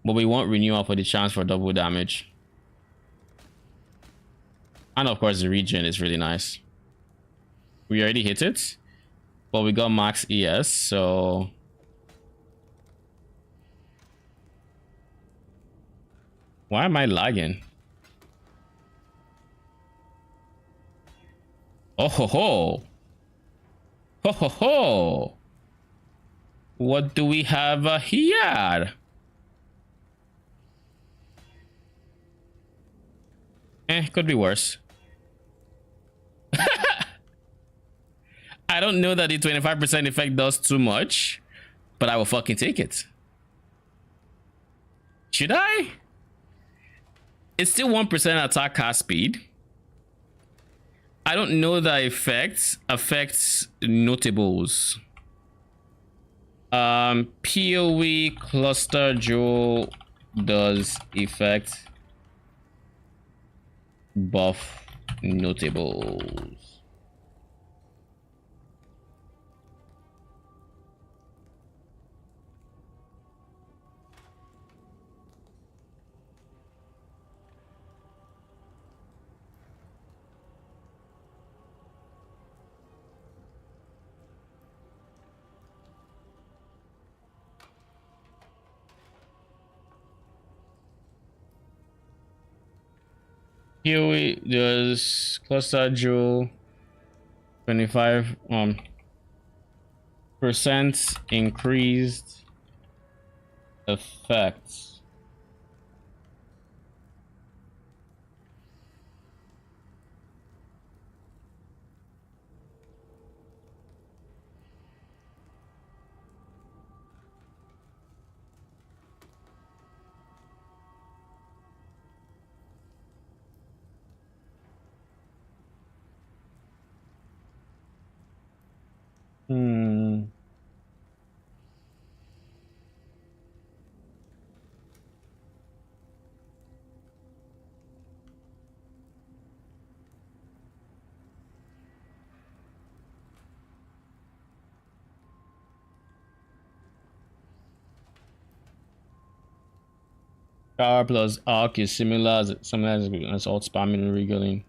But we want renewal for the chance for double damage. And of course the regen is really nice. We already hit it. But we got max ES, so... Why am I lagging? Oh ho ho! Ho ho ho! What do we have here? Could be worse. I don't know that the 25% effect does too much, but I will fucking take it. Should I? It's still 1% attack cast speed. I don't know that effect affects notables. PoE cluster jewel does effect buff notables. PoE does cluster jewel 25 percent increased effects. Power plus arc is similar as alt spamming and regaling.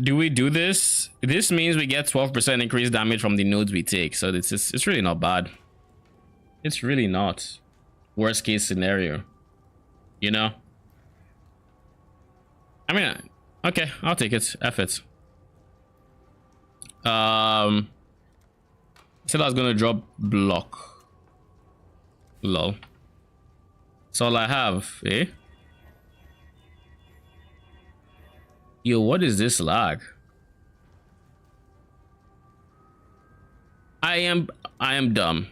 Do we do this? This means we get 12% increased damage from the nodes we take, so it's really not bad. It's really not. worst case scenario, you know? I mean, okay, I'll take it. F it. Said I was gonna drop block. Lol. That's all I have, eh? Yo, what is this lag? I am dumb.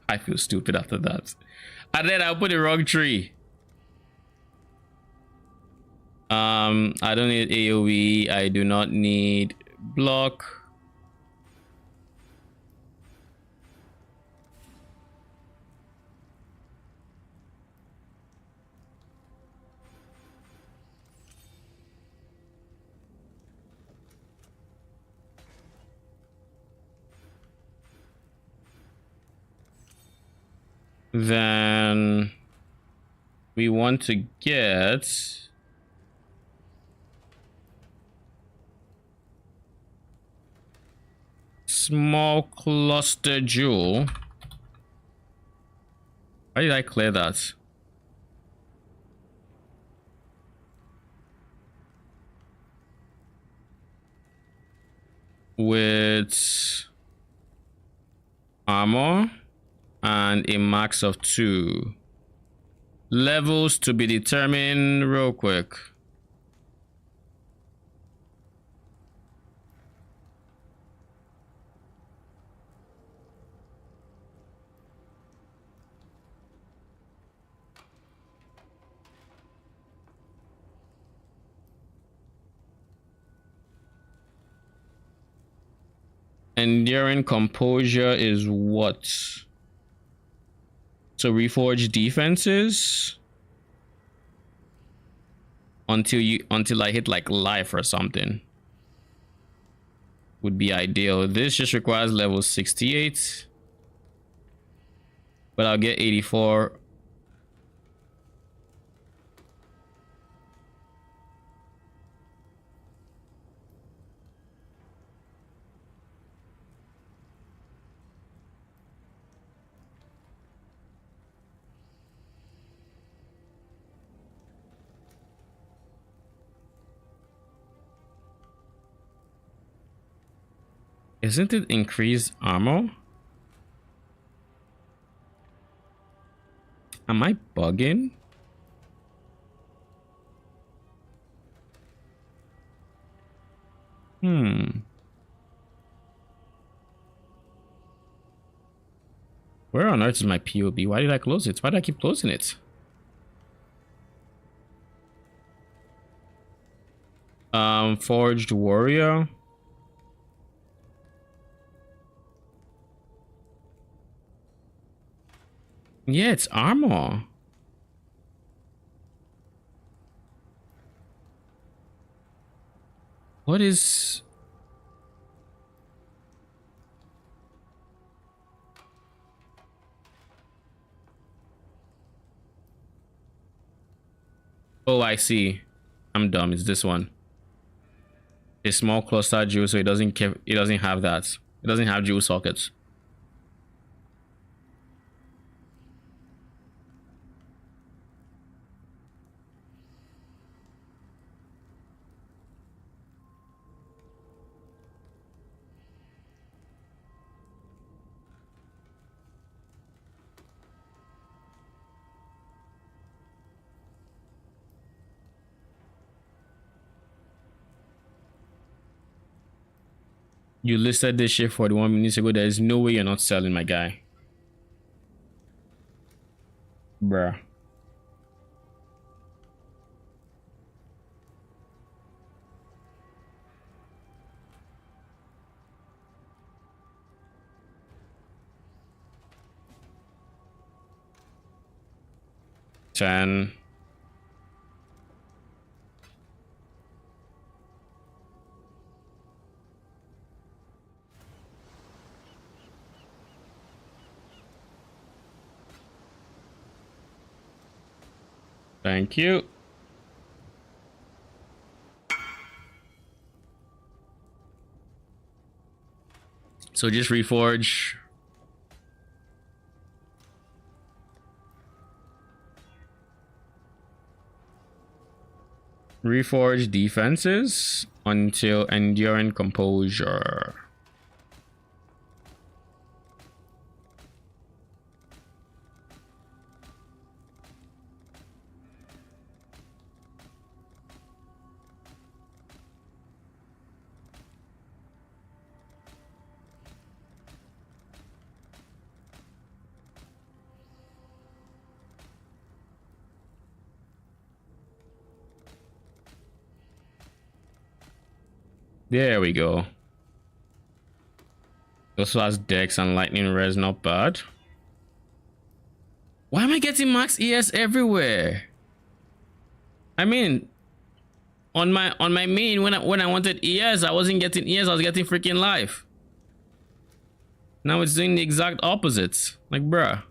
I feel stupid after that. And then I put the wrong tree. I don't need AoE. I do not need block. Then we want to get small cluster jewel. Why did I clear that? With armor and a max of 2. Levels to be determined real quick. Enduring composure is what? So reforge defenses until I hit like life or something would be ideal. This just requires level 68, but I'll get 84. Isn't it increased armor? Am I bugging? Where on earth is my POB? Why did I close it? Why did I keep closing it? Forged warrior. Yeah, it's armor. What is... Oh, I see. I'm dumb. It's this one. A small cluster jewel, so it doesn't have that. It doesn't have jewel sockets. You listed this shit 41 minutes ago. There is no way you're not selling, my guy. Bruh. Ten. Thank you. So just reforge. Reforge defenses until enduring composure. There we go. Also has Dex and Lightning Res, not bad. Why am I getting max ES everywhere? I mean, on my main, when I wanted ES, I wasn't getting ES, I was getting freaking life. Now it's doing the exact opposite. Like, bruh.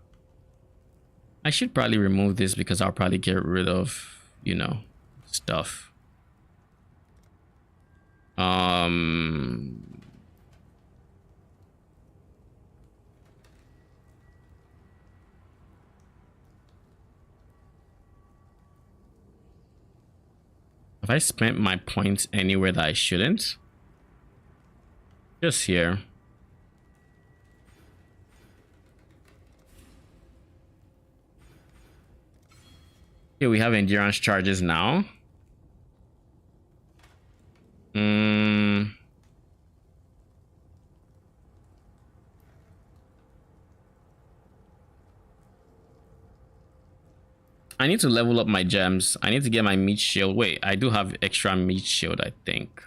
I should probably remove this because I'll probably get rid of, you know, stuff. Have I spent my points anywhere that I shouldn't? Just here. Here we have endurance charges now. I need to level up my gems. I need to get my meat shield. Wait, I do have extra meat shield, I think.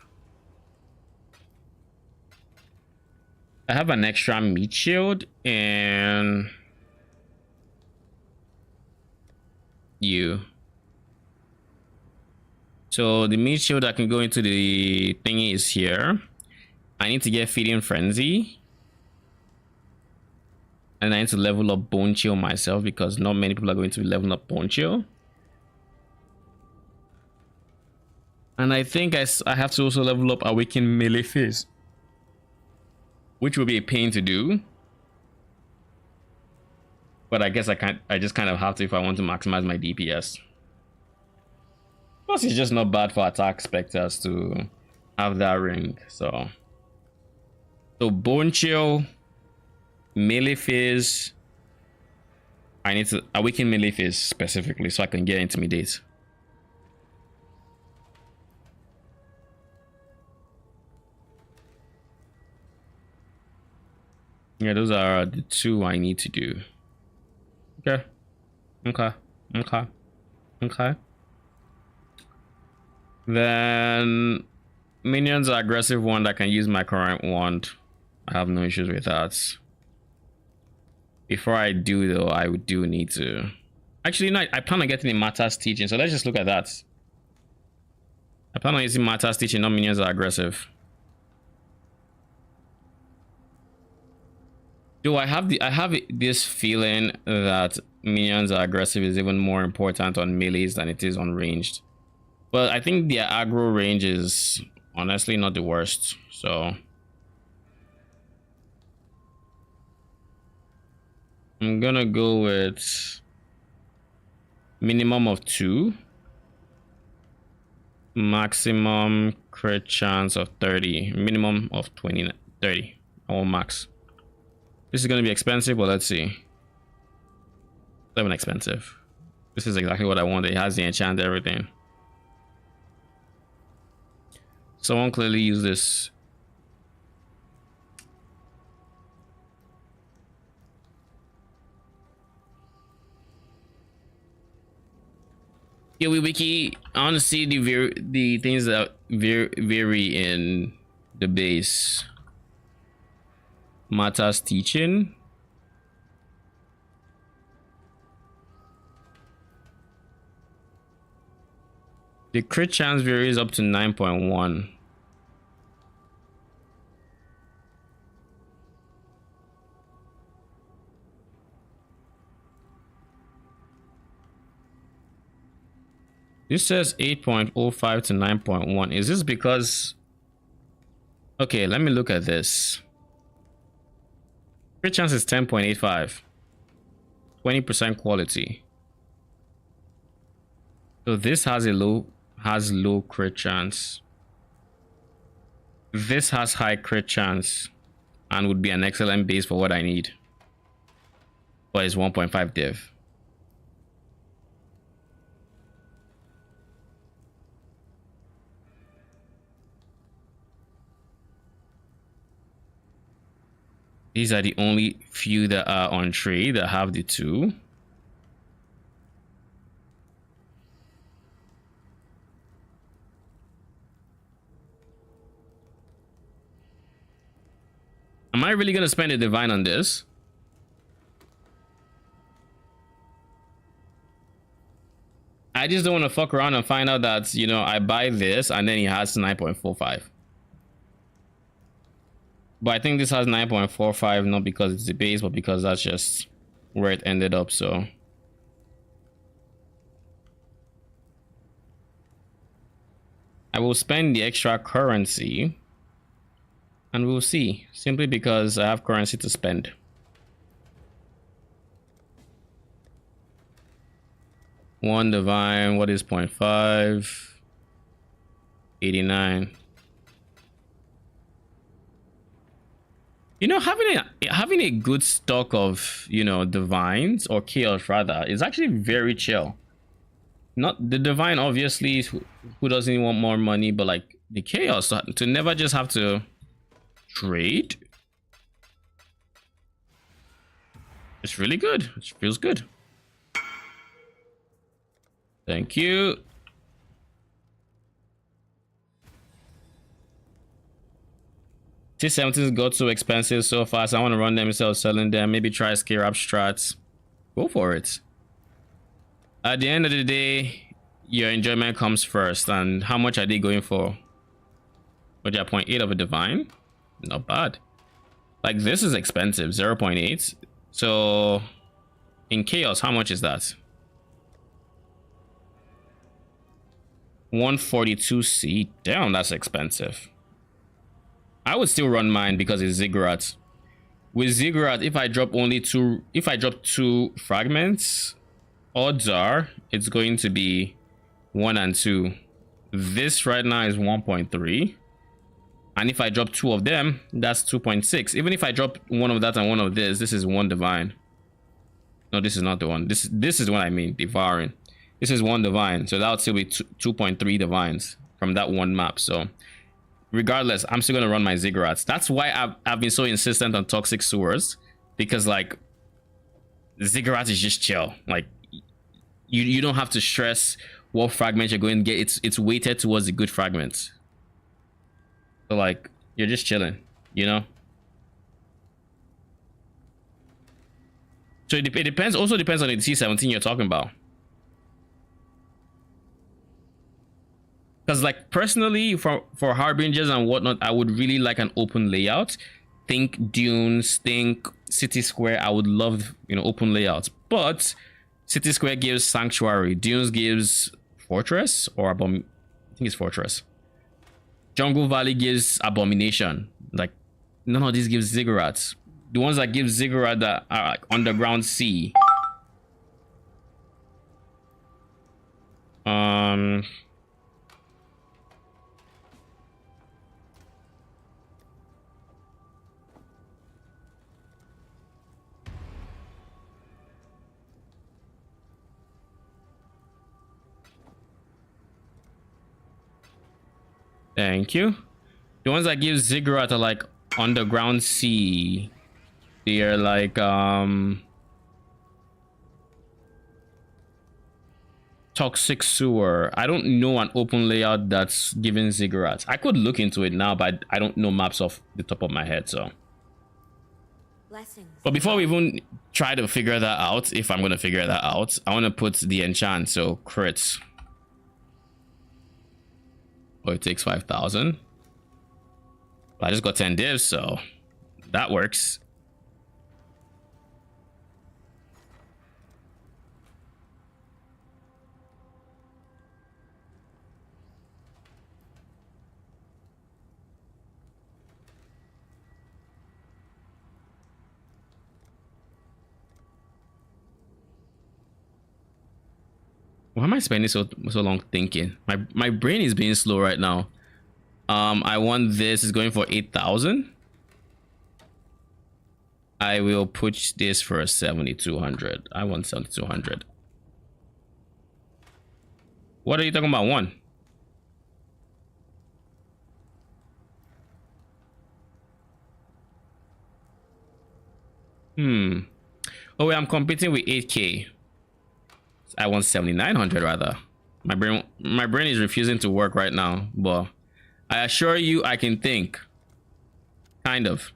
I have an extra meat shield and you. So the meat shield that can go into the thingy is here. I need to get Feeding Frenzy. And I need to level up Bone Chill myself because not many people are going to be leveling up Bone Chill. And I think I have to also level up Awaken Melee Phase, which will be a pain to do. But I guess I just kind of have to if I want to maximize my DPS. Plus, it's just not bad for attack specters to have that ring. So Bone Chill, Melee Phase. I need to Awaken Melee Phase specifically so I can get Intimidate. Yeah, those are the two I need to do. Okay. Okay. Then minions are aggressive one that can use my current wand. I have no issues with that. Before I do though, I do need to. Actually, no, I plan on getting the Mata's teaching, so let's just look at that. I plan on using Mata's teaching, not minions are aggressive. Do I have this feeling that minions are aggressive is even more important on melees than it is on ranged. But I think their aggro range is honestly not the worst. So I'm gonna go with minimum of 2, maximum crit chance of 30, minimum of 30 or max. This is going to be expensive, but let's see. 7 expensive. This is exactly what I want. It has the enchant everything. Someone clearly use this. Yeah, wiki. I want to see the things that vary in the base. Mata's teaching. The crit chance varies up to 9.1. This says 8.05 to 9.1. Is this because... Okay, let me look at this. Crit chance is 10.85. 20% quality. So this has low crit chance. This has high crit chance and would be an excellent base for what I need. But it's 1.5 div. These are the only few that are on trade that have the 2. Am I really gonna spend a divine on this? I just don't want to fuck around and find out that, you know, I buy this and then he has 9.45. But I think this has 9.45 not because it's the base, but because that's just where it ended up. So I will spend the extra currency and we'll see, simply because I have currency to spend. One divine, what is 0.5? 89. You know, having a good stock of, you know, divines or chaos rather is actually very chill. Not the divine, obviously, who doesn't want more money, but like the chaos to never just have to trade. It's really good. It feels good. Thank you. T17s got so expensive so fast. I want to run them instead of selling them. Maybe try scare up strats. Go for it. At the end of the day, your enjoyment comes first. And how much are they going for? But yeah, 0.8 of a divine. Not bad. Like this is expensive. 0.8. So in chaos, how much is that? 142C. Damn, that's expensive. I would still run mine because it's Ziggurat. With Ziggurat, if I drop 2 fragments, odds are it's going to be 1 and 2. This right now is 1.3. And if I drop 2 of them, that's 2.6. Even if I drop 1 of that and 1 of this is 1 divine. No, this is not the one. This is what I mean, devouring. This is 1 divine. So that would still be 2.3 divines from that one map. So regardless, I'm still gonna run my Ziggurats. That's why I've been so insistent on toxic sewers, because like Ziggurats is just chill. Like you don't have to stress what fragments you're going to get. It's weighted towards the good fragments. So like you're just chilling, you know. So it depends. Also depends on the T17 you're talking about. Because like personally for harbingers and whatnot, I would really like an open layout. Think dunes, think city square. I would love, you know, open layouts. But city square gives sanctuary, dunes gives fortress, or I think it's fortress. Jungle Valley gives abomination. Like none of these gives ziggurats. The ones that give ziggurat that are like underground sea. Thank you. The ones that give ziggurat are like underground sea. They are like toxic sewer. I don't know an open layout that's giving ziggurats. I could look into it now, but I don't know maps off the top of my head. So Blessings. but before we even try to figure that out, if I'm gonna figure that out, I want to put the enchant. So crits. Oh, it takes 5,000. I just got 10 divs, so that works. Why am I spending so long thinking? My brain is being slow right now. I want this is going for 8,000. I will push this for a 7,200. I want 7,200. What are you talking about? One. Oh wait, I'm competing with 8K. I want 7,900 rather. My brain is refusing to work right now, but I assure you I can think. Kind of.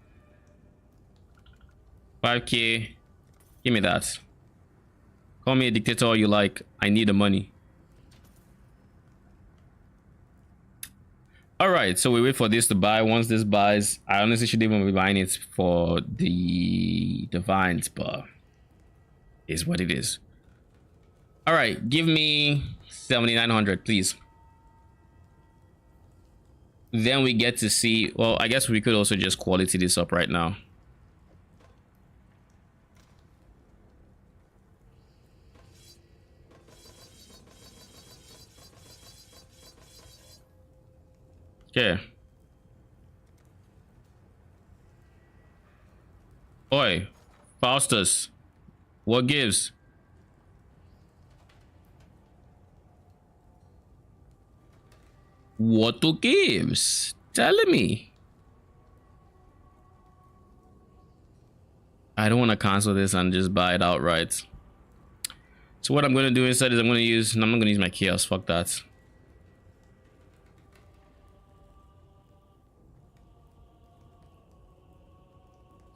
5K. Give me that. Call me a dictator all you like. I need the money. All right, so we wait for this to buy. Once this buys, I honestly should even be buying it for the divines, but it's what it is. All right, give me 7,900, please. Then we get to see. Well, I guess we could also just quality this up right now. Okay. Oi, Faustus, what gives? What to gives? Tell me. I don't want to cancel this and just buy it outright. So what I'm going to do instead is I'm not going to use my chaos. Fuck that.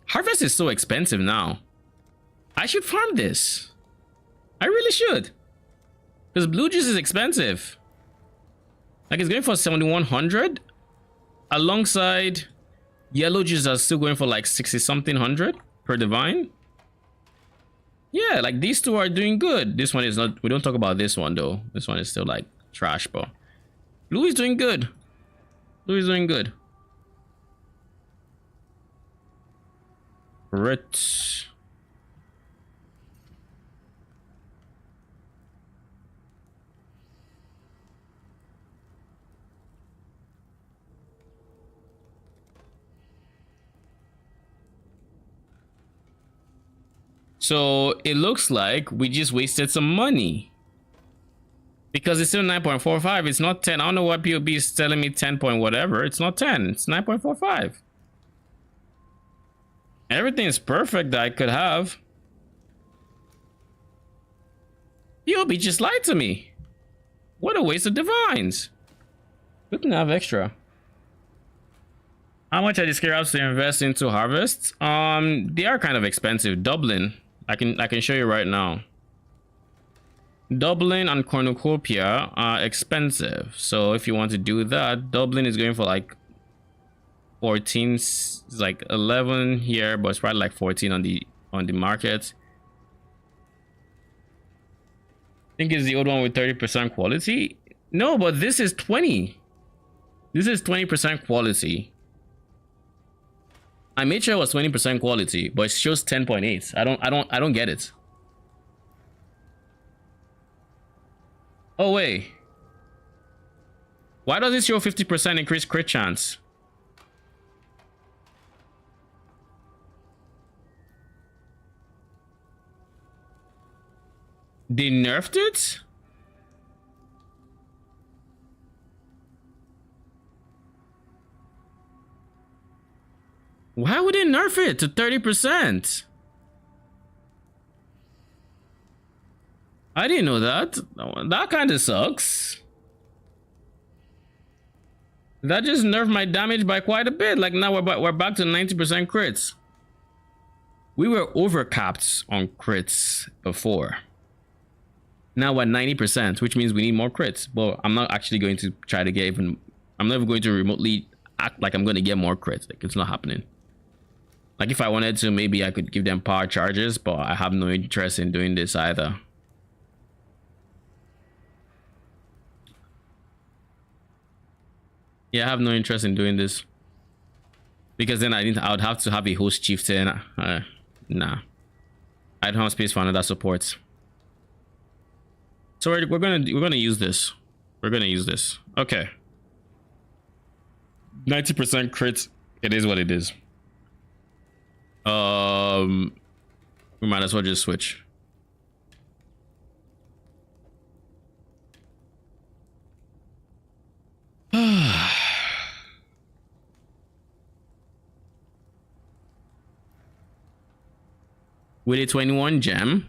Harvest is so expensive now. I should farm this. I really should. Because blue juice is expensive. Like it's going for 7,100. Alongside yellow juice are still going for like 60 something hundred per divine. Yeah, like these two are doing good. This one is not. We don't talk about this one though. This one is still like trash, bro. Blue is doing good. Blue is doing good. Right. So it looks like we just wasted some money because it's still 9.45. It's not 10. I don't know why POB is telling me 10 point whatever. It's not 10. It's 9.45. Everything is perfect that I could have. POB just lied to me. What a waste of divines. Good to have extra. How much are these scarabs to invest into harvests? They are kind of expensive. Dublin. I can show you right now. Dublin and cornucopia are expensive. So if you want to do that, Dublin is going for like 14, it's like 11 here, but it's probably like 14 on the market. I think it's the old one with 30% quality. No, but this is 20. This is 20% quality. I made sure it was 20% quality, but it shows 10.8. I don't get it. Oh wait. Why does it show 50% increased crit chance? They nerfed it? Why would they nerf it to 30%? I didn't know that. That kind of sucks. That just nerfed my damage by quite a bit. Like now we're back to 90% crits. We were overcapped on crits before. Now we're 90%, which means we need more crits. But I'm not actually going to try to get even. I'm never going to remotely act like I'm going to get more crits. Like it's not happening. Like if I wanted to, maybe I could give them power charges, but I have no interest in doing this either. Yeah, I have no interest in doing this. Because then I would have to have a host chieftain. Nah. I don't have space for another support. So we're gonna use this. We're gonna use this. Okay. 90% crit. It is what it is. We might as well just switch. With a 21 gem,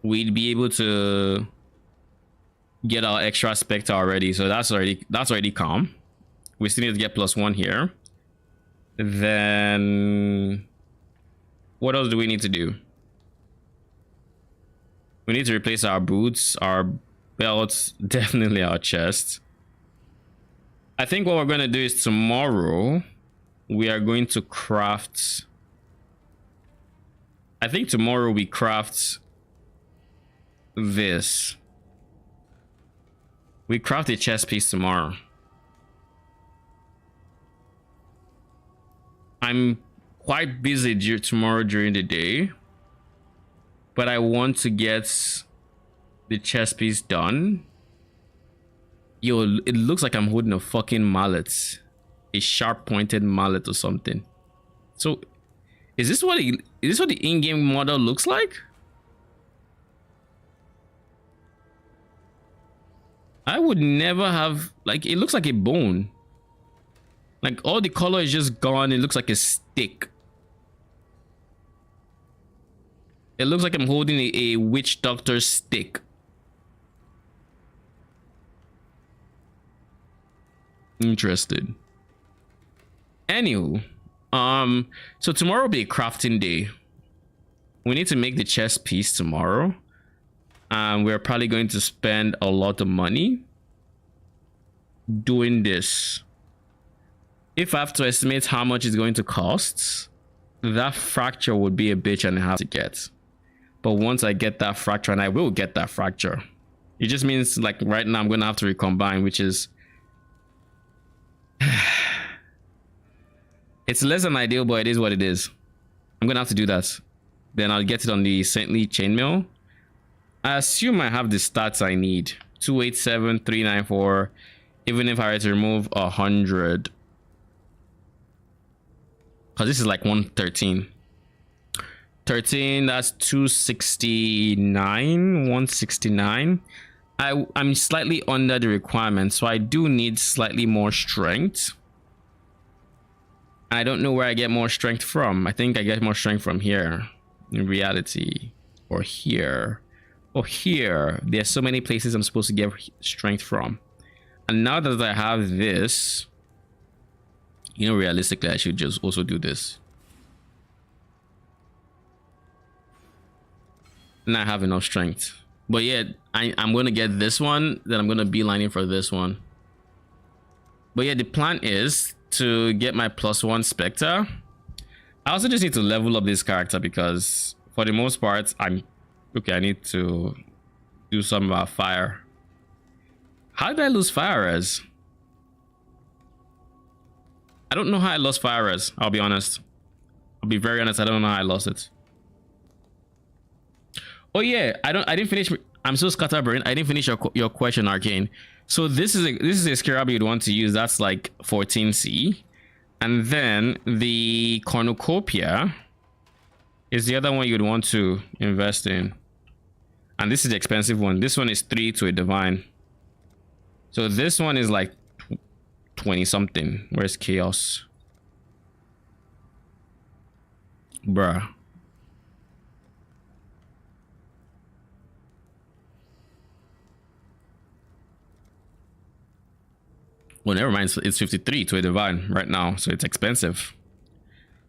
we'd be able to get our extra Spectre already. So that's already calm. We still need to get +1 here. Then what else do we need to do? We need to replace our boots, our belts, definitely our chest. I think what we're going to do is tomorrow we are going to craft. I think tomorrow we craft this. We craft a chest piece tomorrow. I'm quite busy tomorrow during the day, but I want to get the chest piece done. Yo, it looks like I'm holding a fucking mallet, a sharp pointed mallet or something. So is this what the in-game model looks like? I would never have, like, it looks like a bone. Like, all the color is just gone. It looks like a stick. It looks like I'm holding a witch doctor's stick. Interested. Anywho, so tomorrow will be a crafting day. We need to make the chest piece tomorrow. We're probably going to spend a lot of money doing this. If I have to estimate how much it's going to cost, that fracture would be a bitch and a half to get. But once I get that fracture, and I will get that fracture, it just means, like, right now I'm going to have to recombine, which is it's less than ideal, but it is what it is. I'm going to have to do that. Then I'll get it on the Saintly chainmail. I assume I have the stats I need. 287, 394. Even if I were to remove 100. Because this is like 113. 13, that's 269, 169. I'm slightly under the requirement, so I do need slightly more strength. I don't know where I get more strength from. I think I get more strength from here, in reality, or here, or here. There's so many places I'm supposed to get strength from. And now that I have this, you know, realistically, I should just also do this. And I have enough strength. But yeah, I'm going to get this one, then I'm going to beeline it for this one. But yeah, the plan is to get my +1 Spectre. I also just need to level up this character because for the most part, I need to do something about fire. How did I lose fire res? I don't know how I lost fire res. I'll be honest. I'll be very honest. I don't know how I lost it. Oh yeah, I didn't finish. I'm so scatterbrained. I didn't finish your question, Arcane. So this is a scarab you'd want to use. That's like 14C, and then the cornucopia is the other one you'd want to invest in. And this is the expensive one. This one is 3 to a divine. So this one is like 20 something. Where's chaos? Bruh. Well, never mind. It's 53 to a divine right now, so it's expensive.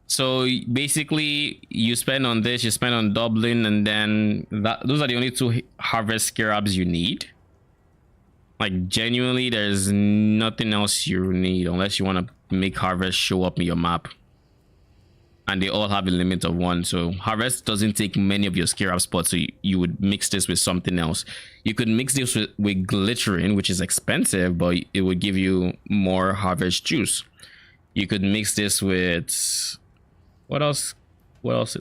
So basically, you spend on this, you spend on doubling, and then those are the only 2 harvest scarabs you need. Like, genuinely, there's nothing else you need unless you want to make harvest show up in your map. And they all have a limit of 1. So harvest doesn't take many of your scarab spots. So you would mix this with something else. You could mix this with glittering, which is expensive, but it would give you more harvest juice. You could mix this with what else? What else?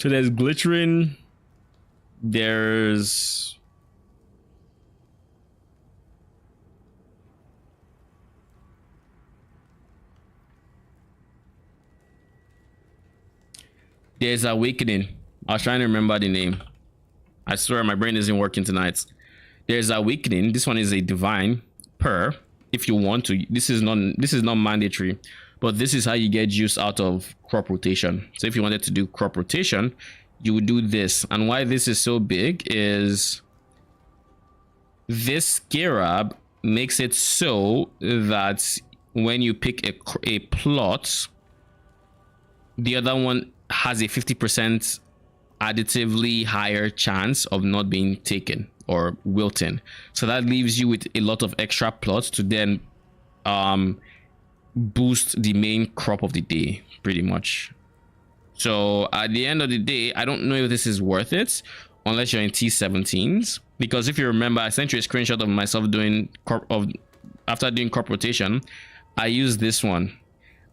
So there's glittering. There's awakening. I was trying to remember the name. I swear my brain isn't working tonight. There's awakening. This one is a divine per if you want to. This is not mandatory, but this is how you get juice out of crop rotation. So if you wanted to do crop rotation, you would do this. And why this is so big is this scarab makes it so that when you pick a plot, the other one has a 50% additively higher chance of not being taken or wilting. So that leaves you with a lot of extra plots to then boost the main crop of the day, pretty much. So at the end of the day, I don't know if this is worth it unless you're in T17s, because if you remember, I sent you a screenshot of myself doing after doing crop rotation. I used this one,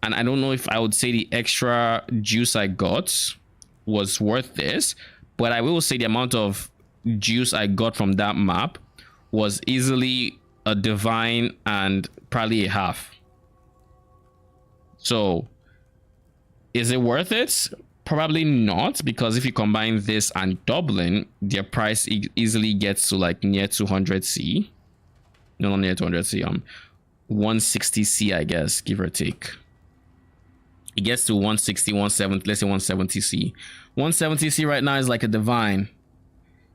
and I don't know if I would say the extra juice I got was worth this, but I will say the amount of juice I got from that map was easily a divine and probably a half. So is it worth it? Probably not, because if you combine this and Dublin, their price easily gets to like near 200C. No, not near 200C, 160C, I guess, give or take. It gets to 160, 170, let's say 170C. 170C right now is like a divine.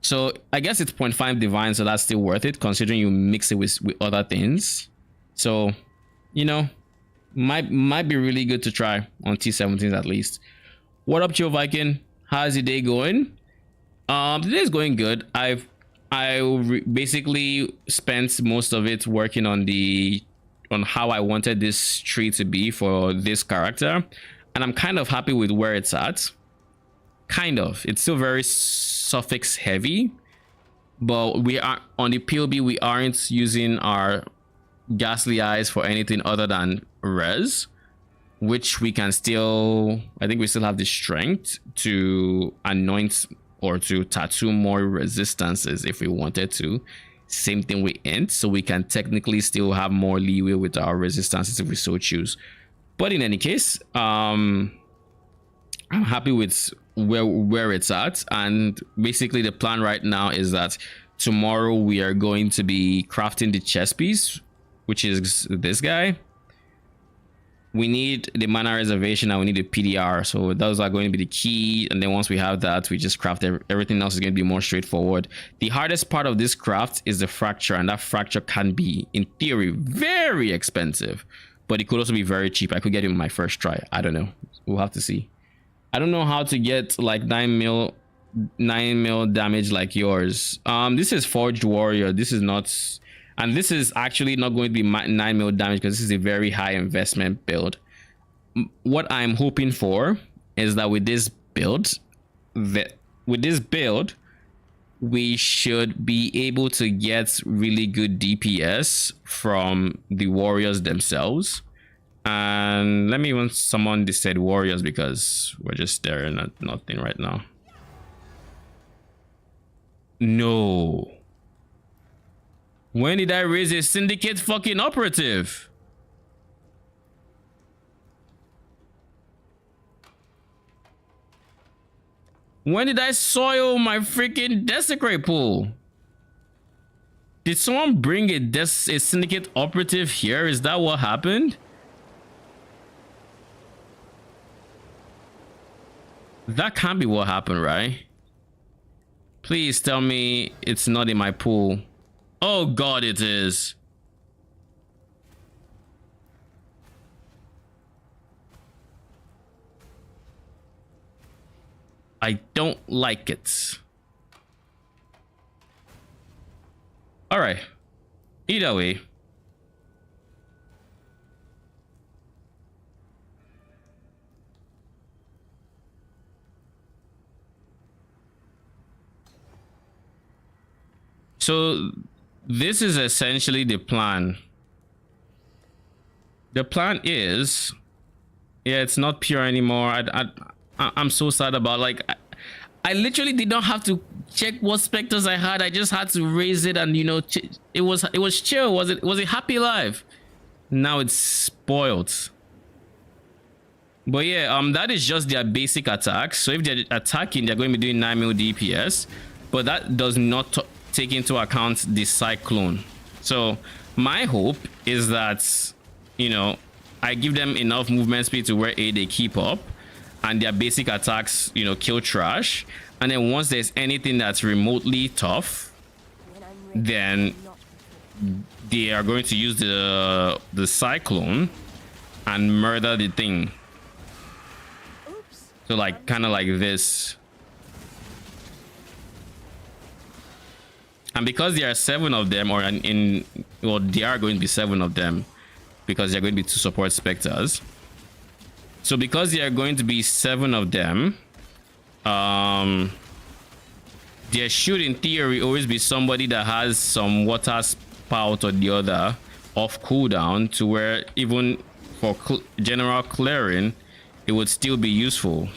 So I guess it's 0.5 divine, so that's still worth it considering you mix it with other things. So, you know, might be really good to try on T17s at least. What up, Joe Viking? How's your day going? The day's going good. I basically spent most of it working on how I wanted this tree to be for this character, and I'm kind of happy with where it's at. Kind of. It's still very suffix heavy, but we are on the POB. We aren't using our ghastly eyes for anything other than res, which we can still, I think we still have the strength to anoint or to tattoo more resistances if we wanted to. Same thing with int, so we can technically still have more leeway with our resistances if we so choose. But in any case, I'm happy with where it's at, and basically the plan right now is that tomorrow we are going to be crafting the chest piece, which is this guy. We need the mana reservation and we need the PDR, so those are going to be the key. And then once we have that, we just craft everything else is going to be more straightforward. The hardest part of this craft is the fracture, and that fracture can be, in theory, very expensive, but it could also be very cheap. I could get it in my first try. I don't know, we'll have to see. I don't know how to get like 9 mil damage like yours. This is Forged Warrior. This is not, and this is actually not going to be 9 mil damage because this is a very high investment build. What I'm hoping for is that with this build, we should be able to get really good DPS from the warriors themselves. And let me even summon the said warriors because we're just staring at nothing right now. No. When did I raise a syndicate fucking operative? When did I soil my freaking desecrate pool? Did someone bring a syndicate operative here? Is that what happened? That can't be what happened, right? Please tell me it's not in my pool. Oh God, it is. I don't like it. All right. Either way. So this is essentially the plan. The plan is, yeah, it's not pure anymore. I'm so sad about, like, I literally did not have to check what specters I had. I just had to raise it, and you know, it was chill. Was it happy life? Now it's spoiled. But yeah, that is just their basic attacks. So if they're attacking, they're going to be doing 9 mil DPS, but that does not take into account the cyclone. So my hope is that, you know, I give them enough movement speed to where they keep up, and their basic attacks, you know, kill trash. And then once there's anything that's remotely tough, then they are going to use the cyclone and murder the thing. So like kind of like this. And because there are 7 of them, or well, there are going to be 7 of them, because they're going to be 2 support specters. So because there are going to be 7 of them, there should in theory always be somebody that has some water spout or the other off cooldown, to where even for general clearing it would still be useful.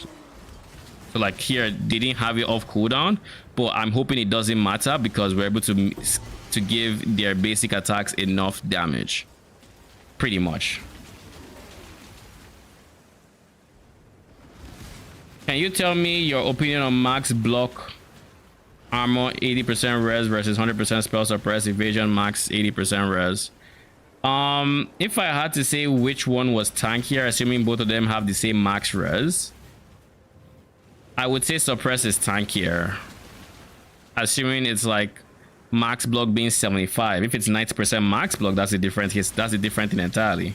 So like here, they didn't have it off cooldown, but I'm hoping it doesn't matter, because we're able to give their basic attacks enough damage, pretty much. Can you tell me your opinion on max block armor 80% res versus 100% spell suppress evasion max 80% res? If I had to say which one was tankier, assuming both of them have the same max res, I would say suppress is tankier, assuming it's like max block being 75. If it's 90% max block, that's a different case. That's a different thing entirely.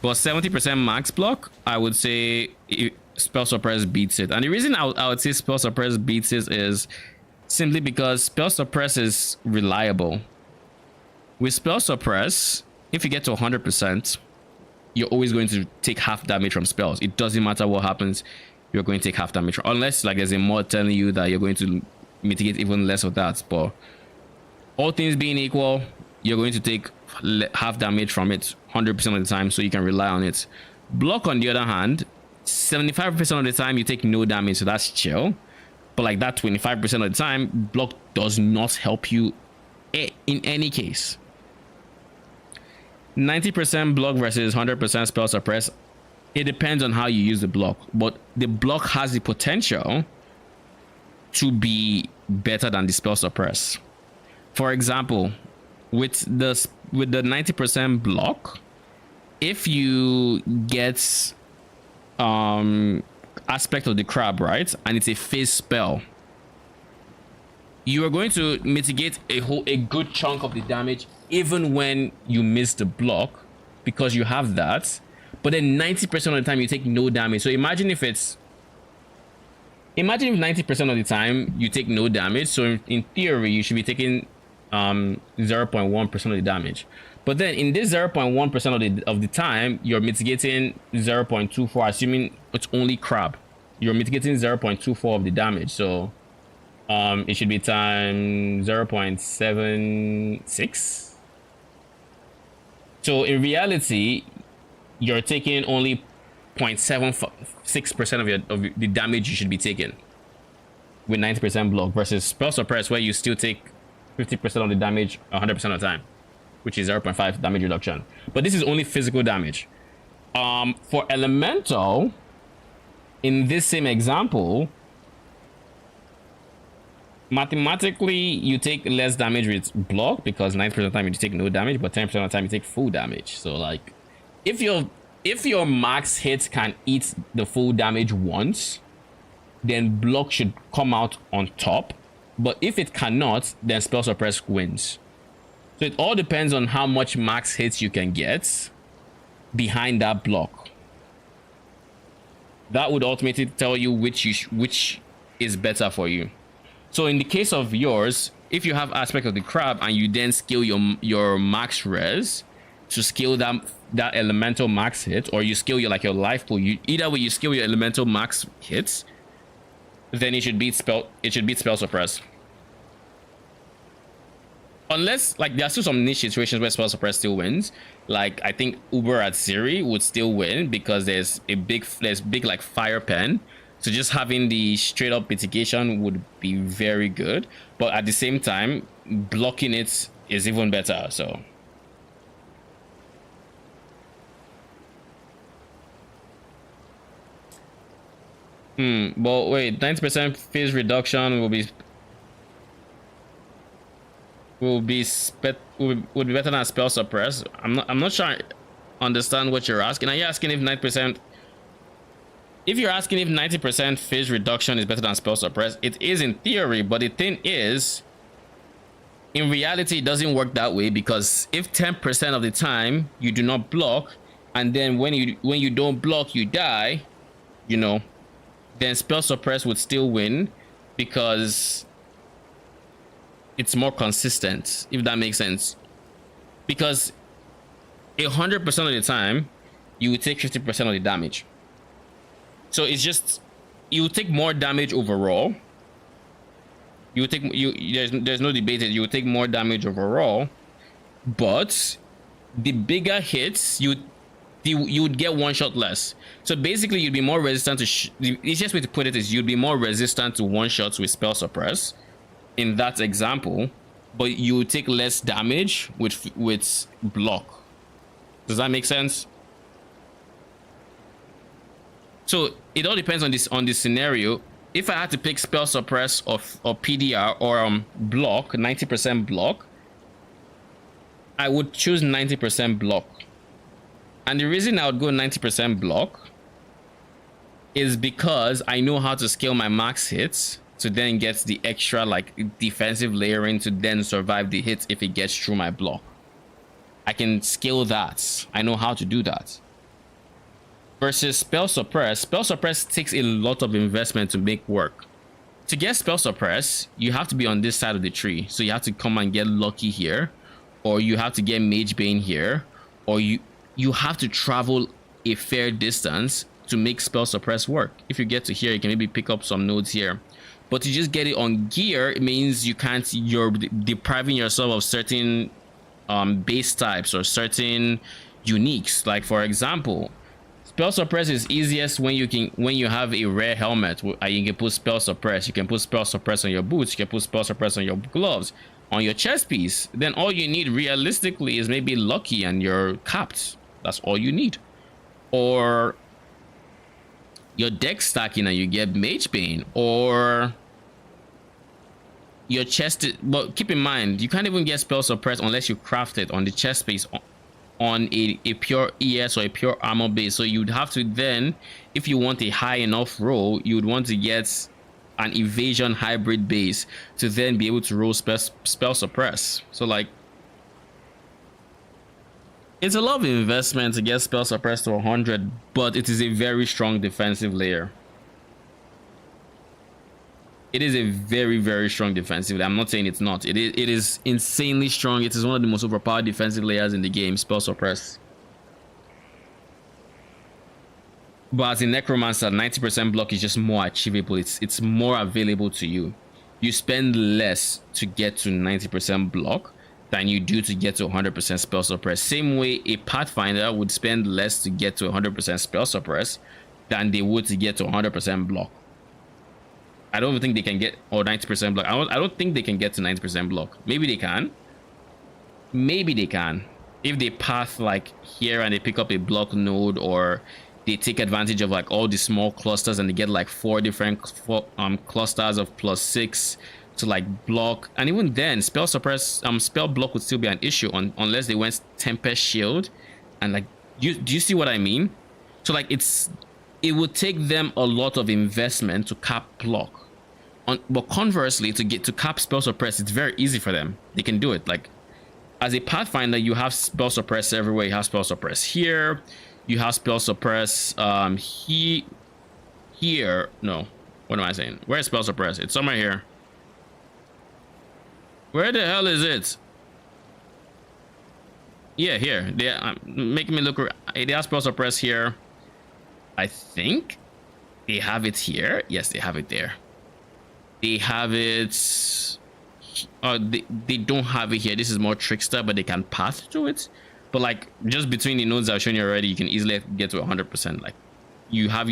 But 70% max block, I would say spell suppress beats it. And the reason I would say spell suppress beats it is simply because spell suppress is reliable. With spell suppress, if you get to 100%, you're always going to take half damage from spells. It doesn't matter what happens, you're going to take half damage, unless like there's a mod telling you that you're going to mitigate even less of that. But all things being equal, you're going to take half damage from it 100% of the time, so you can rely on it. Block, on the other hand, 75% of the time you take no damage, so that's chill. But like that 25% of the time, block does not help you in any case. 90% block versus 100% spell suppress, it depends on how you use the block, but the block has the potential to be better than the spell suppress. For example, with the 90% block, if you get aspect of the crab, right, and it's a phase spell, you are going to mitigate a good chunk of the damage even when you miss the block, because you have that. But then 90% of the time you take no damage. So imagine if 90% of the time you take no damage. So in theory you should be taking 0.1% of the damage. But then in this 0.1% of the time, you're mitigating 0.24, assuming it's only crab. You're mitigating 0.24 of the damage. So it should be times 0.76. So in reality, you're taking only 0.76% of the damage you should be taking with 90% block, versus spell suppress, where you still take 50% of the damage 100% of the time, which is 0.5 damage reduction. But this is only physical damage. For elemental, in this same example, mathematically you take less damage with block, because 90% of the time you take no damage, but 10% of the time you take full damage. So like if your max hit can eat the full damage once, then block should come out on top. But if it cannot, then spell suppress wins. So it all depends on how much max hits you can get behind that block. That would ultimately tell you which is better for you. So in the case of yours, if you have aspect of the crab and you then scale your max res to scale that elemental max hit, or you scale your life pool, either way you scale your elemental max hits, then it should beat spell suppress. Unless like there are still some niche situations where spell suppress still wins. Like I think Uber at Siri would still win, because there's big like fire pen, So just having the straight up mitigation would be very good, but at the same time, blocking it is even better. So but wait, 90% phase reduction would be better than spell suppress. I'm not sure I understand what you're asking. Are you asking if 90%? If you're asking if 90% phase reduction is better than spell suppress, it is in theory, but the thing is, in reality, it doesn't work that way, because if 10% of the time you do not block, and then when you don't block, you die, you know, then spell suppress would still win because it's more consistent, if that makes sense. Because 100% of the time, you would take 50% of the damage. So it's just, you would take more damage overall. You would take there's no debate that you would take more damage overall, but the bigger hits you would get one shot less. So basically, you'd be more resistant to the easiest way to put it is you'd be more resistant to one shots with spell suppress in that example, but you would take less damage with block. Does that make sense? So it all depends on this scenario. If I had to pick spell suppress or PDR or block, 90% block, I would choose 90% block. And the reason I would go 90% block is because I know how to scale my max hits to then get the extra like defensive layering to then survive the hits if it gets through my block. I can scale that. I know how to do that. Versus spell suppress takes a lot of investment to make work. To get spell suppress, you have to be on this side of the tree. So you have to come and get lucky here, or you have to get mage bane here, or you have to travel a fair distance to make spell suppress work. If you get to here, you can maybe pick up some nodes here. But to just get it on gear, it means you're depriving yourself of certain base types or certain uniques. Like for example, spell suppress is easiest when you have a rare helmet. You can put spell suppress. You can put spell suppress on your boots. You can put spell suppress on your gloves, on your chest piece. Then all you need realistically is maybe lucky and you're capped. That's all you need. Or your deck stacking and you get mage bane, or your chest. But keep in mind, you can't even get spell suppress unless you craft it on the chest piece on a pure ES or a pure armor base. So you'd have to then, if you want a high enough roll, you would want to get an evasion hybrid base to then be able to roll spell suppress. So like, it's a lot of investment to get spell suppress to 100, but it is a very strong defensive layer. It is a very, very strong defensive layer. I'm not saying it's not. It is insanely strong. It is one of the most overpowered defensive layers in the game, spell suppress. But as a necromancer, 90% block is just more achievable. It's more available to you. You spend less to get to 90% block than you do to get to 100% spell suppress. Same way a pathfinder would spend less to get to 100% spell suppress than they would to get to 100% block. I don't think they can get, or 90% block. I don't think they can get to 90% block. Maybe they can. Maybe they can. If they path like here and they pick up a block node, or they take advantage of like all the small clusters and they get like 4 different clusters of +6 to like block. And even then, spell suppress, spell block would still be an issue unless they went Tempest Shield. And like, do you see what I mean? So like, it would take them a lot of investment to cap block. But conversely, to cap spell suppress, it's very easy for them. They can do it. Like, as a pathfinder, you have spell suppress everywhere. You have spell suppress here. You have spell suppress here. No, what am I saying? Where's spell suppress? It's somewhere here. Where the hell is it? Yeah, here. They are making me look. They have spell suppress here. I think they have it here. Yes, they have it there. They have it. They don't have it here. This is more trickster, but they can path to it. But like, just between the nodes I've shown you already, you can easily get to 100%. Like, you have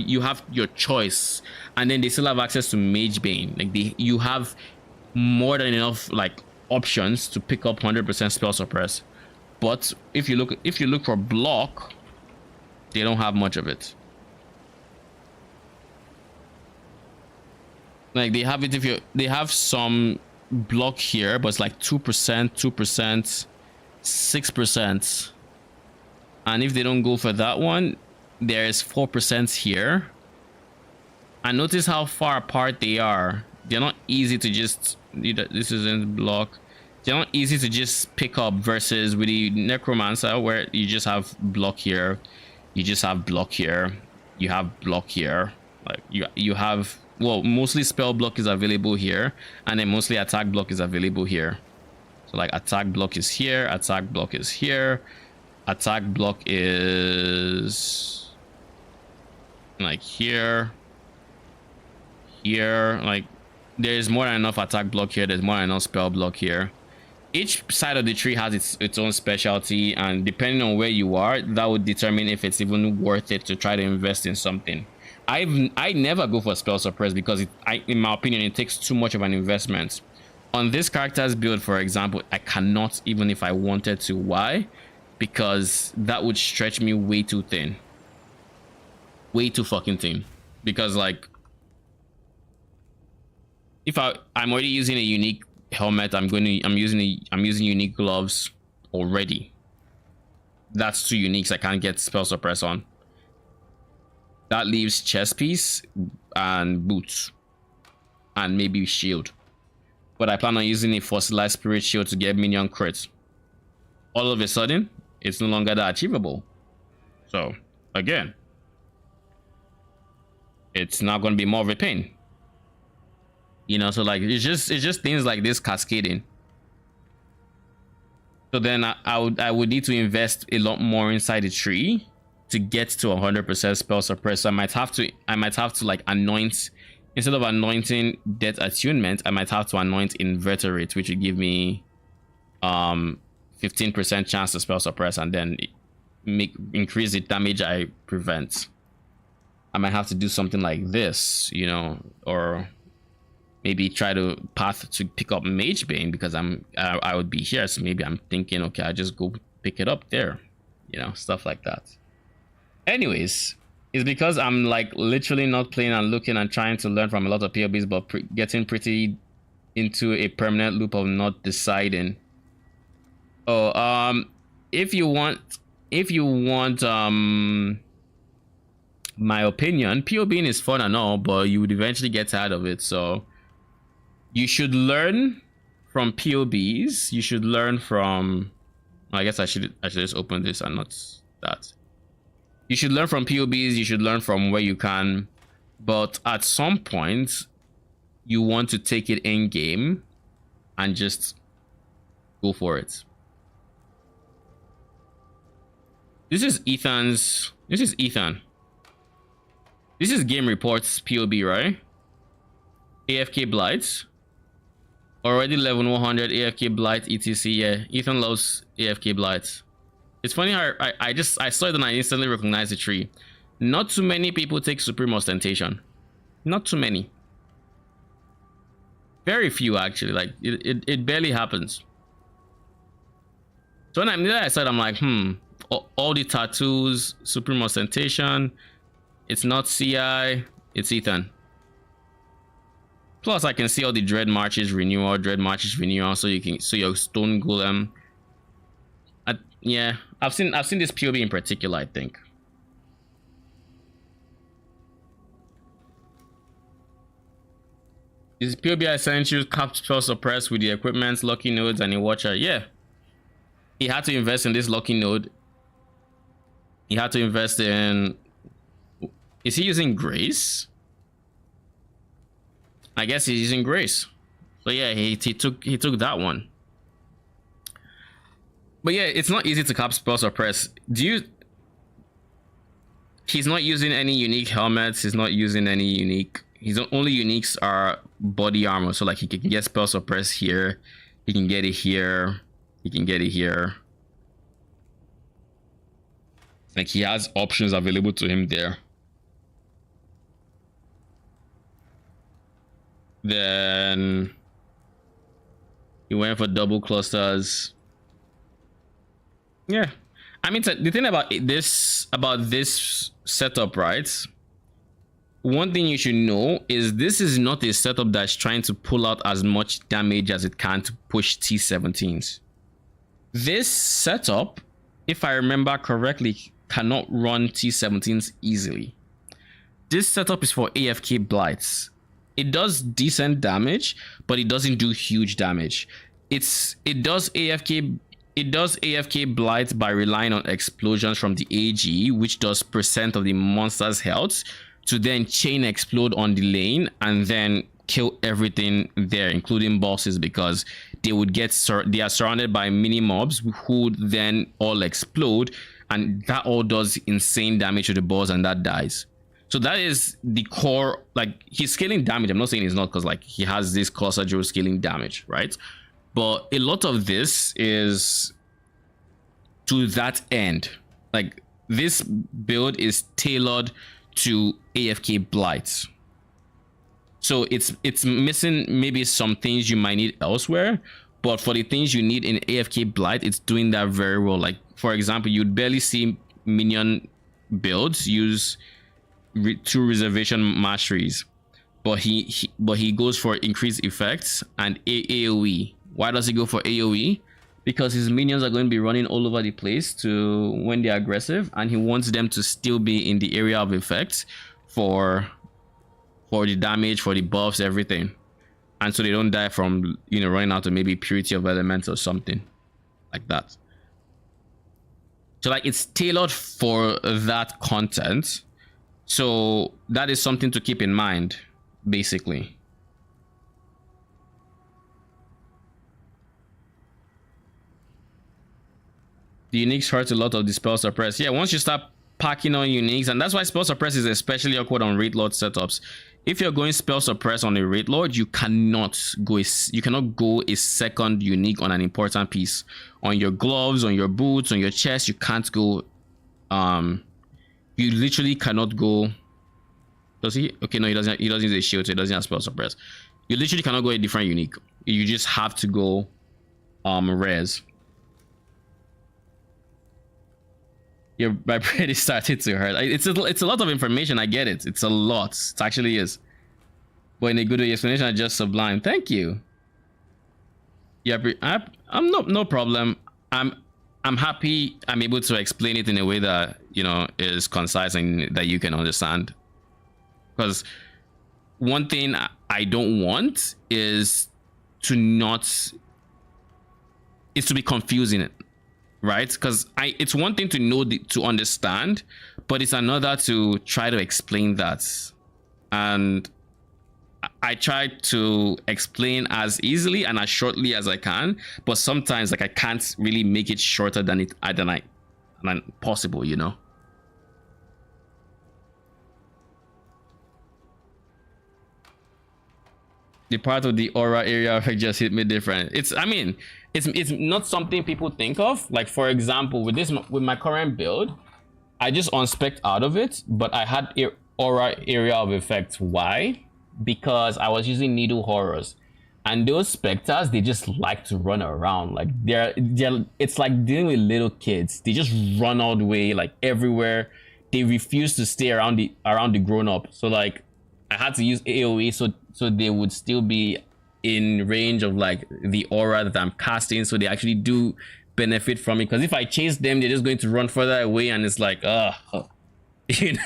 your choice, and then they still have access to Mage Bane. Like you have more than enough like options to pick up 100% spell suppress. But if you look for block, they don't have much of it. Like they have it they have some block here, but it's like 2%, 2%, 6%. And if they don't go for that one, there is 4% here. And notice how far apart they are. They're not easy to just, this isn't block. They're not easy to just pick up versus with the Necromancer, where you just have block here, you just have block here, you have block here. Like you have, well, mostly spell block is available here, and then mostly attack block is available here. So like attack block is here, attack block is here, attack block is like here, here. Like there's more than enough attack block here, there's more than enough spell block here. Each side of the tree has its own specialty, and depending on where you are, that would determine if it's even worth it to try to invest in something. I never go for spell suppress because in my opinion, it takes too much of an investment. On this character's build, for example, I cannot, even if I wanted to. Why? Because that would stretch me way too thin. Way too fucking thin. Because like, if I'm already using a unique helmet, I'm using unique gloves already. That's too unique, so I can't get spell suppress on. That leaves chest piece and boots and maybe shield, but I plan on using a fossilized spirit shield to get minion crits. All of a sudden it's no longer that achievable, so again it's not going to be more of a pain, you know. So like it's just things like this cascading. So then I would need to invest a lot more inside the tree to get to 100% spell suppress. So I might have to like anoint, instead of anointing Death Attunement, I might have to anoint Invertebrate, which would give me 15% chance to spell suppress, and then increase the damage I prevent. I might have to do something like this, you know, or maybe try to path to pick up Mage Bane because I would be here, so maybe I'm thinking, okay, I'll just go pick it up there, you know, stuff like that. Anyways, it's because I'm like literally not playing and looking and trying to learn from a lot of POBs, but getting pretty into a permanent loop of not deciding. Oh, if you want my opinion, POBing is fun and all, but you would eventually get tired of it. So you should learn from POBs. You should learn from, I guess I should just open this and not that. You should learn from POBs, you should learn from where you can, but at some point you want to take it in game and just go for it. This is Ethan. This is Game Reports POB, right? AFK Blight. Already level 100 AFK Blight etc. Yeah, Ethan loves AFK Blight. It's funny how I saw it and I instantly recognized the tree. Not too many people take Supreme Ostentation. Not too many. Very few actually. Like it barely happens. So when I said, I'm like, all the tattoos, Supreme Ostentation. It's not CI. It's Ethan. Plus, I can see all the Dread Marches renewal, so you can your Stone Golem. Yeah, I've seen this POB in particular, I think. This POB I sent you, cap spell suppress with the equipment, lucky nodes, and a watcher. Yeah, he had to invest in this lucky node. He had to invest in. Is he using Grace? I guess he's using Grace. So yeah, he took that one. But yeah, it's not easy to cap spell suppress. He's not using any unique helmets. He's not using any unique. His only uniques are body armor. So like he can get spell suppress here. He can get it here. He can get it here. Like he has options available to him there. Then he went for double clusters. Yeah, I mean, the thing about this setup, right? One thing you should know is this is not a setup that's trying to pull out as much damage as it can to push T17s. This setup, if I remember correctly, cannot run T17s easily. This setup is for AFK blights. It does decent damage, but it doesn't do huge damage. It does AFK blight by relying on explosions from the AG, which does % of the monster's health, to then chain explode on the lane and then kill everything there, including bosses, because they are surrounded by mini mobs who then all explode, and that all does insane damage to the boss, and that dies. So that is the core. Like, he's scaling damage. I'm not saying he's not, because like he has this cluster dual scaling damage, right? But a lot of this is to that end. Like, this build is tailored to AFK blights. So it's missing maybe some things you might need elsewhere, but for the things you need in AFK blight, it's doing that very well. Like, for example, you'd barely see minion builds use 2 reservation masteries, but he goes for increased effects and AoE. Why does he go for AoE? Because his minions are going to be running all over the place to when they're aggressive, and he wants them to still be in the area of effects for the damage, for the buffs, everything, and so they don't die from, you know, running out of maybe purity of elements or something like that. So like, it's tailored for that content. So that is something to keep in mind, basically. The uniques hurt a lot of the spell suppress. Yeah, once you start packing on uniques, and that's why spell suppress is especially awkward on raid lord setups. If you're going spell suppress on a raid lord, you cannot go a second unique on an important piece. On your gloves, on your boots, on your chest, you can't go. You literally cannot go. Does he? Okay, no, he doesn't use a shield, so he doesn't have spell suppress. You literally cannot go a different unique. You just have to go res. Your my brain is started to hurt. It's a lot of information. I get it. It's a lot. It actually is. But in a good way, explanation are just sublime. Thank you. Yeah, I'm no problem. I'm happy I'm able to explain it in a way that, you know, is concise and that you can understand. Because one thing I don't want is to be confusing, right? Because it's one thing to know to understand, but it's another to try to explain that. And I try to explain as easily and as shortly as I can, but sometimes like I can't really make it shorter than possible, you know. The part of the aura area just hit me different. It's not something people think of. Like, for example, with my current build, I just unspec'd out of it, but I had aura area of effect. Why? Because I was using needle horrors, and those specters, they just like to run around. Like it's like dealing with little kids. They just run all the way, like everywhere. They refuse to stay around the grown up. So like, I had to use AoE so they would still be in range of like the aura that I'm casting, so they actually do benefit from it. Because if I chase them, they're just going to run further away, and it's like, you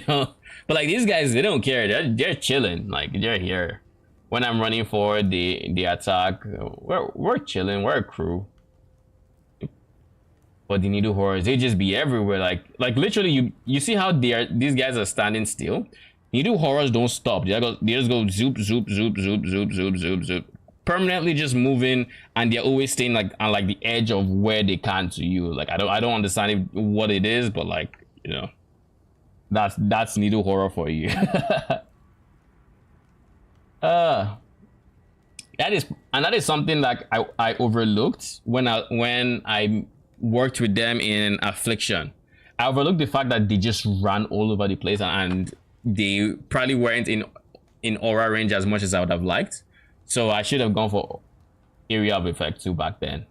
know. But like, these guys, they don't care. They're chilling. Like, they're here. When I'm running forward, the attack, we're chilling. We're a crew. But the needle horrors, they just be everywhere. Like literally, you see how these guys are standing still. Needle horrors don't stop. They just go zoop, zoop, zoop, zoop, zoop, zoop, zoop, zoop, permanently just moving, and they're always staying like on like the edge of where they can to you. Like, I don't understand what it is, but like, you know, that's needle horror for you. That is something like I overlooked when I worked with them in Affliction. I overlooked the fact that they just ran all over the place, and they probably weren't in in aura range as much as I would have liked. So I should have gone for area of effect too back then.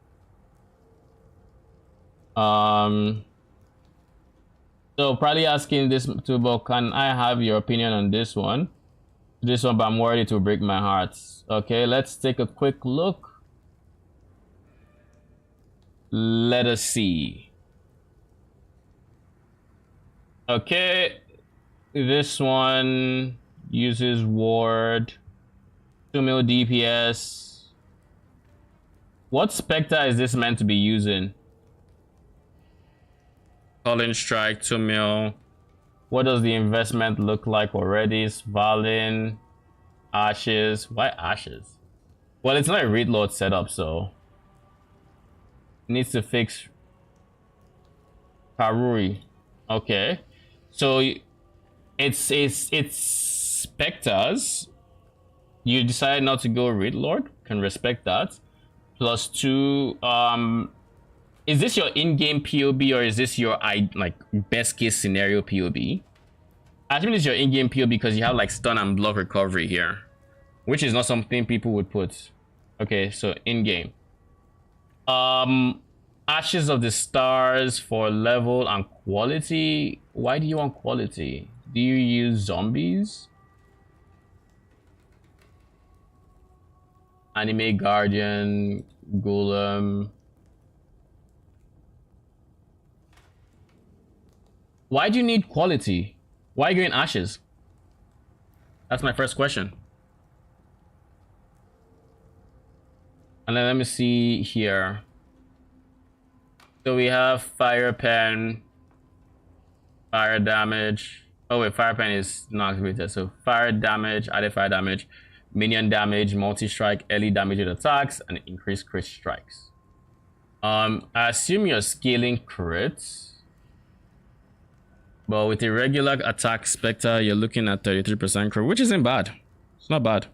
So probably asking this to, but can I have your opinion on this one? This one, but I'm worried it will break my heart. Okay, let's take a quick look. Let us see. Okay, this one uses ward, 2 mil DPS. What Spectre is this meant to be using? Calling strike, 2 mil. What does the investment look like already? Svalin, Ashes. Why Ashes? Well, it's not a read load setup, so it needs to fix Karuri. Okay, so it's Spectres. You decided not to go read lord. Can respect that. +2. Is this your in-game POB or is this your like best case scenario POB? I think it's your in-game POB because you have like stun and block recovery here, which is not something people would put. Okay, so in-game. Ashes of the Stars for level and quality. Why do you want quality? Do you use zombies? Anime Guardian, Golem. Why do you need quality? Why are you going Ashes? That's my first question. And then let me see here. So we have Fire Pen, fire damage. Oh wait, Fire Pen is not activated. So fire damage, added fire damage, minion damage, multi-strike, early damage with attacks, and increased crit strikes. I assume you're scaling crits. But with a regular attack Spectre, you're looking at 33% crit, which isn't bad. It's not bad.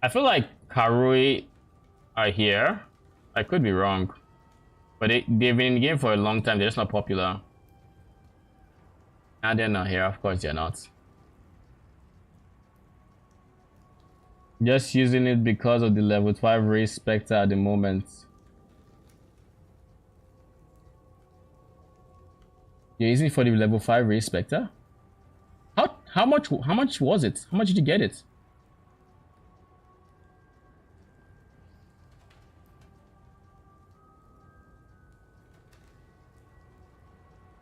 I feel like Karui are here. I could be wrong. But they've been in the game for a long time. They're just not popular. And they're not here. Of course they're not. Just using it because of the level 5 race Spectre at the moment. You're using it for the level 5 race Spectre? How much was it? How much did you get it?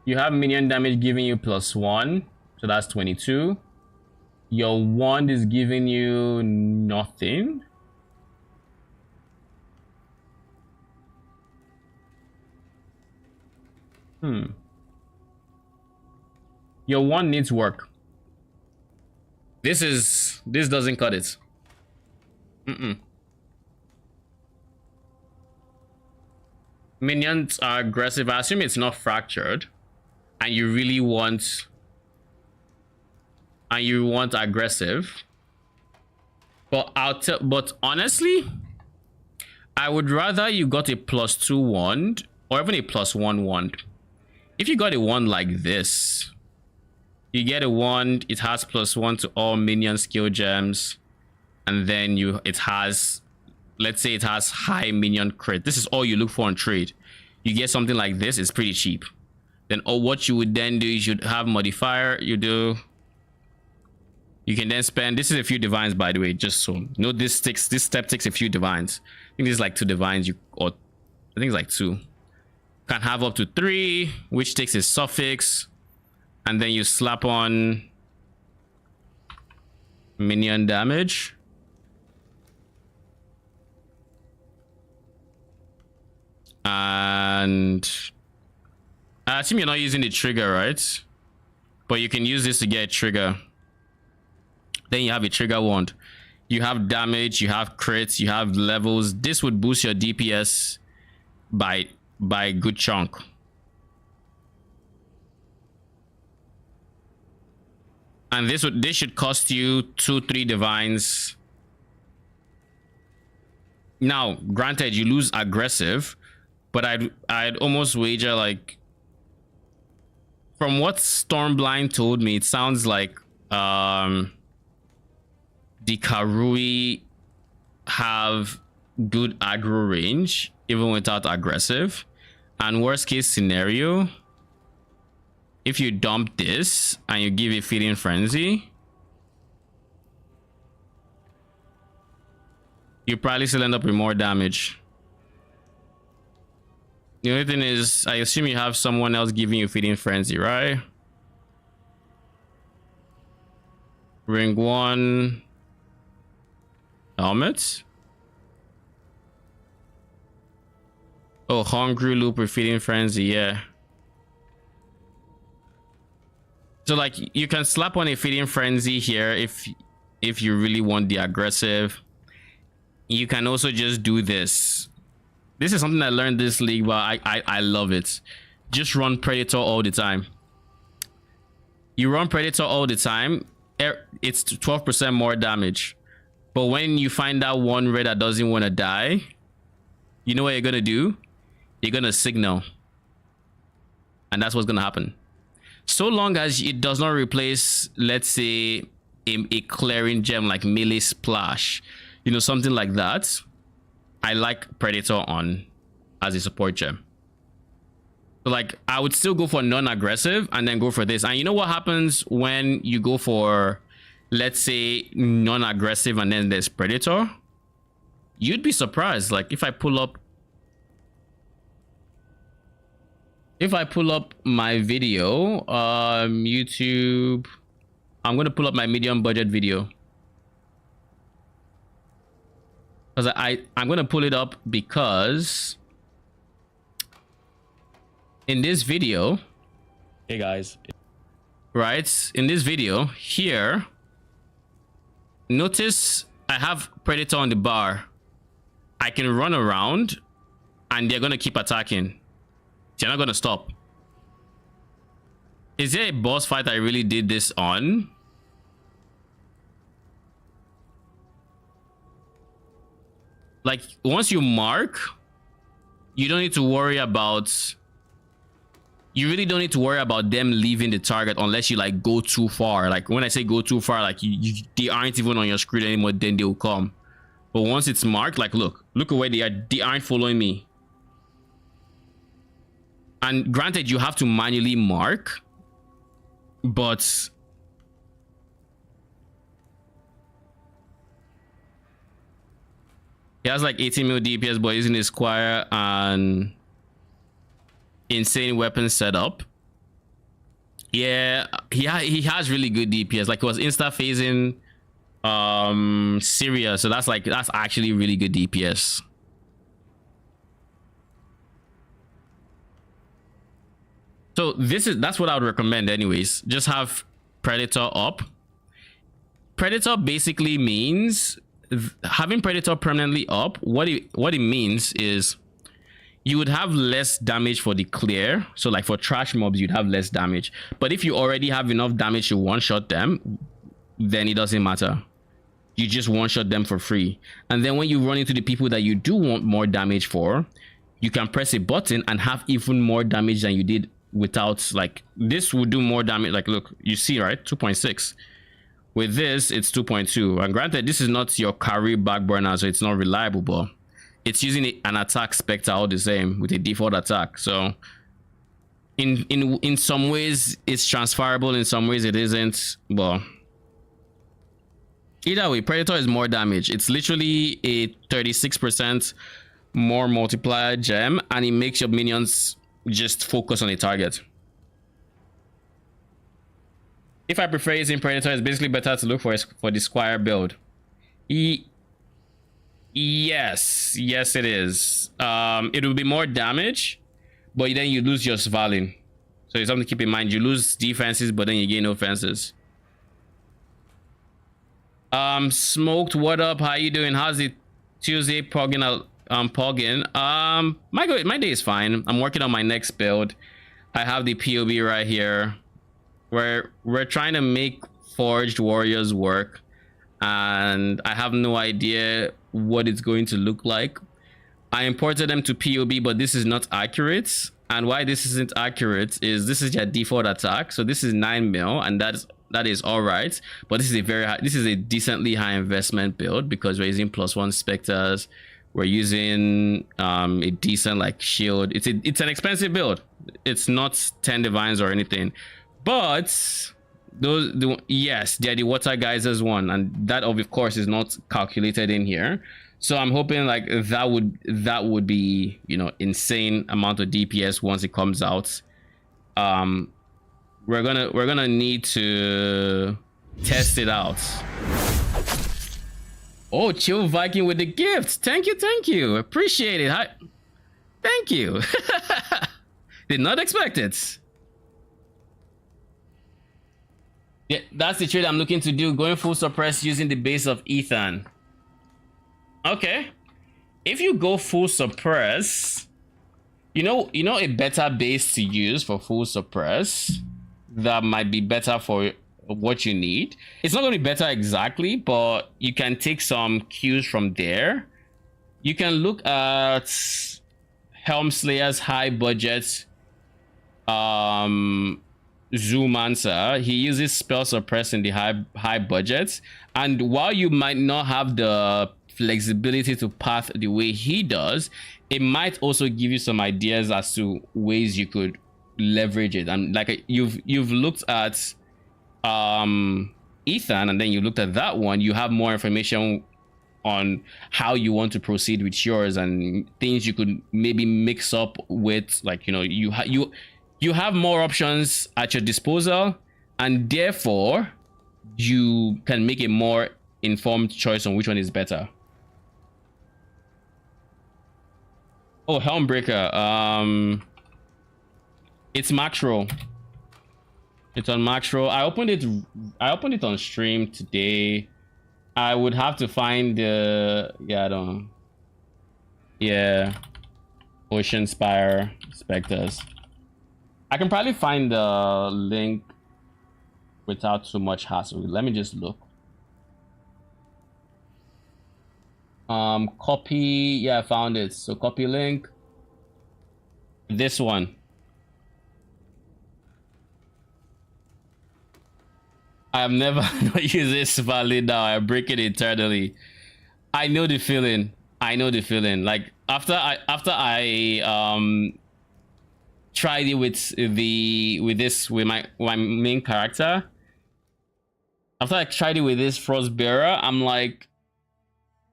You have minion damage giving you +1, so that's 22. Your wand is giving you nothing. Your wand needs work. This doesn't cut it. Minions are aggressive. I assume it's not fractured. And you really want aggressive, but but honestly, I would rather you got a +2 wand or even a +1 wand. If you got a wand like this, you get a wand, it has +1 to all minion skill gems, and then it has, let's say it has high minion crit. This is all you look for in trade. You get something like this, it's pretty cheap. Then what you would then do is you'd have modifier. You can then spend, this is a few divines, by the way, just so note this step takes a few divines. I think this is like 2 divines, or I think it's like 2. Can have up to 3, which takes a suffix, and then you slap on minion damage. And I assume you're not using the trigger, right? But you can use this to get a trigger. Then you have a trigger wand. You have damage, you have crits, you have levels. This would boost your DPS by a good chunk. And this should cost you 2-3 divines. Now, granted, you lose aggressive, but I'd almost wager like from what Stormblind told me, it sounds like the Karui have good aggro range even without aggressive, and worst case scenario, if you dump this and you give it Feeding Frenzy, you probably still end up with more damage. The only thing is, I assume you have someone else giving you Feeding Frenzy, right? Ring 1 helmet. Oh, Hungry Loop with Feeding Frenzy, yeah. So like you can slap on a Feeding Frenzy here if you really want the aggressive. You can also just do this. This is something I learned this league, but I love it. Just run Predator all the time. You run Predator all the time, it's 12% more damage. But when you find that one red that doesn't want to die, you know what you're gonna do? You're gonna signal, and that's what's gonna happen. So long as it does not replace, let's say, a clearing gem like Melee Splash, you know, something like that, I like Predator on as a support gem. So like I would still go for non-aggressive and then go for this. And you know what happens when you go for, let's say, non-aggressive and then there's Predator? You'd be surprised. Like if I pull up my video, YouTube, I'm going to pull up my medium budget video. Because I'm going to pull it up because in this video, hey guys, right, in this video here, notice I have Predator on the bar. I can run around and they're going to keep attacking. They're not going to stop. Is there a boss fight I really did this on? Like once you mark, you don't need to worry about, you really don't need to worry about them leaving the target unless you like go too far. Like when I say go too far, like they aren't even on your screen anymore, then they'll come. But once it's marked, like look at where they are. They aren't following me. And granted, you have to manually mark, but he has like 18 mil DPS, but using his Squire and insane weapon setup. Yeah, he has really good DPS. Like it was insta phasing Syria, so that's actually really good DPS. So that's what I would recommend anyways. Just have Predator up. Predator basically means having Predator permanently up. What it means is you would have less damage for the clear. So like for trash mobs, you'd have less damage. But if you already have enough damage to one-shot them, then it doesn't matter. You just one-shot them for free. And then when you run into the people that you do want more damage for, you can press a button and have even more damage than you did without. Like this would do more damage. Like look, you see, right? 2.6. With this, it's 2.2. And granted, this is not your carry back burner, so it's not reliable, but it's using an attack Spectre all the same with a default attack. So in some ways it's transferable, in some ways it isn't. But either way, Predator is more damage. It's literally a 36% more multiplier gem, and it makes your minions just focus on a target. If I prefer using Predator, it's basically better to look for the Squire build. Yes, it is. It will be more damage, but then you lose your Svalin. So it's something to keep in mind. You lose defenses, but then you gain offenses. Smoked, what up? How you doing? How's it Tuesday? Pogging. My day is fine. I'm working on my next build. I have the POB right here. We're trying to make Forged Warriors work, and I have no idea what it's going to look like. I imported them to POB, but this is not accurate. and why this isn't accurate is this is their default attack, so this is 9 mil, and that is all right, but this is a decently high investment build because we're using +1 specters, we're using a decent like shield. It's an expensive build. It's not 10 divines or anything, but yes, they're the water geysers one, and that of course is not calculated in here. So I'm hoping like that would be, you know, insane amount of DPS once it comes out. We're gonna need to test it out. Oh, Chill Viking with the gift. Thank you. Appreciate it. Thank you. Did not expect it. Yeah, that's the trade I'm looking to do. Going full suppress using the base of Ethan. Okay. If you go full suppress, you know a better base to use for full suppress that might be better for what you need. It's not going to be better exactly, but you can take some cues from there. You can look at Helmslayer's high budget Zoomancer. He uses spell suppress in the high budgets, and while you might not have the flexibility to path the way he does, it might also give you some ideas as to ways you could leverage it. And like you've looked at Ethan, and then you looked at that one, you have more information on how you want to proceed with yours and things you could maybe mix up with, like, you know, you have more options at your disposal, and therefore you can make a more informed choice on which one is better. Oh, Helmbreaker. It's Macro. It's on Macro. I opened it on stream today. I would have to find the Ocean Spire Spectres. I can probably find the link without too much hassle. Let me just look. Copy. Yeah, I found it. So copy link. This one. I have never not used this valid now. I break it internally. I know the feeling. Like after I tried it with my main character. After I tried it with this Frostbearer, I'm like,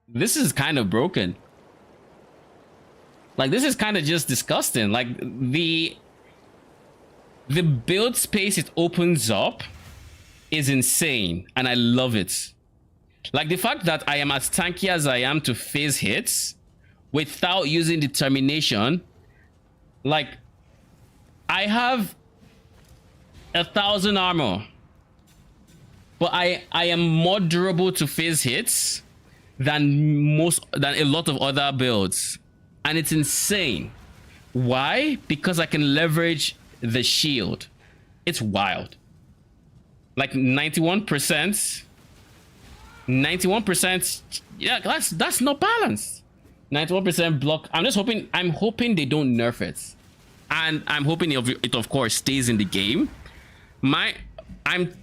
this is kind of broken. Like, this is kind of just disgusting. Like, the build space it opens up is insane, and I love it. Like, the fact that I am as tanky as I am to phase hits without using determination. Like, I have 1,000 armor, but I am more durable to phase hits than a lot of other builds, and it's insane. Why? Because I can leverage the shield. It's wild. Like 91%. Yeah, that's not balanced. 91% block. I'm hoping they don't nerf it, and I'm hoping it of course stays in the game.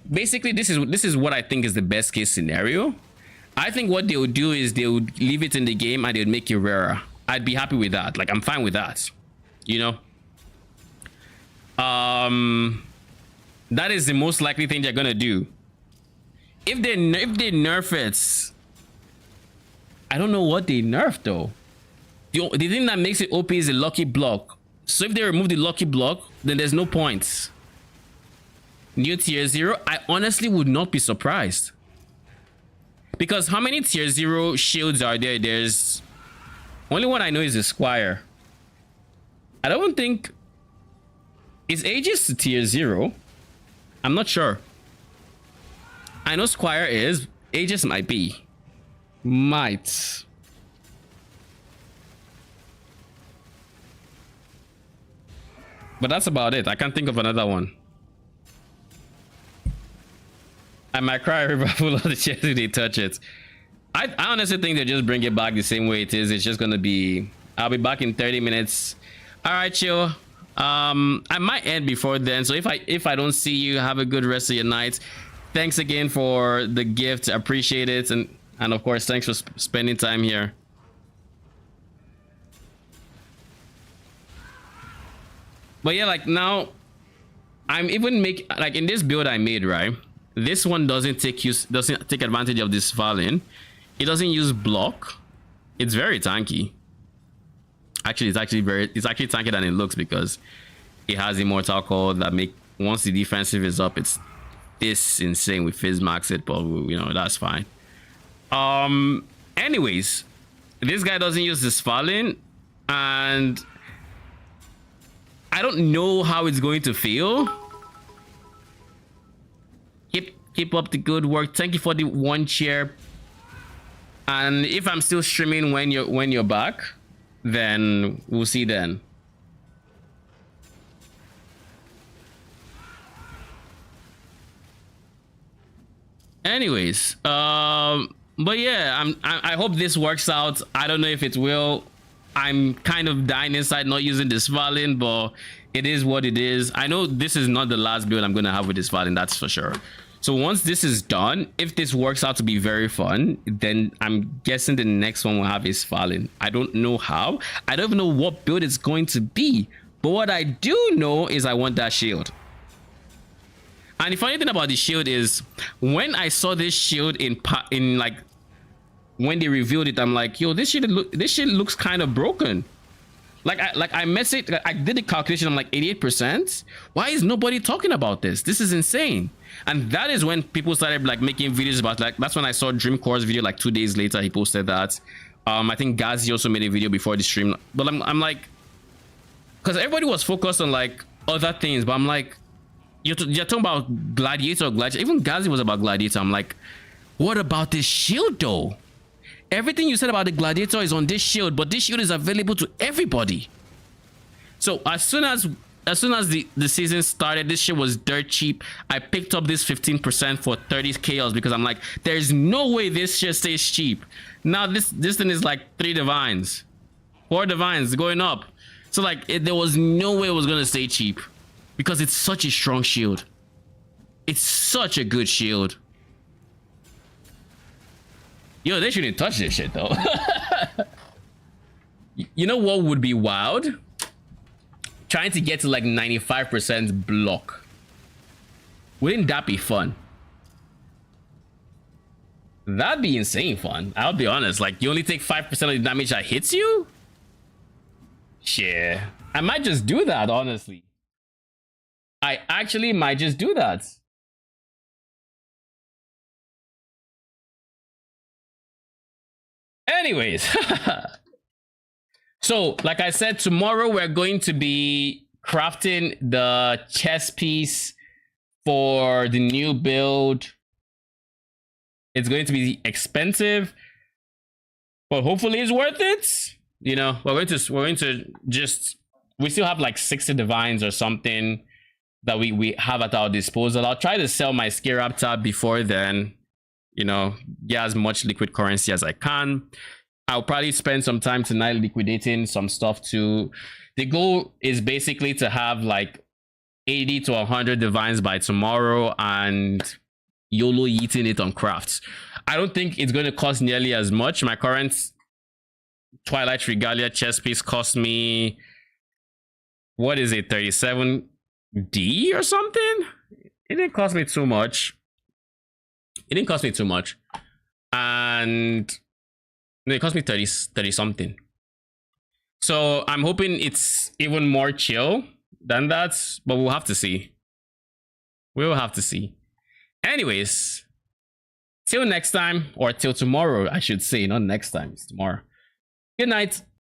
This is what I think is the best case scenario. I think what they would do is they would leave it in the game and they would make it rarer. I'd be happy with that. Like, I'm fine with that. You know? That is the most likely thing they're gonna do. If they nerf it, I don't know what they nerfed though. The thing that makes it OP is a lucky block. So if they remove the lucky block, then there's no points. New tier 0, I honestly would not be surprised. Because how many tier 0 shields are there? There's only one I know is a Squire. I don't think is Aegis to tier 0. I'm not sure. I know Squire is. Aegis might be. Might. But that's about it. I can't think of another one. I might cry a river full of the chest if they touch it. I honestly think they just bring it back the same way it is. It's just gonna be... I'll be back in 30 minutes. All right, chill. I might end before then, so if I don't see you, have a good rest of your night. Thanks again for the gift, appreciate it, and of course thanks for spending time here. But yeah, like now I'm even like in this build I made, right? This one doesn't take advantage of this Valin. It doesn't use block. It's very tanky. Actually, it's actually tankier than it looks because it has immortal call that make once the defensive is up, it's this insane with Fizz max it, but you know, that's fine. Anyways, this guy doesn't use this Valin, and I don't know how it's going to feel. Keep up the good work. Thank you for the 1 chair. And if I'm still streaming when you're back, then we'll see then. Anyways, but yeah, I hope this works out. I don't know if it will. I'm kind of dying inside not using this Valin, but it is what it is. I know this is not the last build I'm gonna have with this Valin, that's for sure. So once this is done, if this works out to be very fun, then I'm guessing the next one we'll have is Valin. I don't know how. I don't even know what build it's going to be. But what I do know is I want that shield. And the funny thing about the shield is when I saw this shield in like when they revealed it, I'm like, yo, this shit looks kind of broken. Like I messaged, I did the calculation, I'm like 88%. Why is nobody talking about this? This is insane. And that is when people started like making videos about, like, that's when I saw Dreamcore's video like 2 days later. He posted that. I think Gazi also made a video before the stream. But I'm like, because everybody was focused on like other things, but I'm like, you're talking about Gladiator. Even Gazi was about Gladiator. I'm like, what about this shield though? Everything you said about the Gladiator is on this shield, but this shield is available to everybody. So as soon as the season started, this shit was dirt cheap. I picked up this 15% for 30 chaos because I'm like, there's no way this shit stays cheap. Now this thing is like 3 divines, 4 divines going up. So like there was no way it was gonna stay cheap because it's such a strong shield. It's such a good shield. Yo, they shouldn't touch this shit though. You know what would be wild? Trying to get to like 95% block. Wouldn't that be fun? That'd be insane fun. I'll be honest. Like, you only take 5% of the damage that hits you? Shit. I might just do that, honestly. I actually might just do that. Anyways. So, like I said, tomorrow we're going to be crafting the chess piece for the new build. It's going to be expensive, but hopefully it's worth it. You know, we're going to just, we still have like 60 divines or something that we have at our disposal. I'll try to sell my Scarabta before then, you know, get as much liquid currency as I can. I'll probably spend some time tonight liquidating some stuff too. The goal is basically to have like 80 to 100 divines by tomorrow and YOLO eating it on crafts. I don't think it's going to cost nearly as much. My current Twilight Regalia chess piece cost me, what is it, 37D or something? It didn't cost me too much. It didn't cost me too much. And no, it cost me 30 something. So I'm hoping it's even more chill than that, but we'll have to see. We'll have to see. Anyways, till next time, or till tomorrow, I should say, not next time, it's tomorrow. Good night.